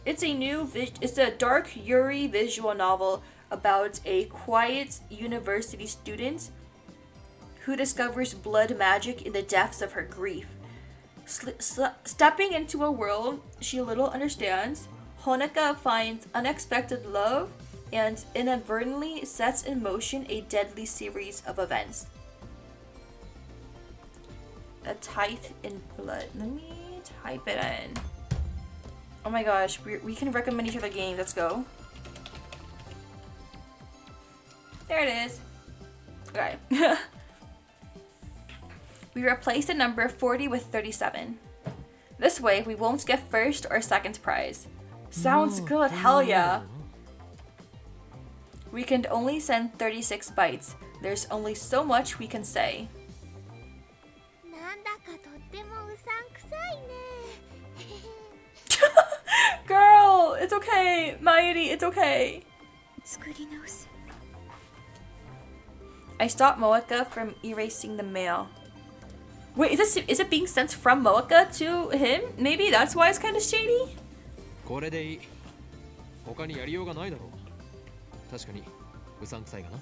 It's a dark Yuri visual novel about a quiet university student who discovers blood magic in the depths of her grief. Stepping into a world she little understands, Honoka finds unexpected love and inadvertently sets in motion a deadly series of events. A tithe in blood. Let me type it in. Oh my gosh, we can recommend each other games. Let's go. There it is. Okay. We replace the number 40 with 37. This way, we won't get first or second prize. Sounds good, hell yeah. We can only send 36 bytes. There's only so much we can say. なんだかとってもうさんくさいね。 Girl, it's okay. Mairi, it's okay. 作り直す。 I stopped Moeka from erasing the mail. Wait, is it being sent from Moeka to him? Maybe that's why it's kind of shady? これでいい。他にやりようがないだろう。確かにうさんくさいかな。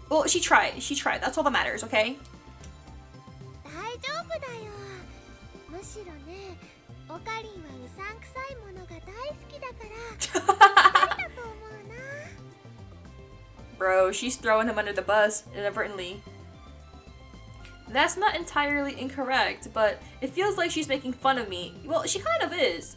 Well, she tried. That's all that matters, okay? 大丈夫だよ。むしろね、オカリンはうさんくさいものが大好きだから、だと思うな。Bro, she's throwing him under the bus inadvertently. That's not entirely incorrect, but it feels like she's making fun of me. Well, she kind of is.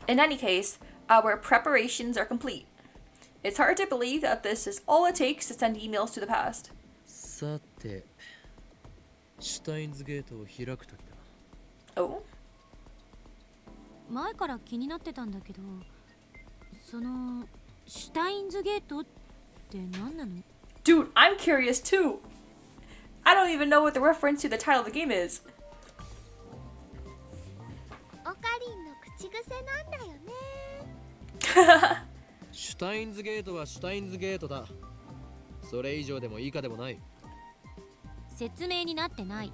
In any case, our preparations are complete. It's hard to believe that this is all it takes to send emails to the past. さて、シュタインズゲートを開くときだ。 Oh? 前から気になってたんだけど、そのシュタインズゲートって何なの？ Dude, I'm curious too. I don't even know what the reference to the title of the game is. オカリンの口癖なんだよね。シュタインズゲートはシュタインズゲートだ。それ以上でも以下でもない。説明になってない。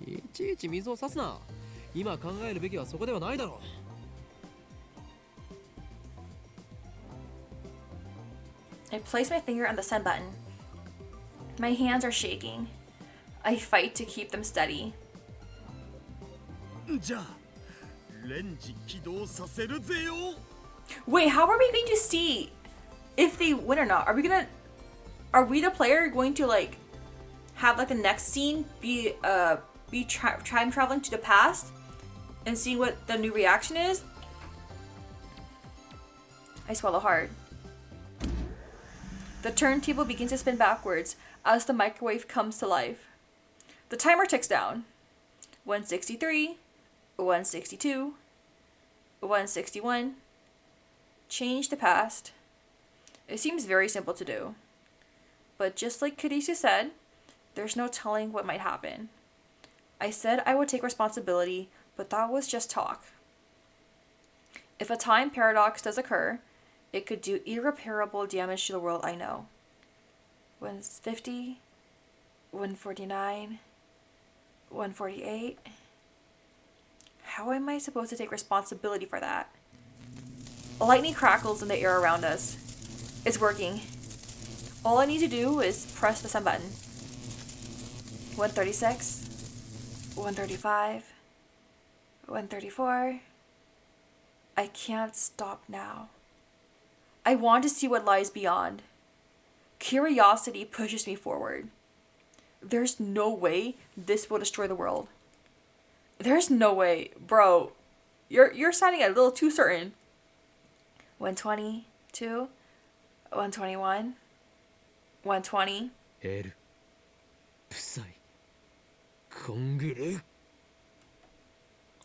いちいち水を差すな。今考えるべきはそこではないだろう。 I place my finger on the send button. My hands are shaking. I fight to keep them steady. じゃあレンジ起動させるぜよ。 Wait, how are we going to see if they win or not? Are we the player going to like have like the next scene be time traveling to the past and seeing what the new reaction is? I swallow hard. The turntable begins to spin backwards as the microwave comes to life. The timer ticks down. 163, 162, 161. Change the past. It seems very simple to do. But just like Karisu said, there's no telling what might happen. I said I would take responsibility, but that was just talk. If a time paradox does occur, it could do irreparable damage to the world I know. 150, 149, 148. How am I supposed to take responsibility for that? Lightning crackles in the air around us. It's working. All I need to do is press the send button. 136, 135, 134. I can't stop now. I want to see what lies beyond. Curiosity pushes me forward. There's no way this will destroy the world. There's no way, bro. You're sounding a little too certain. 122, 121, 120. エル、ブサイ、コングル。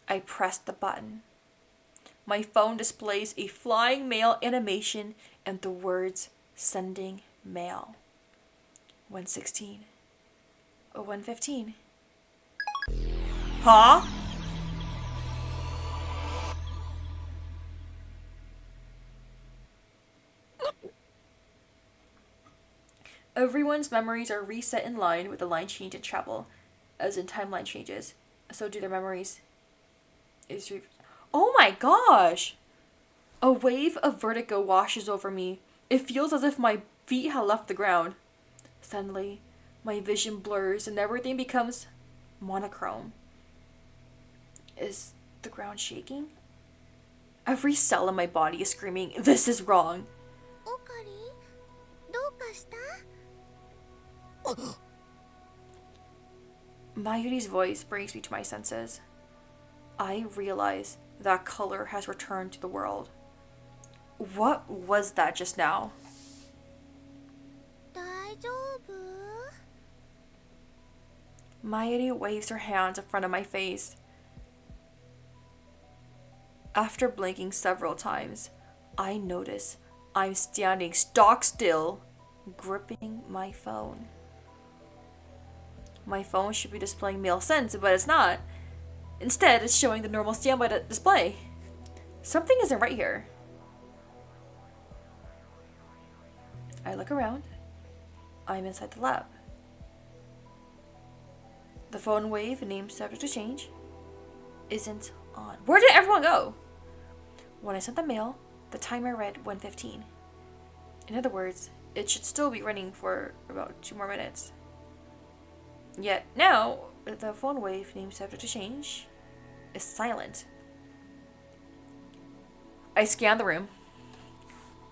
I pressed the button. My phone displays a flying mail animation and the words sending mail. 116. 115. Huh? Everyone's memories are reset in line with the line change and travel, as in timeline changes. So do their memories. Oh my gosh! A wave of vertigo washes over me. It feels as if my feet have left the ground. Suddenly, my vision blurs and everything becomes monochrome. Is the ground shaking? Every cell in my body is screaming, "This is wrong!" オカリどうかした？ Mayuri's voice brings me to my senses. I realize that color has returned to the world. What was that just now? 大丈夫？ Mayuri waves her hands in front of my face. After blinking several times, I notice I'm standing stock still, gripping my phone. My phone should be displaying male sense, but it's not. Instead, it's showing the normal standby display. Something isn't right here. I look around. I'm inside the lab. The phone wave, named subject to change, isn't on. Where did everyone go? When I sent the mail, the timer read 1:15. In other words, it should still be running for about 2 more minutes. Yet now, the phone wave, named subject to change, is silent. I scan the room.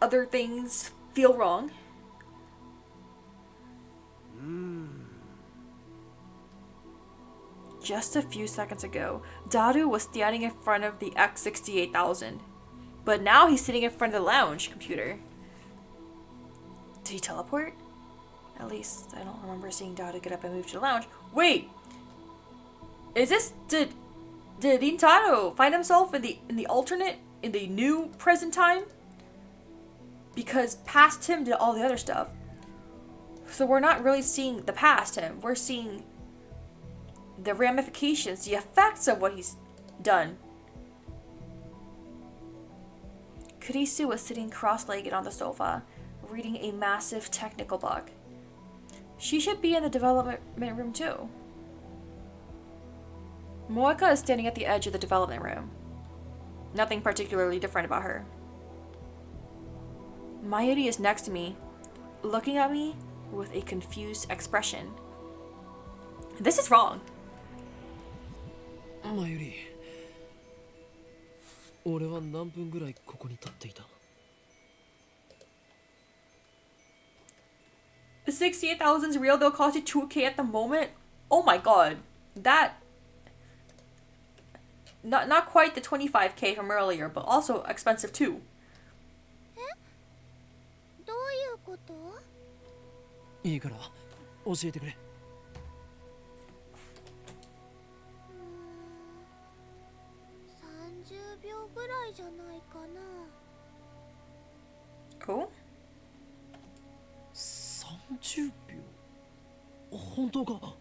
Other things feel wrong. Just a few seconds ago, Daru was standing in front of the X68000. But now he's sitting in front of the lounge computer. Did he teleport? At least I don't remember seeing Daru get up and move to the lounge. Wait! Is this... Did Rintaro find himself in the alternate, in the new present time? Because past him did all the other stuff. So we're not really seeing the past him. We're seeing the ramifications, the effects of what he's done. Kurisu was sitting cross-legged on the sofa, reading a massive technical book. She should be in the development room too. Moeka is standing at the edge of the development room. Nothing particularly different about her. Mayuri is next to me, looking at me with a confused expression. This is wrong. マユリ、俺は何分ぐらいここに立っていた？ The 68,000 is real, they'll cost you 2K at the moment? Oh my god. That... Not quite the 25K from earlier, but also expensive too. どういうこと？いいから教えてくれ。30秒ぐらいじゃないかな。Cool. 30秒？本当か？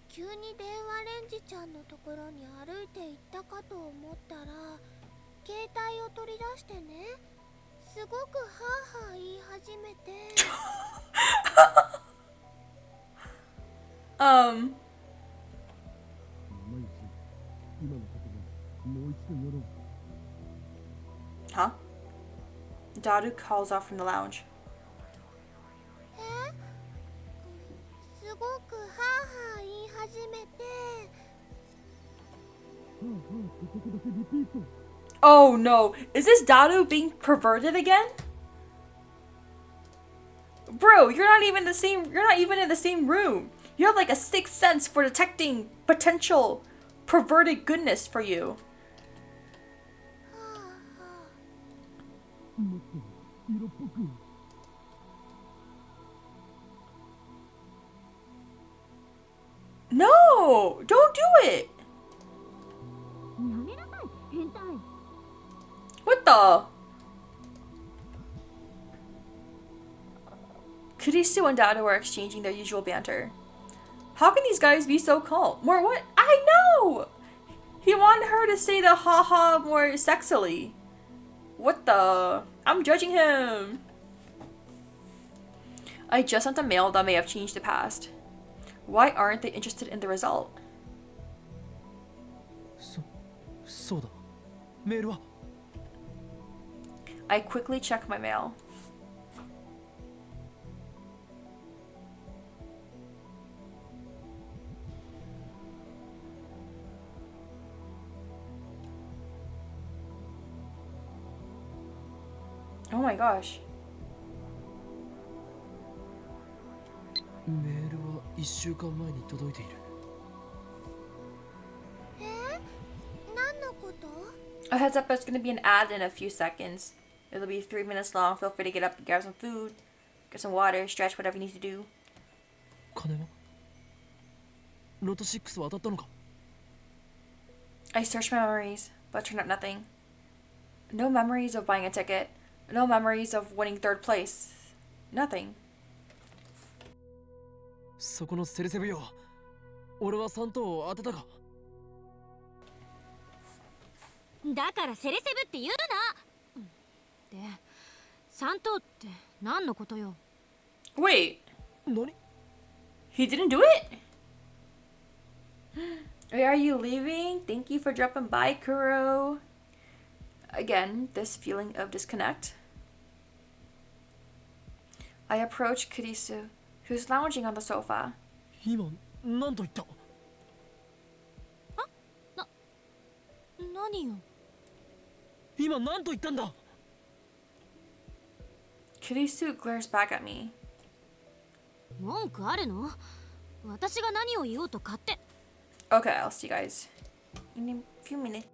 急に電話レンジちゃんのところに歩いて行ったかと思ったら、携帯を取り出してね、すごくハーハー言い始めて。Huh? Daru calls out from the lounge. すごくハーハー言い始めて。Oh no! Is this Daru being perverted again? Bro, you're not even in the same room. You have like a sixth sense for detecting potential perverted goodness for you. No! Don't do it! What the? Kurisu and Daru are exchanging their usual banter. How can these guys be so calm? More what? I know! He wanted her to say the haha more sexily. What the? I'm judging him. I just sent a mail that may have changed the past. Why aren't they interested in the result? そうだ。メールは I quickly check my mail. Oh my gosh. メールは1週間前に届いている。何のこと？ A heads up, there's gonna be an ad in a few seconds. It'll be 3 minutes long. Feel free to get up and grab some food, get some water, stretch, whatever you need to do. 金はロト6は当たったのか？ I searched my memories, but turned up nothing. No memories of buying a ticket. No memories of winning 3rd place. Nothing. そこのセレセブよ。俺は3等を当てたか？だからセレセブって言うな。で、3等って何のことよ？ Wait, 何？ he didn't do it? Wait, are you leaving? Thank you for dropping by, Kuro. Again, this feeling of disconnect. I approach Kurisu, who's lounging on the sofa. 今何と言った？何よ？今何と言ったんだ？ Kurisu glares back at me. 文句あるの？私が何を言おうと勝手。Okay, I'll see you guys in a few minutes.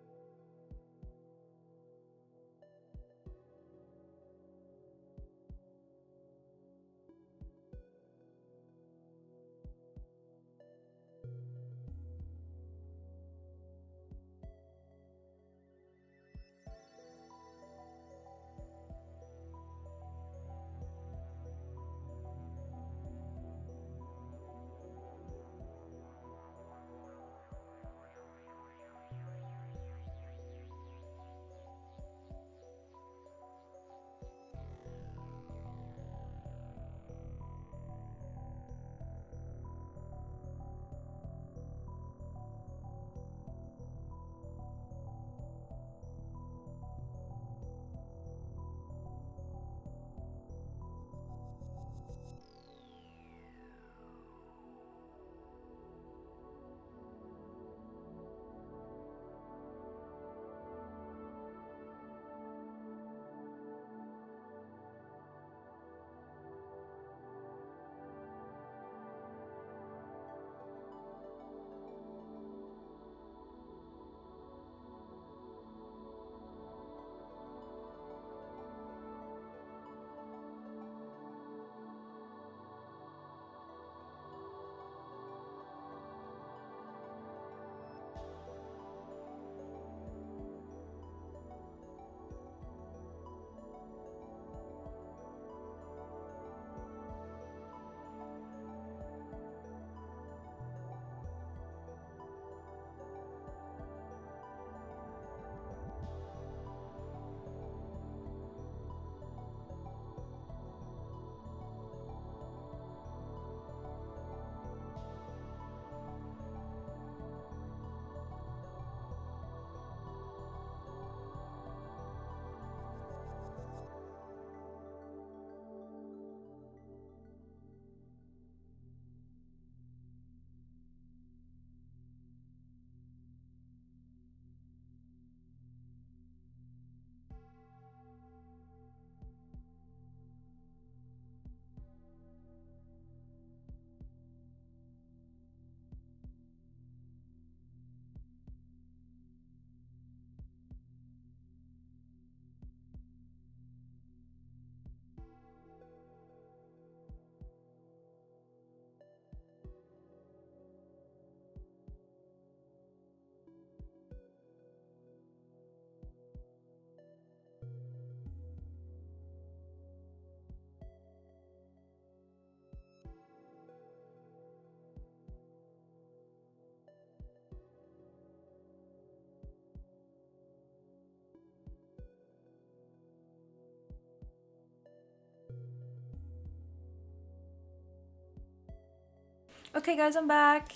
Okay, guys, I'm back.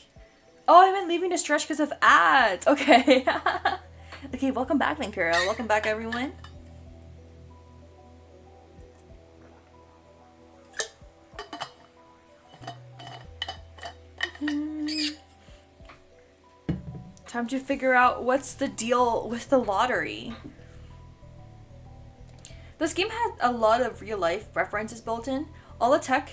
Oh, I've been leaving to stretch because of ads. Okay. Okay, welcome back, Imperial. Welcome back, everyone. Time to figure out what's the deal with the lottery. This game has a lot of real life references built in. All the tech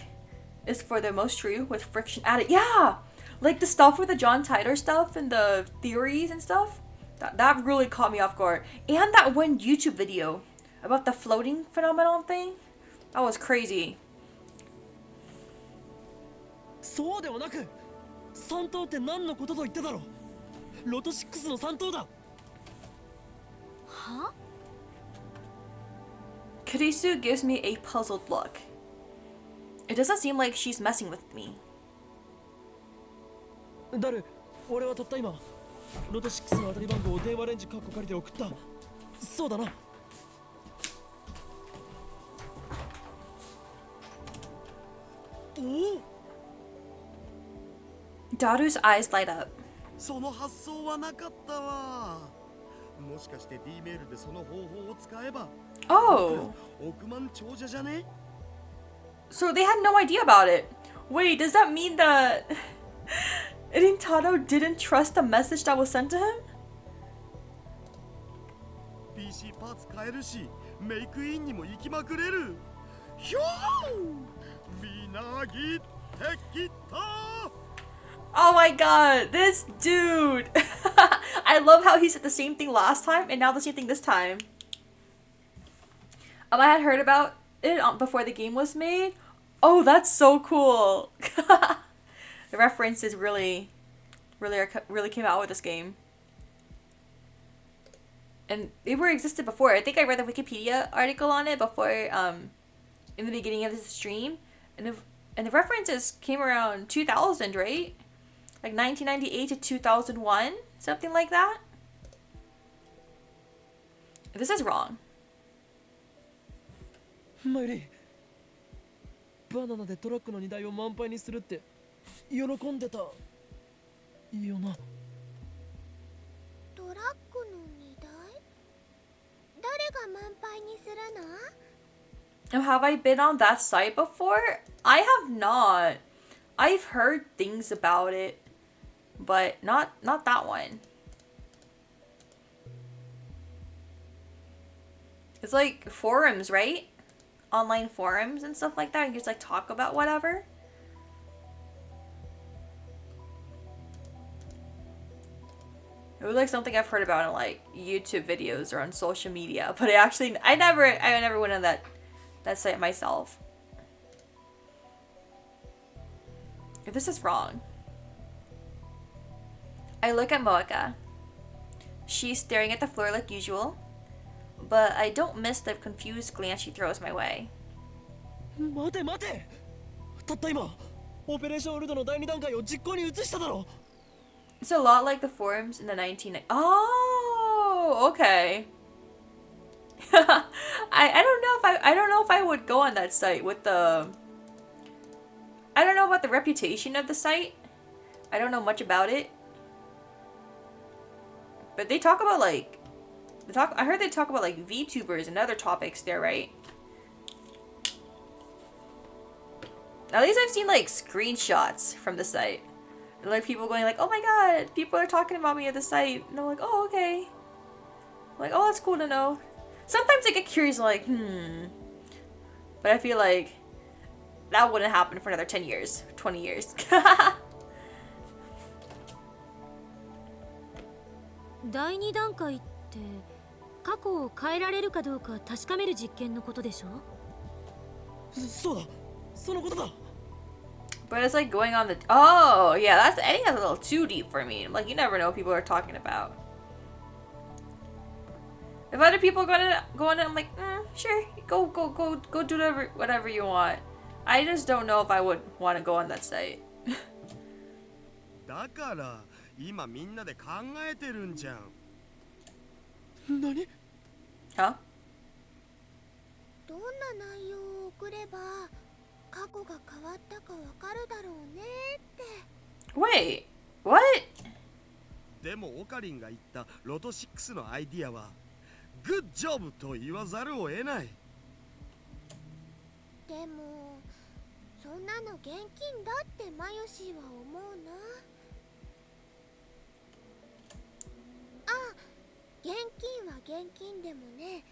is for the most true with friction added. Yeah! Like the stuff with the John Titor stuff and the theories and stuff. That really caught me off guard. And that one YouTube video about the floating phenomenon thing. That was crazy. そうではなく、三頭って何のことと言ってたろ。ロト6の三頭だ。は？ Kurisu gives me a puzzled look. It doesn't seem like she's messing with me. ダル、俺はたった今ロト6の当たり番号を電話レンジカッコ借りて送った。そうだな。おお。 Daru's eyes light up. その発想はなかったわ。もしかして D メールでその方法を使えば。Oh! 億万長者じゃね？ So they had no idea about it. Wait, does that mean that Rintaro didn't trust the message that was sent to him? PC パーツ買えるし、メイクインにも行きまくれる。ひょー！みなぎってきた！ Oh my god, this dude! I love how he said the same thing last time and now the same thing this time. I had heard about it before the game was made. Oh, that's so cool! The references really came out with this game. And they were existed before. I think I read the Wikipedia article on it before, in the beginning of the stream. And the references came around 2000, right? Like 1998 to 2001, something like that. This is wrong. マイリー、バナナでトラックの荷台を満杯にするって喜んでたよな。トラックの荷台？誰が満杯にするの？ Have I been on that site before? I have not. I've heard things about it, but not that one. It's like forums, right? Online forums and stuff like that. You just like talk about whatever. It was like something I've heard about in like YouTube videos or on social media, but I never went on that site myself. This is wrong. I look at Moeka. She's staring at the floor like usual, but I don't miss the confused glance she throws my way. 待て待て。たった今、オペレーションウルドの第二段階を実行に移しただろ。 It's a lot like the forums in the 19... Oh, okay. I don't know if I would go on that site with the... I don't know about the reputation of the site. I don't know much about it. But they talk about like... I heard they talk about like VTubers and other topics there, right? At least I've seen like screenshots from the site. And, like people going like, oh my god, people are talking about me at the site. And I'm like, oh, okay. I'm like, oh, that's cool to know. Sometimes I get curious, like, But I feel like that wouldn't happen for another 10 years, 20 years. 第二段階って過去を変えられるかどうか確かめる実験のことでしょ？そうだ、そのことだ。 But it's like going on the... Oh, yeah, I think that's a little too deep for me. Like, you never know what people are talking about. If other people go on it, I'm like, sure, go do whatever you want. I just don't know if I would want to go on that site. だから今みんなで考えてるんじゃん。何？ Huh? どんな内容を送れば過去が変わったかわかるだろうねって。Wait, what? でもオカリンが言ったロト6のアイディアはグッジョブと言わざるを得ない。でもそんなの現金だってマヨシーは思うな。あ、現金は現金でもね、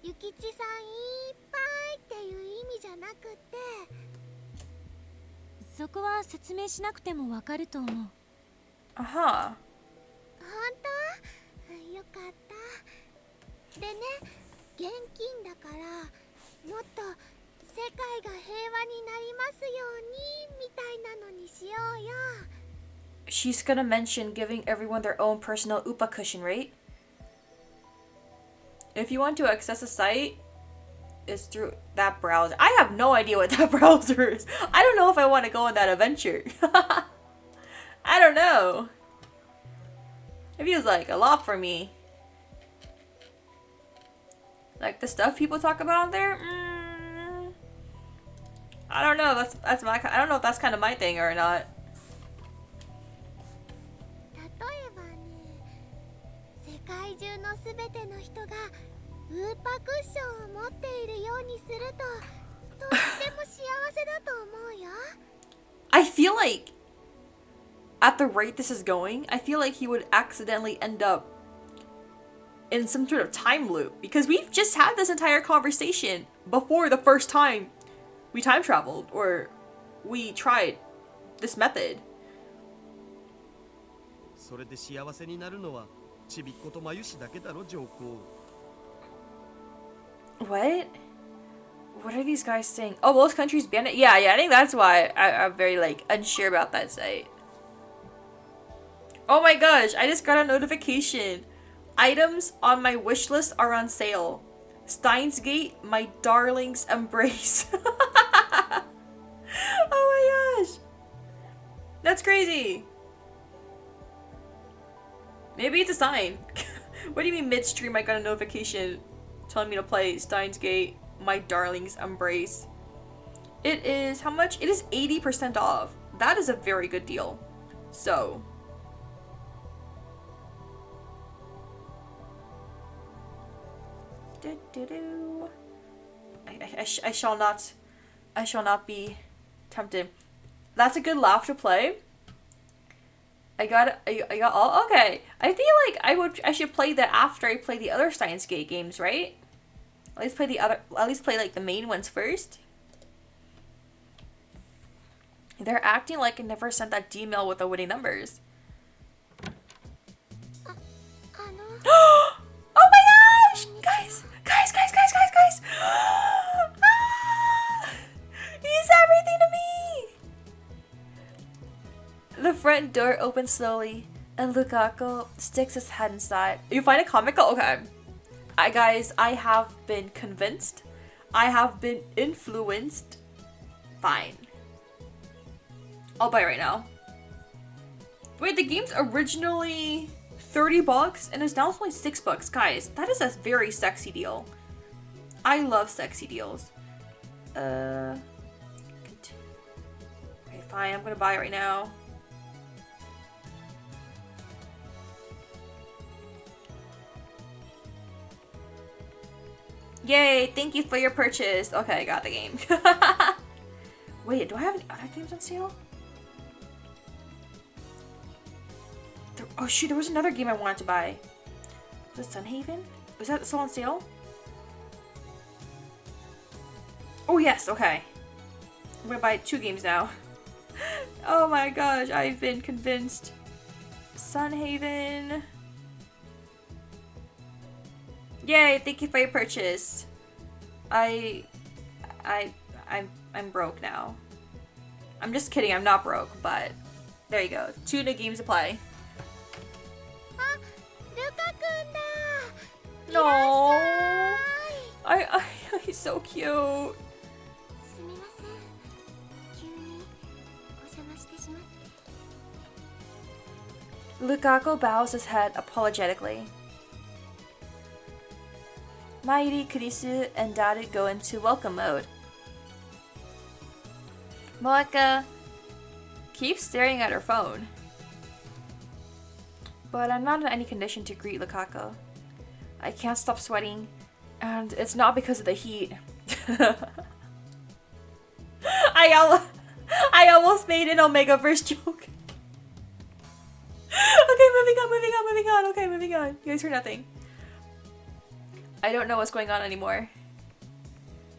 諭吉さんいっぱいっていう意味じゃなくて。そこは説明しなくてもわかると思う。あは。本当？よかった。でね、現金だからもっと世界が平和になりますようにみたいなのにしようよ。She's gonna mention giving everyone their own personal upa cushion, right? If you want to access a site, it's through that browser. I have no idea what that browser is. I don't know if I want to go on that adventure. I don't know. It feels like a lot for me. Like the stuff people talk about on there. I don't know. That's my. I don't know if that's kind of my thing or not. 例えばね、世界中のすべての人がウーパクッションを持っているようにすると、とっても幸せだと思うよ。I feel like at the rate this is going, I feel like he would accidentally end up in some sort of time loop because we've just had this entire conversation before the first time we time traveled or we tried this method. それで幸せになるのはちびっことまゆしだけだろ、上皇。What? What are these guys saying? Oh, most countries ban it? Yeah, I think that's why I'm very, like, unsure about that site. Oh my gosh, I just got a notification. Items on my wish list are on sale. Steins Gate, my darling's embrace. Oh my gosh. That's crazy. Maybe it's a sign. What do you mean midstream I got a notification telling me to play Steins Gate, my darling's embrace? It is, how much? It is 80% off. That is a very good deal. So. I shall not be tempted. That's a good laugh to play. I got all okay. I feel like I should play that after I play the other Steins Gate games, right? At least play like the main ones first. They're acting like I never sent that Gmail with the winning numbers. Oh my gosh! Guys! He said everything to me! The front door opens slowly, and Lukaku sticks his head inside. You find it comical? Okay. Guys, I have been convinced. I have been influenced. Fine. I'll buy it right now. Wait, the game's originally $30 and it's now only $6. Guys, that is a very sexy deal. I love sexy deals. Okay, fine. I'm gonna buy it right now. Yay, thank you for your purchase. Okay, I got the game. Wait, do I have any other games on sale? Oh shoot, there was another game I wanted to buy. Was it Sunhaven? Was that still on sale? Oh yes, okay. I'm gonna buy 2 games now. Oh my gosh, I've been convinced. Sunhaven. Yay, thank you for your purchase. I'm broke now. I'm just kidding, I'm not broke, but there you go. 2 new games to play. No, he's so cute. Lukaku bows his head apologetically. Mairi, Kurisu, and Daru go into welcome mode. Moeka Keeps staring at her phone. But I'm not in any condition to greet Lukaku. I can't stop sweating, and it's not because of the heat. I almost made an Omega verse joke. Okay, moving on. Okay, moving on. You guys heard nothing. I don't know what's going on anymore.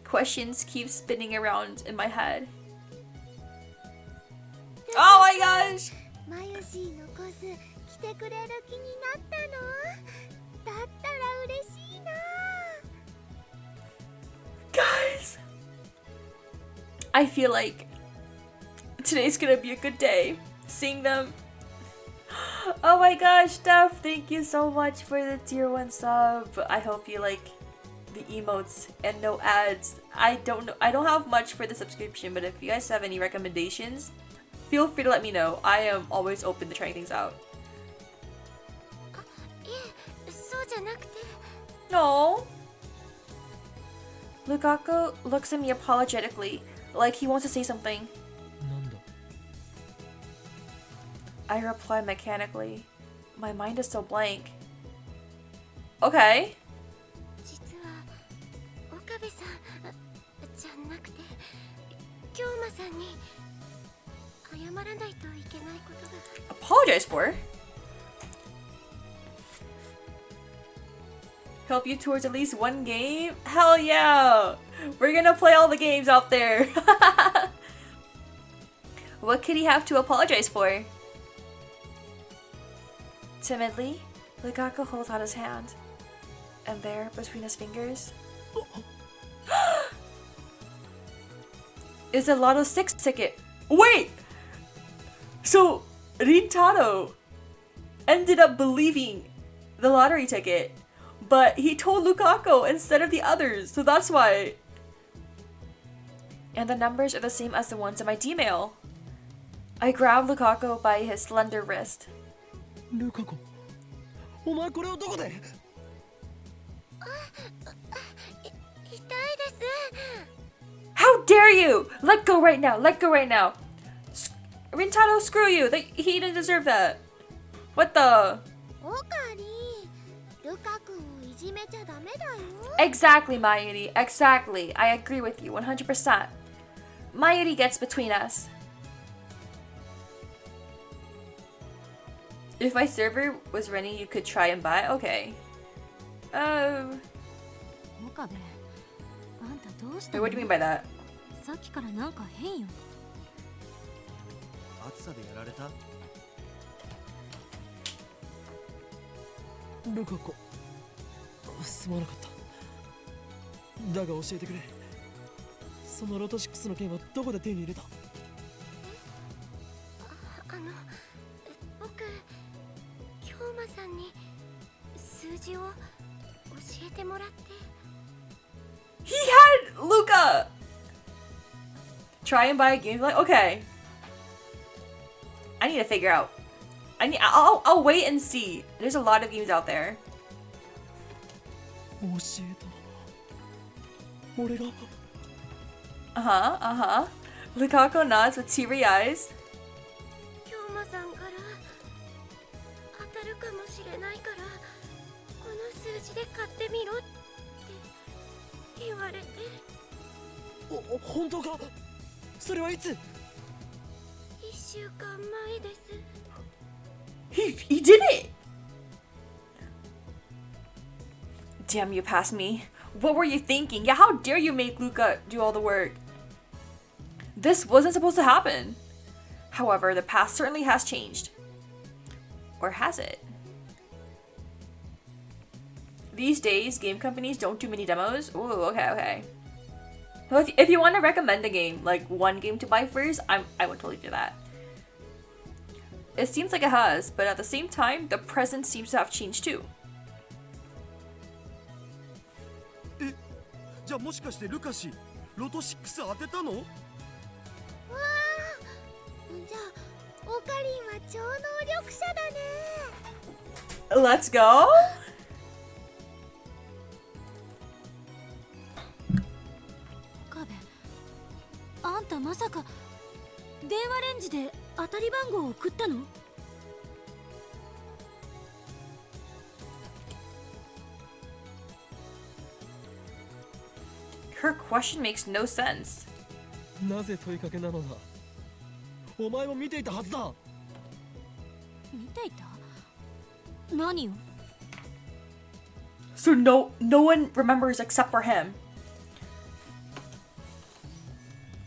Questions keep spinning around in my head. Oh my gosh! マユシーのコス来てくれる気になったの？だったら嬉しいな。 Guys! I feel like today's gonna be a good day. Seeing them. Oh my gosh, Steph, thank you so much for the tier 1 sub. I hope you like the emotes and no ads. I don't have much for the subscription, but if you guys have any recommendations, feel free to let me know. I am always open to trying things out. いえ、そうじゃなくて。 No. Lukaku looks at me apologetically, like he wants to say something. なんだ I reply mechanically. My mind is so blank. Okay. 実は岡部さんじゃなくて京馬さんに謝らないといけないことが。 Apologize for? Help you towards at least one game? Hell yeah! We're gonna play all the games out there! What could he have to apologize for? Timidly, Lukaku holds out his hand. And there, between his fingers, is a Lotto 6 ticket. Wait! So, Rintaro ended up believing the lottery ticket, but he told Lukaku instead of the others, so that's why. And the numbers are the same as the ones in my D-mail. I grabbed Lukaku by his slender wrist. ルカ子お前これをどこで痛いです。 How dare you! Let go right now! Let go right now! Rintaro, screw you! He didn't deserve that. What the? オカリルカ君をいじめちゃダメだよ。 Exactly, Mayuri. Exactly. I agree with you 100%. Mayuri gets between us. If my server was running, you could try and buy? Okay. 岡部、あんたどうした Wait, の？ what do you mean by that? さっきからなんか変よ。暑さでやられた？ルカ子すまなかっただが教えてくれそのロト6の剣はどこで手に入れた僕京馬さんに数字を教えてもらって。 He had Luca! Try and buy a game? Like, okay. I need to figure out. I'll wait and see. There's a lot of games out there. 教えた俺が Uh-huh. Lukaku nods with teary eyes. 京馬さんから当たるかもしれないからこの数字で買ってみろって言われて。本当かそれはいつ1週間前です。 He did it! Damn, you passed me. What were you thinking? Yeah, how dare you make Luca do all the work? This wasn't supposed to happen. However, the past certainly has changed. Or has it? These days, game companies don't do mini demos. Ooh, okay. Well, if you want to recommend a game, like one game to buy first, I would totally do that. It seems like it has, but at the same time, the present seems to have changed too. じゃあもしかしてルカシロト6当てたの？わあ、じゃあオカリンは超能力者だね。 Let's go! 岡部、あんたまさか電話レンジで当たり番号を送ったの？ Her question makes no sense. なぜ問いかけなのだ。お前も見ていたはずだ。見ていた？何を？ So no one remembers except for him.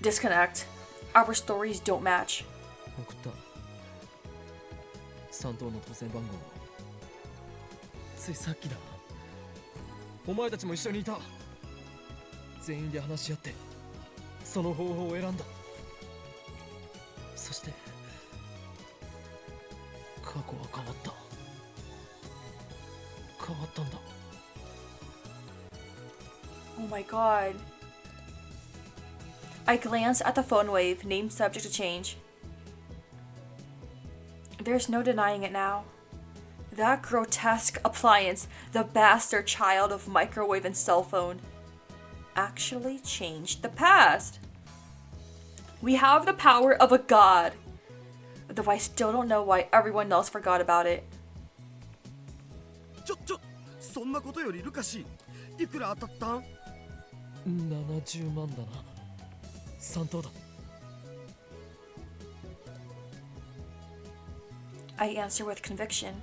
Disconnect. Our stories don't match. 送った。3等の当選番号。ついさっきだ。お前たちも一緒にいた。全員で話し合ってその方法を選んだ。そして過去は変わった。変わったんだ。 Oh my god. I glance at the phone wave, named subject to change. There's no denying it now. That grotesque appliance, the bastard child of microwave and cell phone, actually changed the past. We have the power of a god, though I still don't know why everyone else forgot about it. そんなことよりルカシ、いくら当たったん？70万だな。3等だ。I answer with conviction.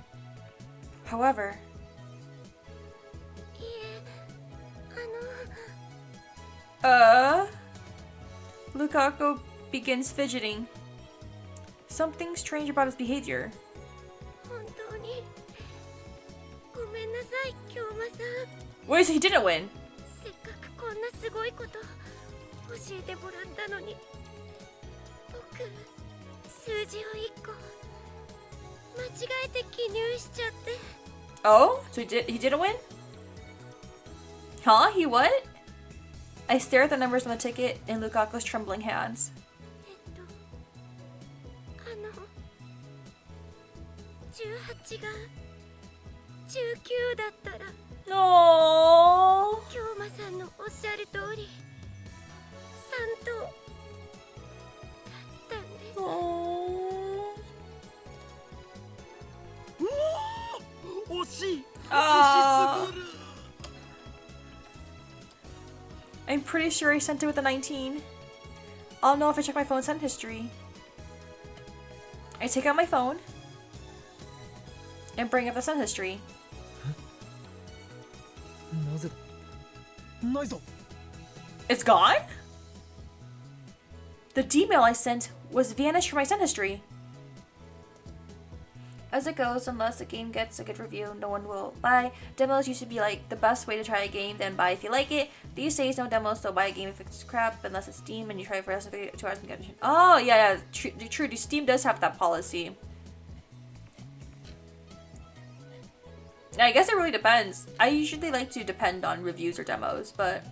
However, いえ、Lukaku begins fidgeting. Something strange about his behavior. 本当にごめんなさい、京馬さん。 Wait, so he didn't win. せっかくこんなすごいこと教えてもらったのに、僕数字を1個間違えて記入しちゃって。 Oh, so he didn't win? Huh? He what? I stare at the numbers on the ticket in Lukaku's trembling hands. 18が19だったら、 No. 京馬さんのおっしゃる通り3等だったんです。 惜しい。 I'm pretty sure I sent it with a 19. I'll know if I check my phone send history. I take out my phone and bring up the send history. なぜだ。ないぞ。 It's gone? The Dmail I sent was vanished from my send history. As it goes, unless the game gets a good review, no one will buy. Demos used to be like the best way to try a game, then buy if you like it. These days, no demos, so buy a game if it's crap, unless it's Steam and you try it for less than 2 hours and get it. Oh, yeah. True. Steam does have that policy. I guess it really depends. I usually like to depend on reviews or demos, but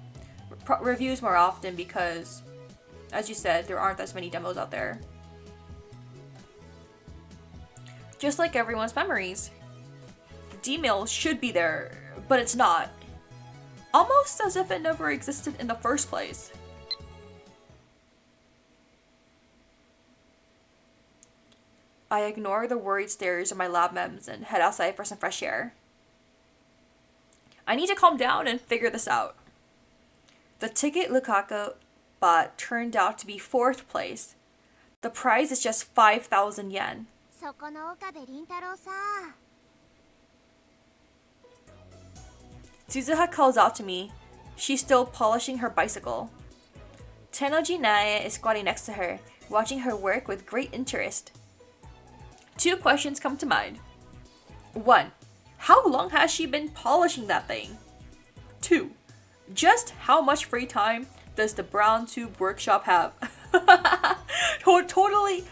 reviews more often because, as you said, there aren't as many demos out there. Just like everyone's memories. Dmail should be there, but it's not. Almost as if it never existed in the first place. I ignore the worried stares of my lab mems and head outside for some fresh air. I need to calm down and figure this out. The ticket Lukaku bought turned out to be 4th place. The prize is just 5,000 yen. そこの岡部倫太郎さ。 Suzuha calls out to me. She's still polishing her bicycle. Tennoji Nae is squatting next to her, watching her work with great interest. 2 questions come to mind. 1. How long has she been polishing that thing? 2. Just how much free time does the Brown Tube workshop have? Totally,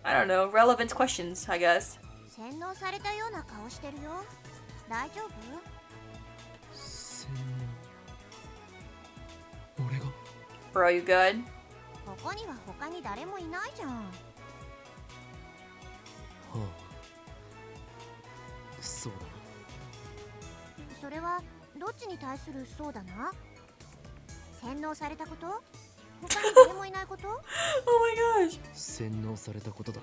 I don't know, relevant questions, I guess. 洗脳されたような顔してるよ。大丈夫？洗脳。俺が。 Bro, you good? ここには他に誰もいないじゃん。はあ。そうだな。それはどっちに対するそうだな。洗脳されたこと？他に誰もいないこと？ Oh my 洗脳されたことだ。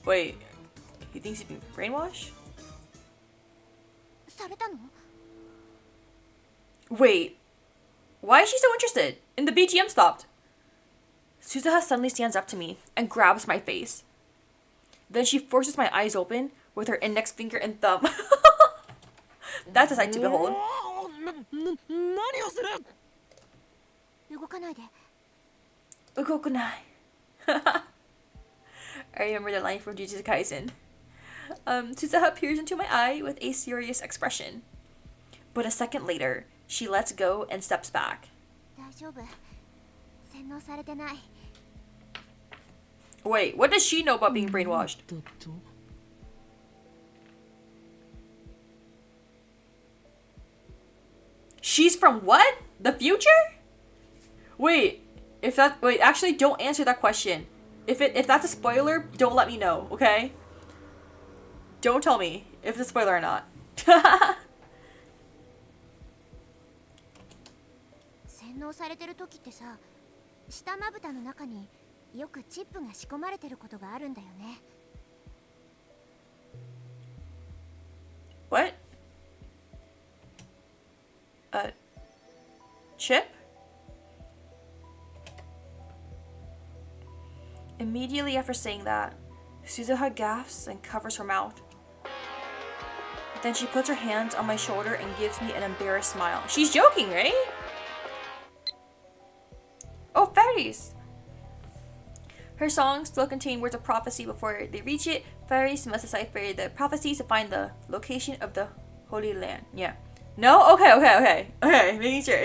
Wait, he thinks he's been brainwashed? されたの？ Wait, why is she so interested? And the BGM stopped. Suzuha suddenly stands up to me and grabs my face. Then she forces my eyes open with her index finger and thumb. That's a sight to behold. 何をする？動かないで。 Ugokunai. I remember the line from Jujutsu Kaisen. Suzuha peers into my eye with a serious expression. But a second later, she lets go and steps back. 大丈夫。洗脳されてない。 Wait, what does she know about being brainwashed? だと She's from what? The future? Wait, actually don't answer that question. If that's a spoiler, don't let me know, okay? Don't tell me if it's a spoiler or not. 洗脳されてる時ってさ、下まぶたの中によくチップが仕込まれてることがあるんだよね。 What? Chip? Immediately after saying that, Suzuha gasps and covers her mouth. Then she puts her hands on my shoulder and gives me an embarrassed smile. She's joking, right? Oh, fairies! Her songs still contain words of prophecy before they reach it. Fairies must decipher the prophecies to find the location of the Holy Land. Yeah. No? Okay. Okay, making sure.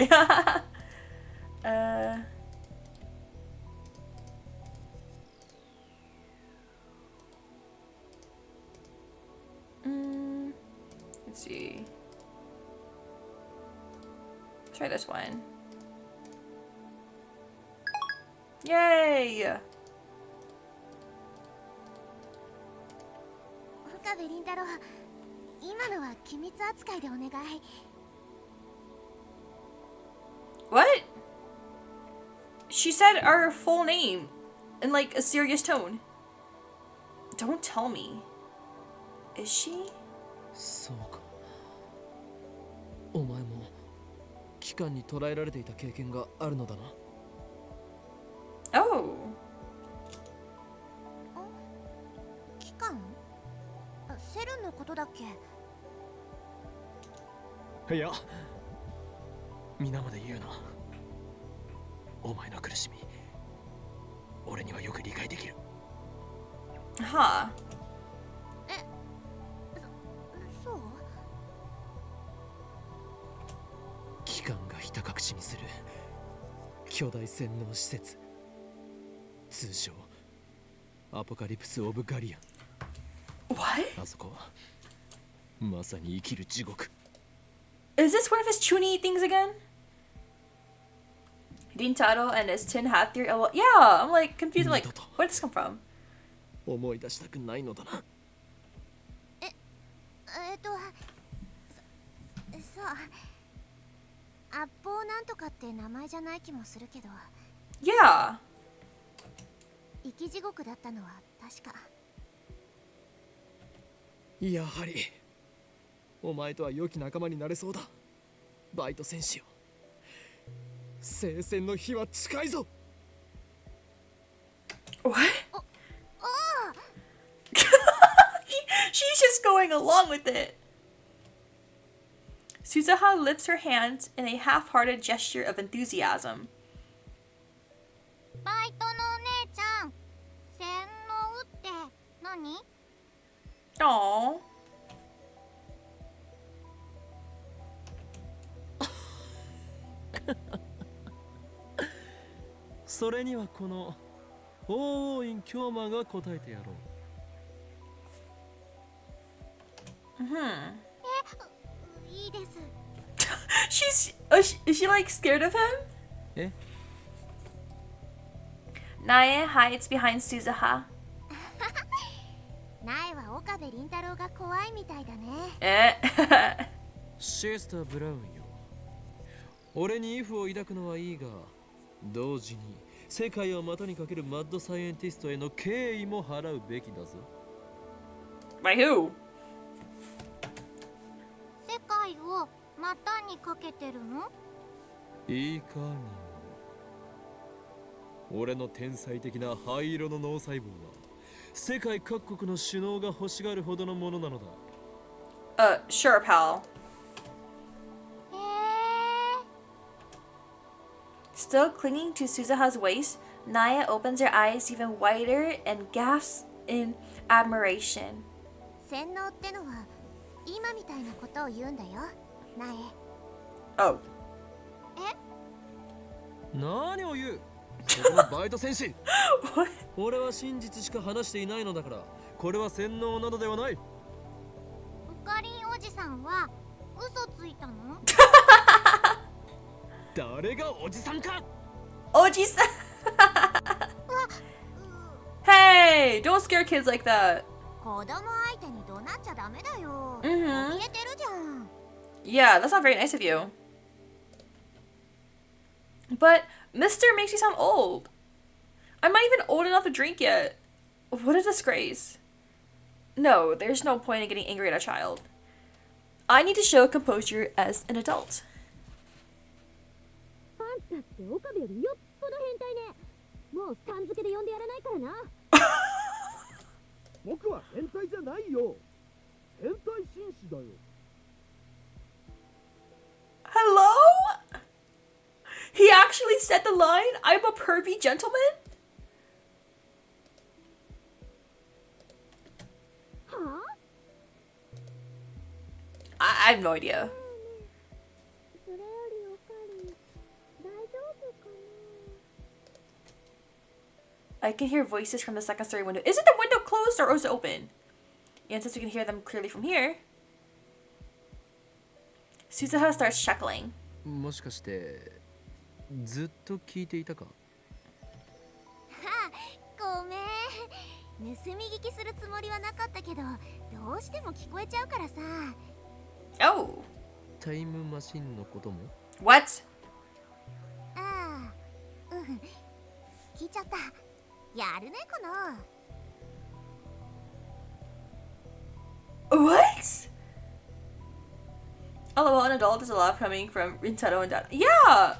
Let's see. Try this one. Yay! 岡部倫太郎、今のは機密扱いでお願い。 What? She said our full name in like a serious tone. Don't tell me. Is she? そうか。お前も機関に捕らえられていた経験があるのだな。Oh. 機関？セルンのことだっけ？いや、皆まで言うな。お前の苦しみ、俺にはよく理解できる。Huh. そう？機関がひた隠しにする巨大洗脳施設、通称アポカリプス・オブ・ガリアン。 What? あそこはまさに生きる地獄。 Is this one of his Chuni things again? Rintaro and his tin hat theory. Oh, well, yeah, I'm like confused. I'm like, where did this come from? 思い出したくないのだな。そうアッポーなんとかって名前じゃない気もするけど、 Yeah. 生き地獄だったのは確か。やはりお前とは良き仲間になれそうだ。バイト戦士よ、聖戦の日は近いぞ。 What? She's just going along with it. Suzuha lifts her hands in a half-hearted gesture of enthusiasm. バイトのお姉ちゃん、洗脳って何？ Aww. それにはこの法王院京馬が答えてやろう。いいです。Is she like scared of him? え？ Nae hides behind Suzuha. 苗は岡部倫太郎が怖いみたいだね。Eh. シスター・ブラウンよ、俺にイフを抱くのはいいが、同時に世界を股にかけるマッドサイエンティストへの敬意も払うべきだぞ。 By who? 世界を股にかけてるの？いかにも。俺の天才的な灰色の脳細胞は世界各国の首脳が欲しがるほどのものなのだ。Sure, pal. へえ。 Still clinging to Suzuha's waist, Naya opens her eyes even wider and gasps in admiration. 洗脳ってのは今みたいなことを言うんだよ、ナエ。 Oh. 何を言う、そこのバイト戦士。 What? 俺は真実しか話していないのだから、これは洗脳などではない。ウカリンおじさんは嘘ついたの？誰がおじさんか。 Oji-san! Hey! Don't scare kids like that. 子供相手に怒鳴っちゃダメだよ。Mhm. 怯えてるじゃん。 Yeah, that's not very nice of you. But Mister makes you sound old. I'm not even old enough to drink yet. What a disgrace. No, there's no point in getting angry at a child. I need to show composure as an adult. あんたって岡部よりよっぽど変態ね。もうさん付けで呼んでやらないからな。僕は変態じゃないよ。変態紳士だよ。 Hello? He actually said the line, I'm a pervy gentleman? はあ？ I have no idea. それよりおかり、大丈夫か I can hear voices from the second story window. Isn't the window closed or is it open? And since we can hear them clearly from here, Suzuha starts chuckling. もしかしてずっと聞いていたか。な？ごめん。盗み聞きするつもりはなかったけど、どうしても聞こえちゃうからさ。Oh. タイムマシンのことも。 What? ああ、聞いちゃった。やるね、この。 What? LOL, an adult is a laugh coming from Rintaro and Dad. Yeah!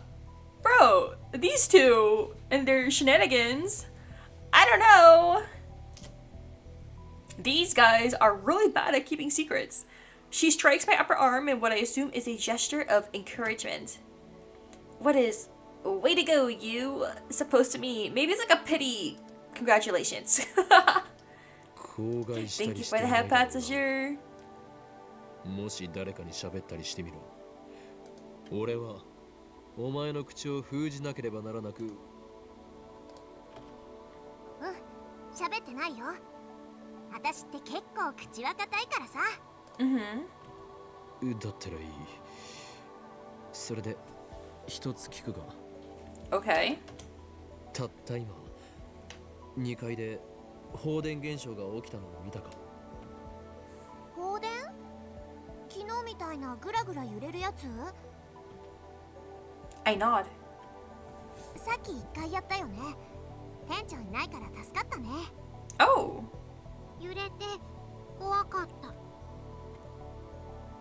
Bro, these two and their shenanigans. I don't know. These guys are really bad at keeping secrets. She strikes my upper arm in what I assume is a gesture of encouragement. What is way to go, you supposed to mean? Maybe it's like a pity. Congratulations. Thank you for the head pats, Azure. もし誰かに喋ったりしてみろ。俺はお前の口を封じなければならなく。喋ってないよ。私って結構口は固いからさ。だったらいい。それで一つ聞くが。 Okay. たった今2階で放電現象が起きたのを見たか。放電？昨日みたいなグラグラ揺れるやつ？ I nod. さっき1回やったよね。店長いないから助かったね。 Oh. 揺れて怖かった。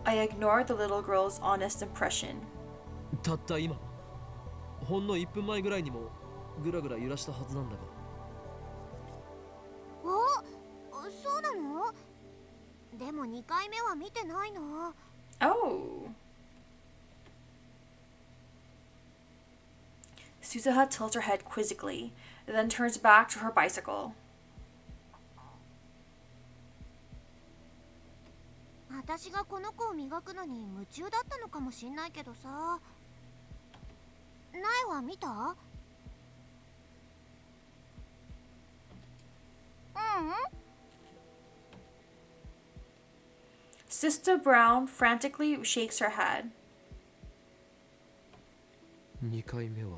I ignore the little girl's honest impression. たった今ほんの1分前ぐらいにもグラグラ揺らしたはずなんだが。そうなの？でも2回目は見てないの。 Oh. Suzuha tilts her head quizzically, then turns back to her bicycle. 私がこの子を磨くのに夢中だったのかもしんないけどさ。苗は見た？Sister Brown frantically shakes her head. 2回目は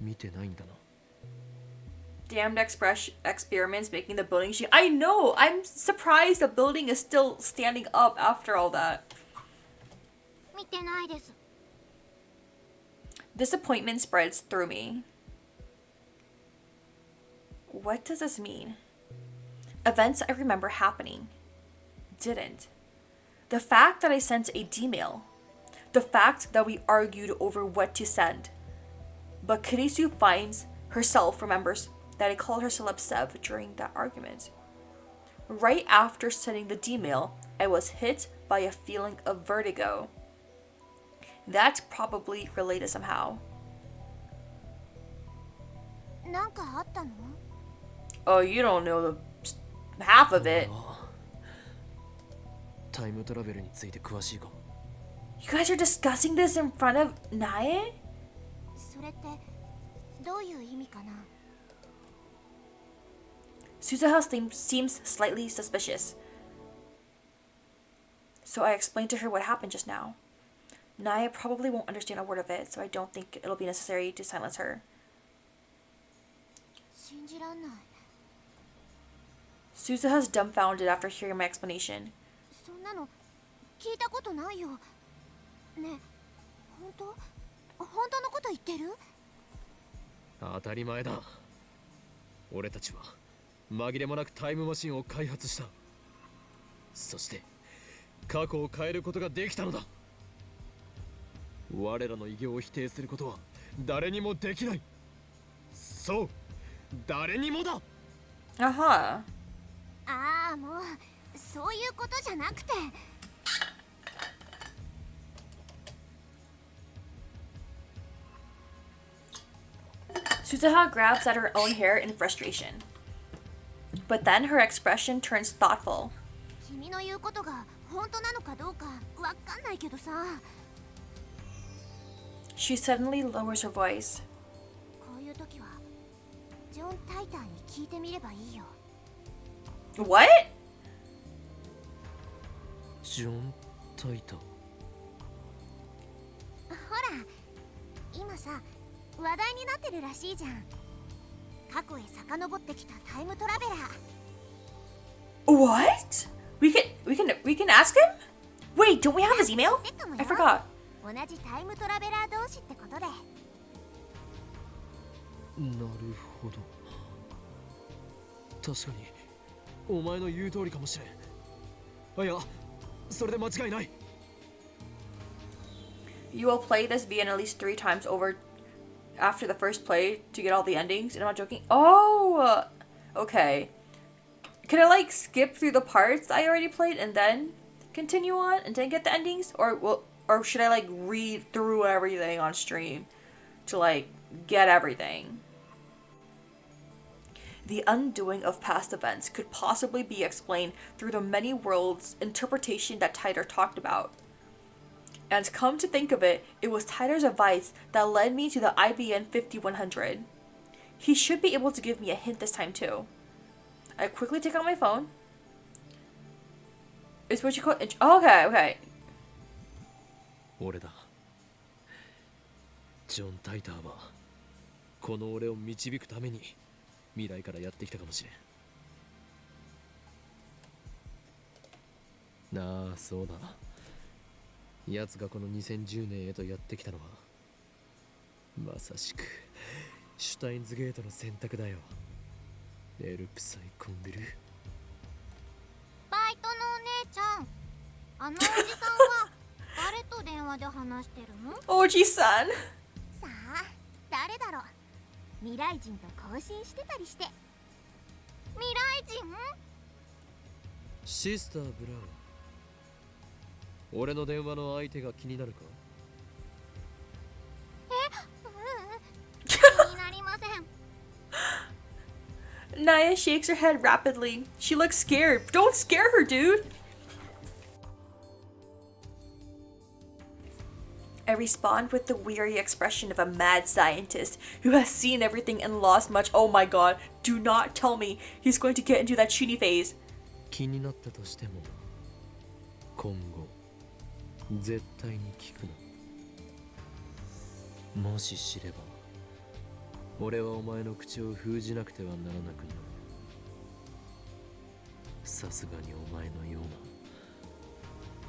見てないんだな。 Damned experiments making the building shake. I know! I'm surprised the building is still standing up after all that. 見てないです。 Disappointment spreads through me. What does this mean? Events I remember happening didn't. The fact that I sent a D-mail. The fact that we argued over what to send. But Kurisu remembers that I called her celeb Sev during that argument. Right after sending the D-mail, I was hit by a feeling of vertigo. That's probably related somehow. なんかあったの？ Oh, you don't know the half of it. タイムトラベルについて詳しいかも。 You guys are discussing this in front of Nae? それってどういう意味かな？ Suzuha seems slightly suspicious. So I explained to her what happened just now. Nae probably won't understand a word of it, so I don't think it'll be necessary to silence her. 信じらんない。 Suzuha's dumbfounded after hearing my explanation. そんなの聞いたことないよ。ねえ、本当のこと言ってる？当たり前だ。俺たちは紛れもなくタイムマシンを開発した。そして過去を変えることができたのだ。我らの偉業を否定することは誰にもできない。そう、誰にもだ。Uh-huh. ああ、もうそういうことじゃなくて。Suzuha grabs at her own hair in frustration. But then her expression turns thoughtful. 君の言うことが本当なのかどうかわかんないけどさ。 She suddenly lowers her voice. こういう時はジョン・タイターに聞いてみればいいよ。 What? ジョン・タイター。ほら、今さ話題になってるらしいじゃん。過去へ遡ってきたタイムトラベラー。 What? We can ask him? Wait, don't we have his email? てかもよ I forgot. 同じタイムトラベラー同士ってことで。なるほど。確かにお前の言う通りかもしれん。あ、いや、それで間違いない。 You will play this VN at least 3 times over after the first play to get all the endings. And I'm not joking. Oh, okay. Can I like skip through the parts I already played and then continue on and then get the endings, or should I like read through everything on stream to like get everything? The undoing of past events could possibly be explained through the many worlds interpretation that Tyler talked about. And come to think of it, it was Tyler's advice that led me to the IBN 5100. He should be able to give me a hint this time too. I quickly take out my phone. It's what you call it. Oh, okay. 俺だ。ジョン・タイターはこの俺を導くために未来からやってきたかもしれん。なあ、そうだ。奴がこの2010年へとやってきたのはまさしくシュタインズゲートの選択だよ。エルプサイコンビル。バイトのお姉ちゃん、あのおじさんは誰と電話で話してるの？ Oji-san. さあ、誰だろう。未来人と交信してたりして。未来人？シスター・ブラウン。俺の電話の相手が気になるか？気になりません。Naya shakes her head rapidly. She looks scared. Don't scare her, dude. I respond with the weary expression of a mad scientist who has seen everything and lost much. Oh my god, do not tell me he's going to get into that Shuni phase. 気になったとしても今後絶対に聞くな。もし知れば俺はお前の口を封じなくてはならなくなる。さすがにお前のよう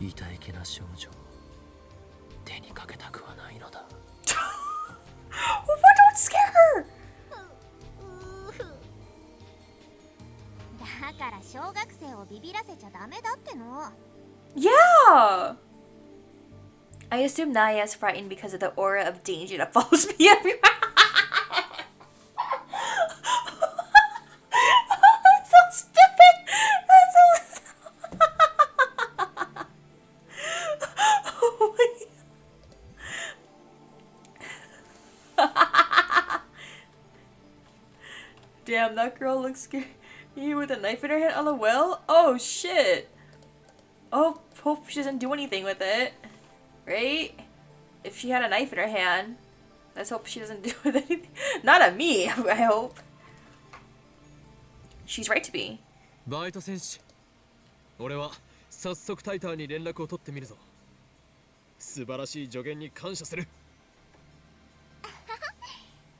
な痛いけな少女を手にかけたくはないのだ。What? Don't scare her! だから小学生をビビらせちゃダメだっての。 Yeah! I assume Naya is frightened because of the aura of danger that follows me everywhere. That's so stupid! That's so... Oh my... Damn, that girl looks scary. You with a knife in her hand on the well? Oh shit! Oh, hope she doesn't do anything with it. Right? If she had a knife in her hand, let's hope she doesn't do with anything. Not at me, I hope. She's right to be. バイト戦士、俺は早速タイターに連絡を取ってみるぞ。素晴らしい助言に感謝する。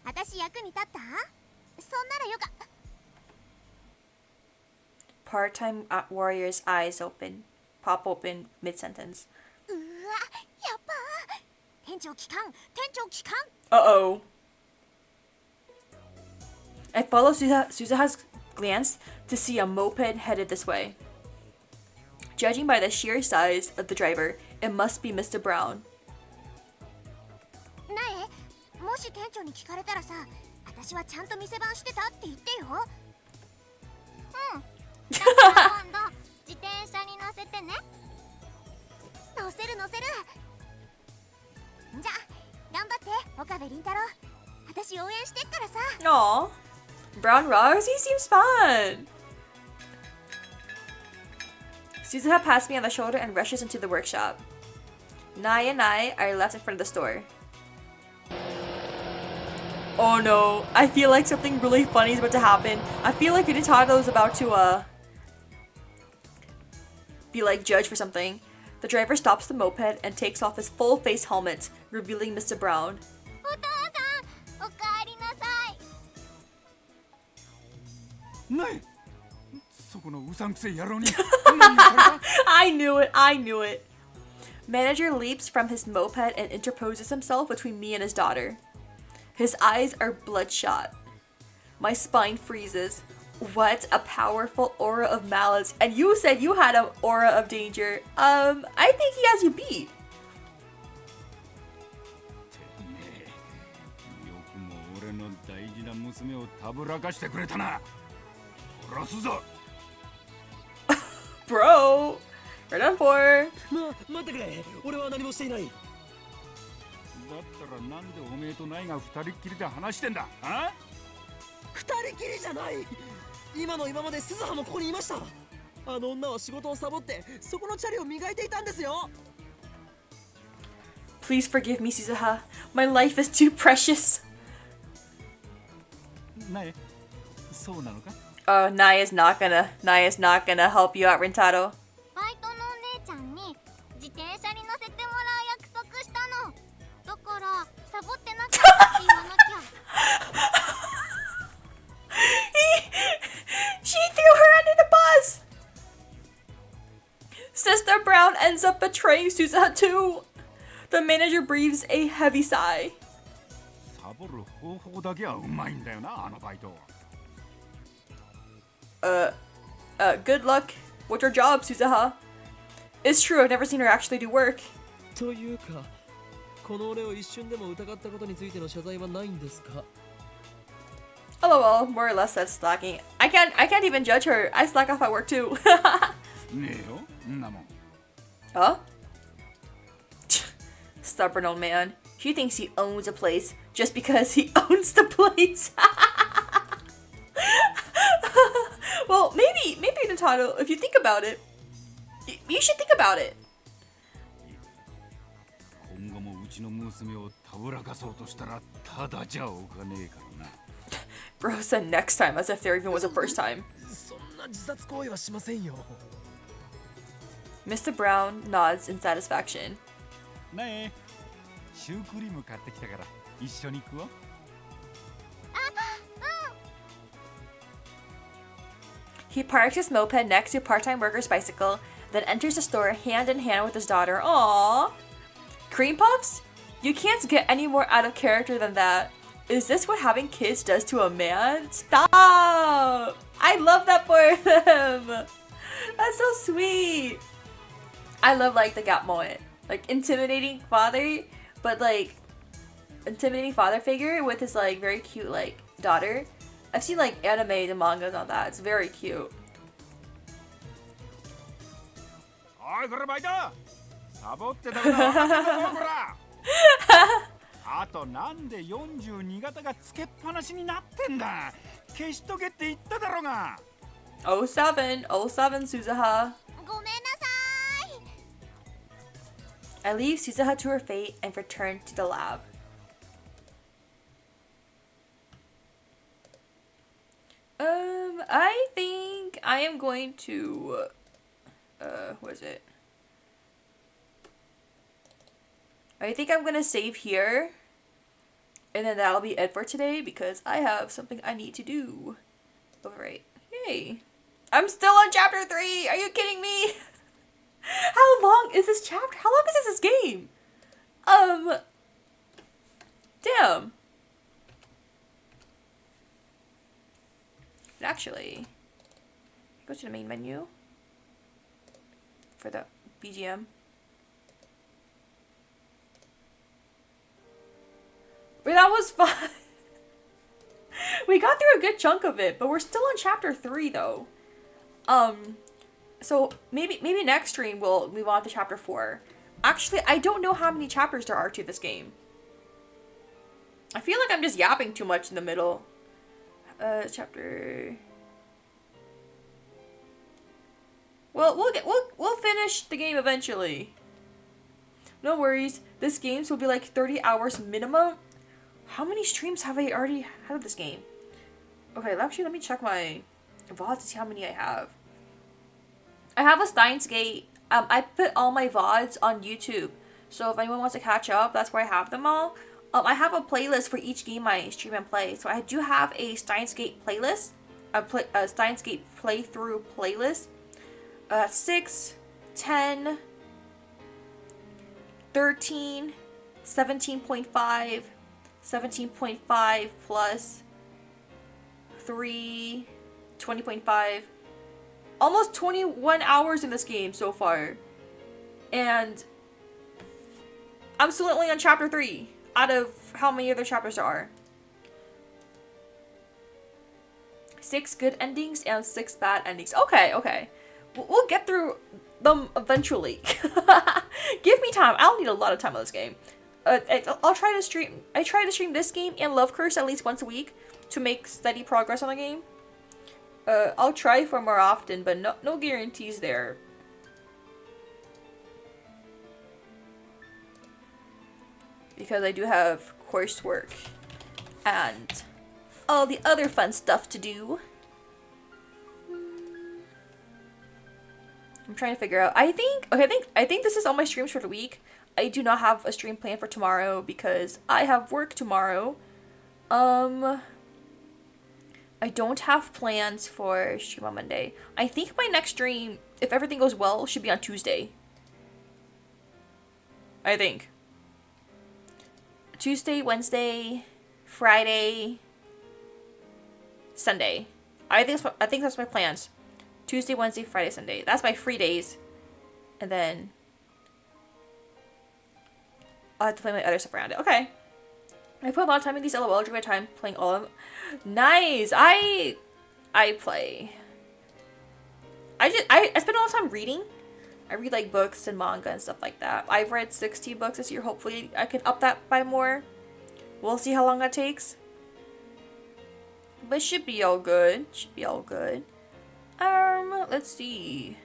私役に立った？そんならよか。 Part-time warrior's eyes open. Pop open mid-sentence. うわ、やっばー。店長機関、店長機関。 Uh-oh. I follow Suzuha's glance to see a moped headed this way. Judging by the sheer size of the driver, it must be Mr. Brown. なえ、もし店長に聞かれたらさ、私はちゃんと店番してたって言ってよ。うん。だから今度自転車に乗せてね。乗せる乗せる。じゃあ頑張って岡部倫太郎。私応援してっからさ。Aw. Brown rocks? He seems fun. Suzuha passed me on the shoulder and rushes into the workshop. Nai and I are left in front of the store. Oh no, I feel like something really funny is about to happen. I feel like Unitado is about to be like judged for something. The driver stops the moped and takes off his full face helmet, revealing Mr. Brown. お父さん、おかえりなさい。ないそこのうさんくせえ野郎に I knew it, I knew it. Manager leaps from his moped and interposes himself between me and his daughter. His eyes are bloodshot. My spine freezes. What a powerful aura of malice. And you said you had an aura of danger. I think he has you beat. よくも俺の大事な娘をたぶらかしてくれたな。殺すぞ。 Bro, we're done for. 待ってくれ。俺は何もしていない。だったらなんでおめえとナイが二人っきりで話してんだ。あ？二人きりじゃない。今の今まで鈴葉もここにいました。あの女は仕事をサボってそこのチャリを磨いていたんですよ。 Please forgive me, Suzuha. My life is too precious. ナイ、そうなのか？ Naya's not gonna help you out, Rintaro. バイトのお姉ちゃんに自転車に乗せてもらう約束したの。だからサボってなかったって言わなきゃ。She threw her under the bus! Sister Brown ends up betraying Suzuha too. The manager breathes a heavy sigh. サボる方法だけはうまいんだよな、あのバイト。Good luck with your job, Suzuha. It's true, I've never seen her actually do work. というか、この俺を一瞬でも疑ったことについての謝罪はないんですか？ LOL, more or less that's slacking. I can't even judge her. I slack off at work too. ねえよ、んなもん。 Huh? Stubborn old man. He thinks he owns a place just because he owns the place. Well, maybe Nintendo, if you think about it, you should think about it. 今後もうちの娘をたぶらかそうとしたらただじゃおかねえからな。 Bro said next time as if there even was a first time. そんな自殺行為はしませんよ。 Mr. Brown nods in satisfaction. ねえ、シュークリーム買ってきたから一緒に食おう。 He parks his moped next to a part-time worker's bicycle, then enters the store hand in hand with his daughter. Aww. Cream puffs? You can't get any more out of character than that. Is this what having kids does to a man? Stop! I I love that for him. That's so sweet. I love like the gap moment, like intimidating father, but like intimidating father figure with his like very cute like daughter. I've seen like anime and mangas on that. It's very cute. おいこれバイトサボってたこと分かってたぞこらあとなんで42型がつけっぱなしになってんだ消しとけって言っただろうが 07 Suzuha. ごめんなさい。 I leave Suzuha to her fate and return to the lab. I think I am going to what is it? I think I'm gonna save here, and then that'll be it for today because I have something I need to do. Alright, yay! I'm still on chapter 3. Are you kidding me? How long is this chapter? How long is this game? Damn. Actually, go to the main menu for the BGM. Wait, that was fun. We got through a good chunk of it, but we're still on chapter 3 though. So maybe next stream we'll move on to chapter 4. Actually, I don't know how many chapters there are to this game. I feel like I'm just yapping too much in the middle. Chapter. Well, we'll finish the game eventually. No worries. This game will be like 30 hours minimum. How many streams have I already had of this game? Okay, actually, let me check my VODs to see how many I have. I have a Steins Gate. I put all my VODs on YouTube, so if anyone wants to catch up, that's where I have them all. I have a playlist for each game I stream and play. So I do have a Steins Gate playlist, a Steins Gate playthrough playlist. 6, 10, 13, 17.5, 17.5 plus 3, 20.5. Almost 21 hours in this game so far. And I'm still only on chapter 3 out of how many other chapters there are. 6 good endings and 6 bad endings. Okay. We'll get through them eventually. Give me time. I'll need a lot of time on this game. I'll try to stream. I try to stream this game and Love Curse at least once a week to make steady progress on the game. I'll try for more often, but no guarantees there. Because I do have coursework and all the other fun stuff to do. I'm trying to figure out. I think this is all my streams for the week. I do not have a stream planned for tomorrow because I have work tomorrow. I don't have plans for stream on Monday. I think my next stream, if everything goes well, should be on Tuesday. I think. Tuesday, Wednesday, Friday, Sunday. I think that's my plans. Tuesday, Wednesday, Friday, Sunday. That's my free days. And then I'll have to play my other stuff around it. Okay. I put a lot of time in these LOL during my time playing all of them. Nice! I play. I spend a lot of time reading. I read like books and manga and stuff like that. I've read 60 books this year. Hopefully I can up that by more. We'll see how long that takes. But it should be all good. Let's see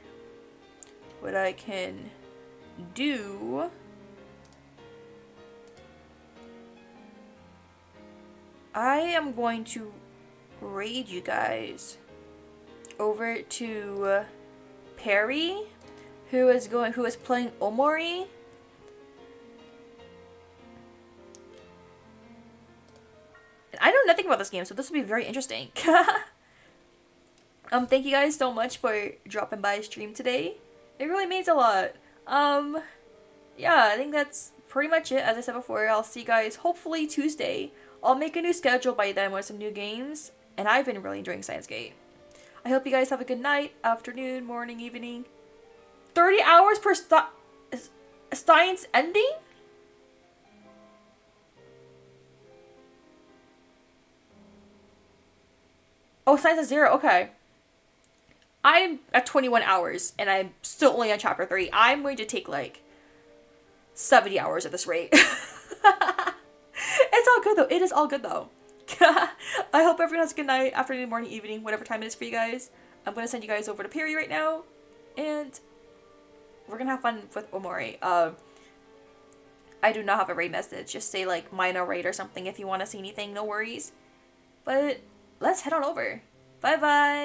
what I can do. I am going to raid you guys over to Perry, who is playing Omori. And I know nothing about this game, so this will be very interesting. Thank you guys so much for dropping by stream today. It really means a lot. Yeah, I think that's pretty much it. As I said before, I'll see you guys hopefully Tuesday. I'll make a new schedule by then with some new games, and I've been really enjoying Steins Gate. I hope you guys have a good night, afternoon, morning, evening. 30 hours per Steins ending? Oh, Steins is 0. Okay. I'm at 21 hours and I'm still only on chapter 3. I'm going to take like 70 hours at this rate. It's all good though. It is all good though. I hope everyone has a good night, afternoon, morning, evening, whatever time it is for you guys. I'm going to send you guys over to Perry right now. And we're going to have fun with Omori. I do not have a raid message. Just say like Maina raid or something if you want to see anything. No worries. But let's head on over. Bye bye.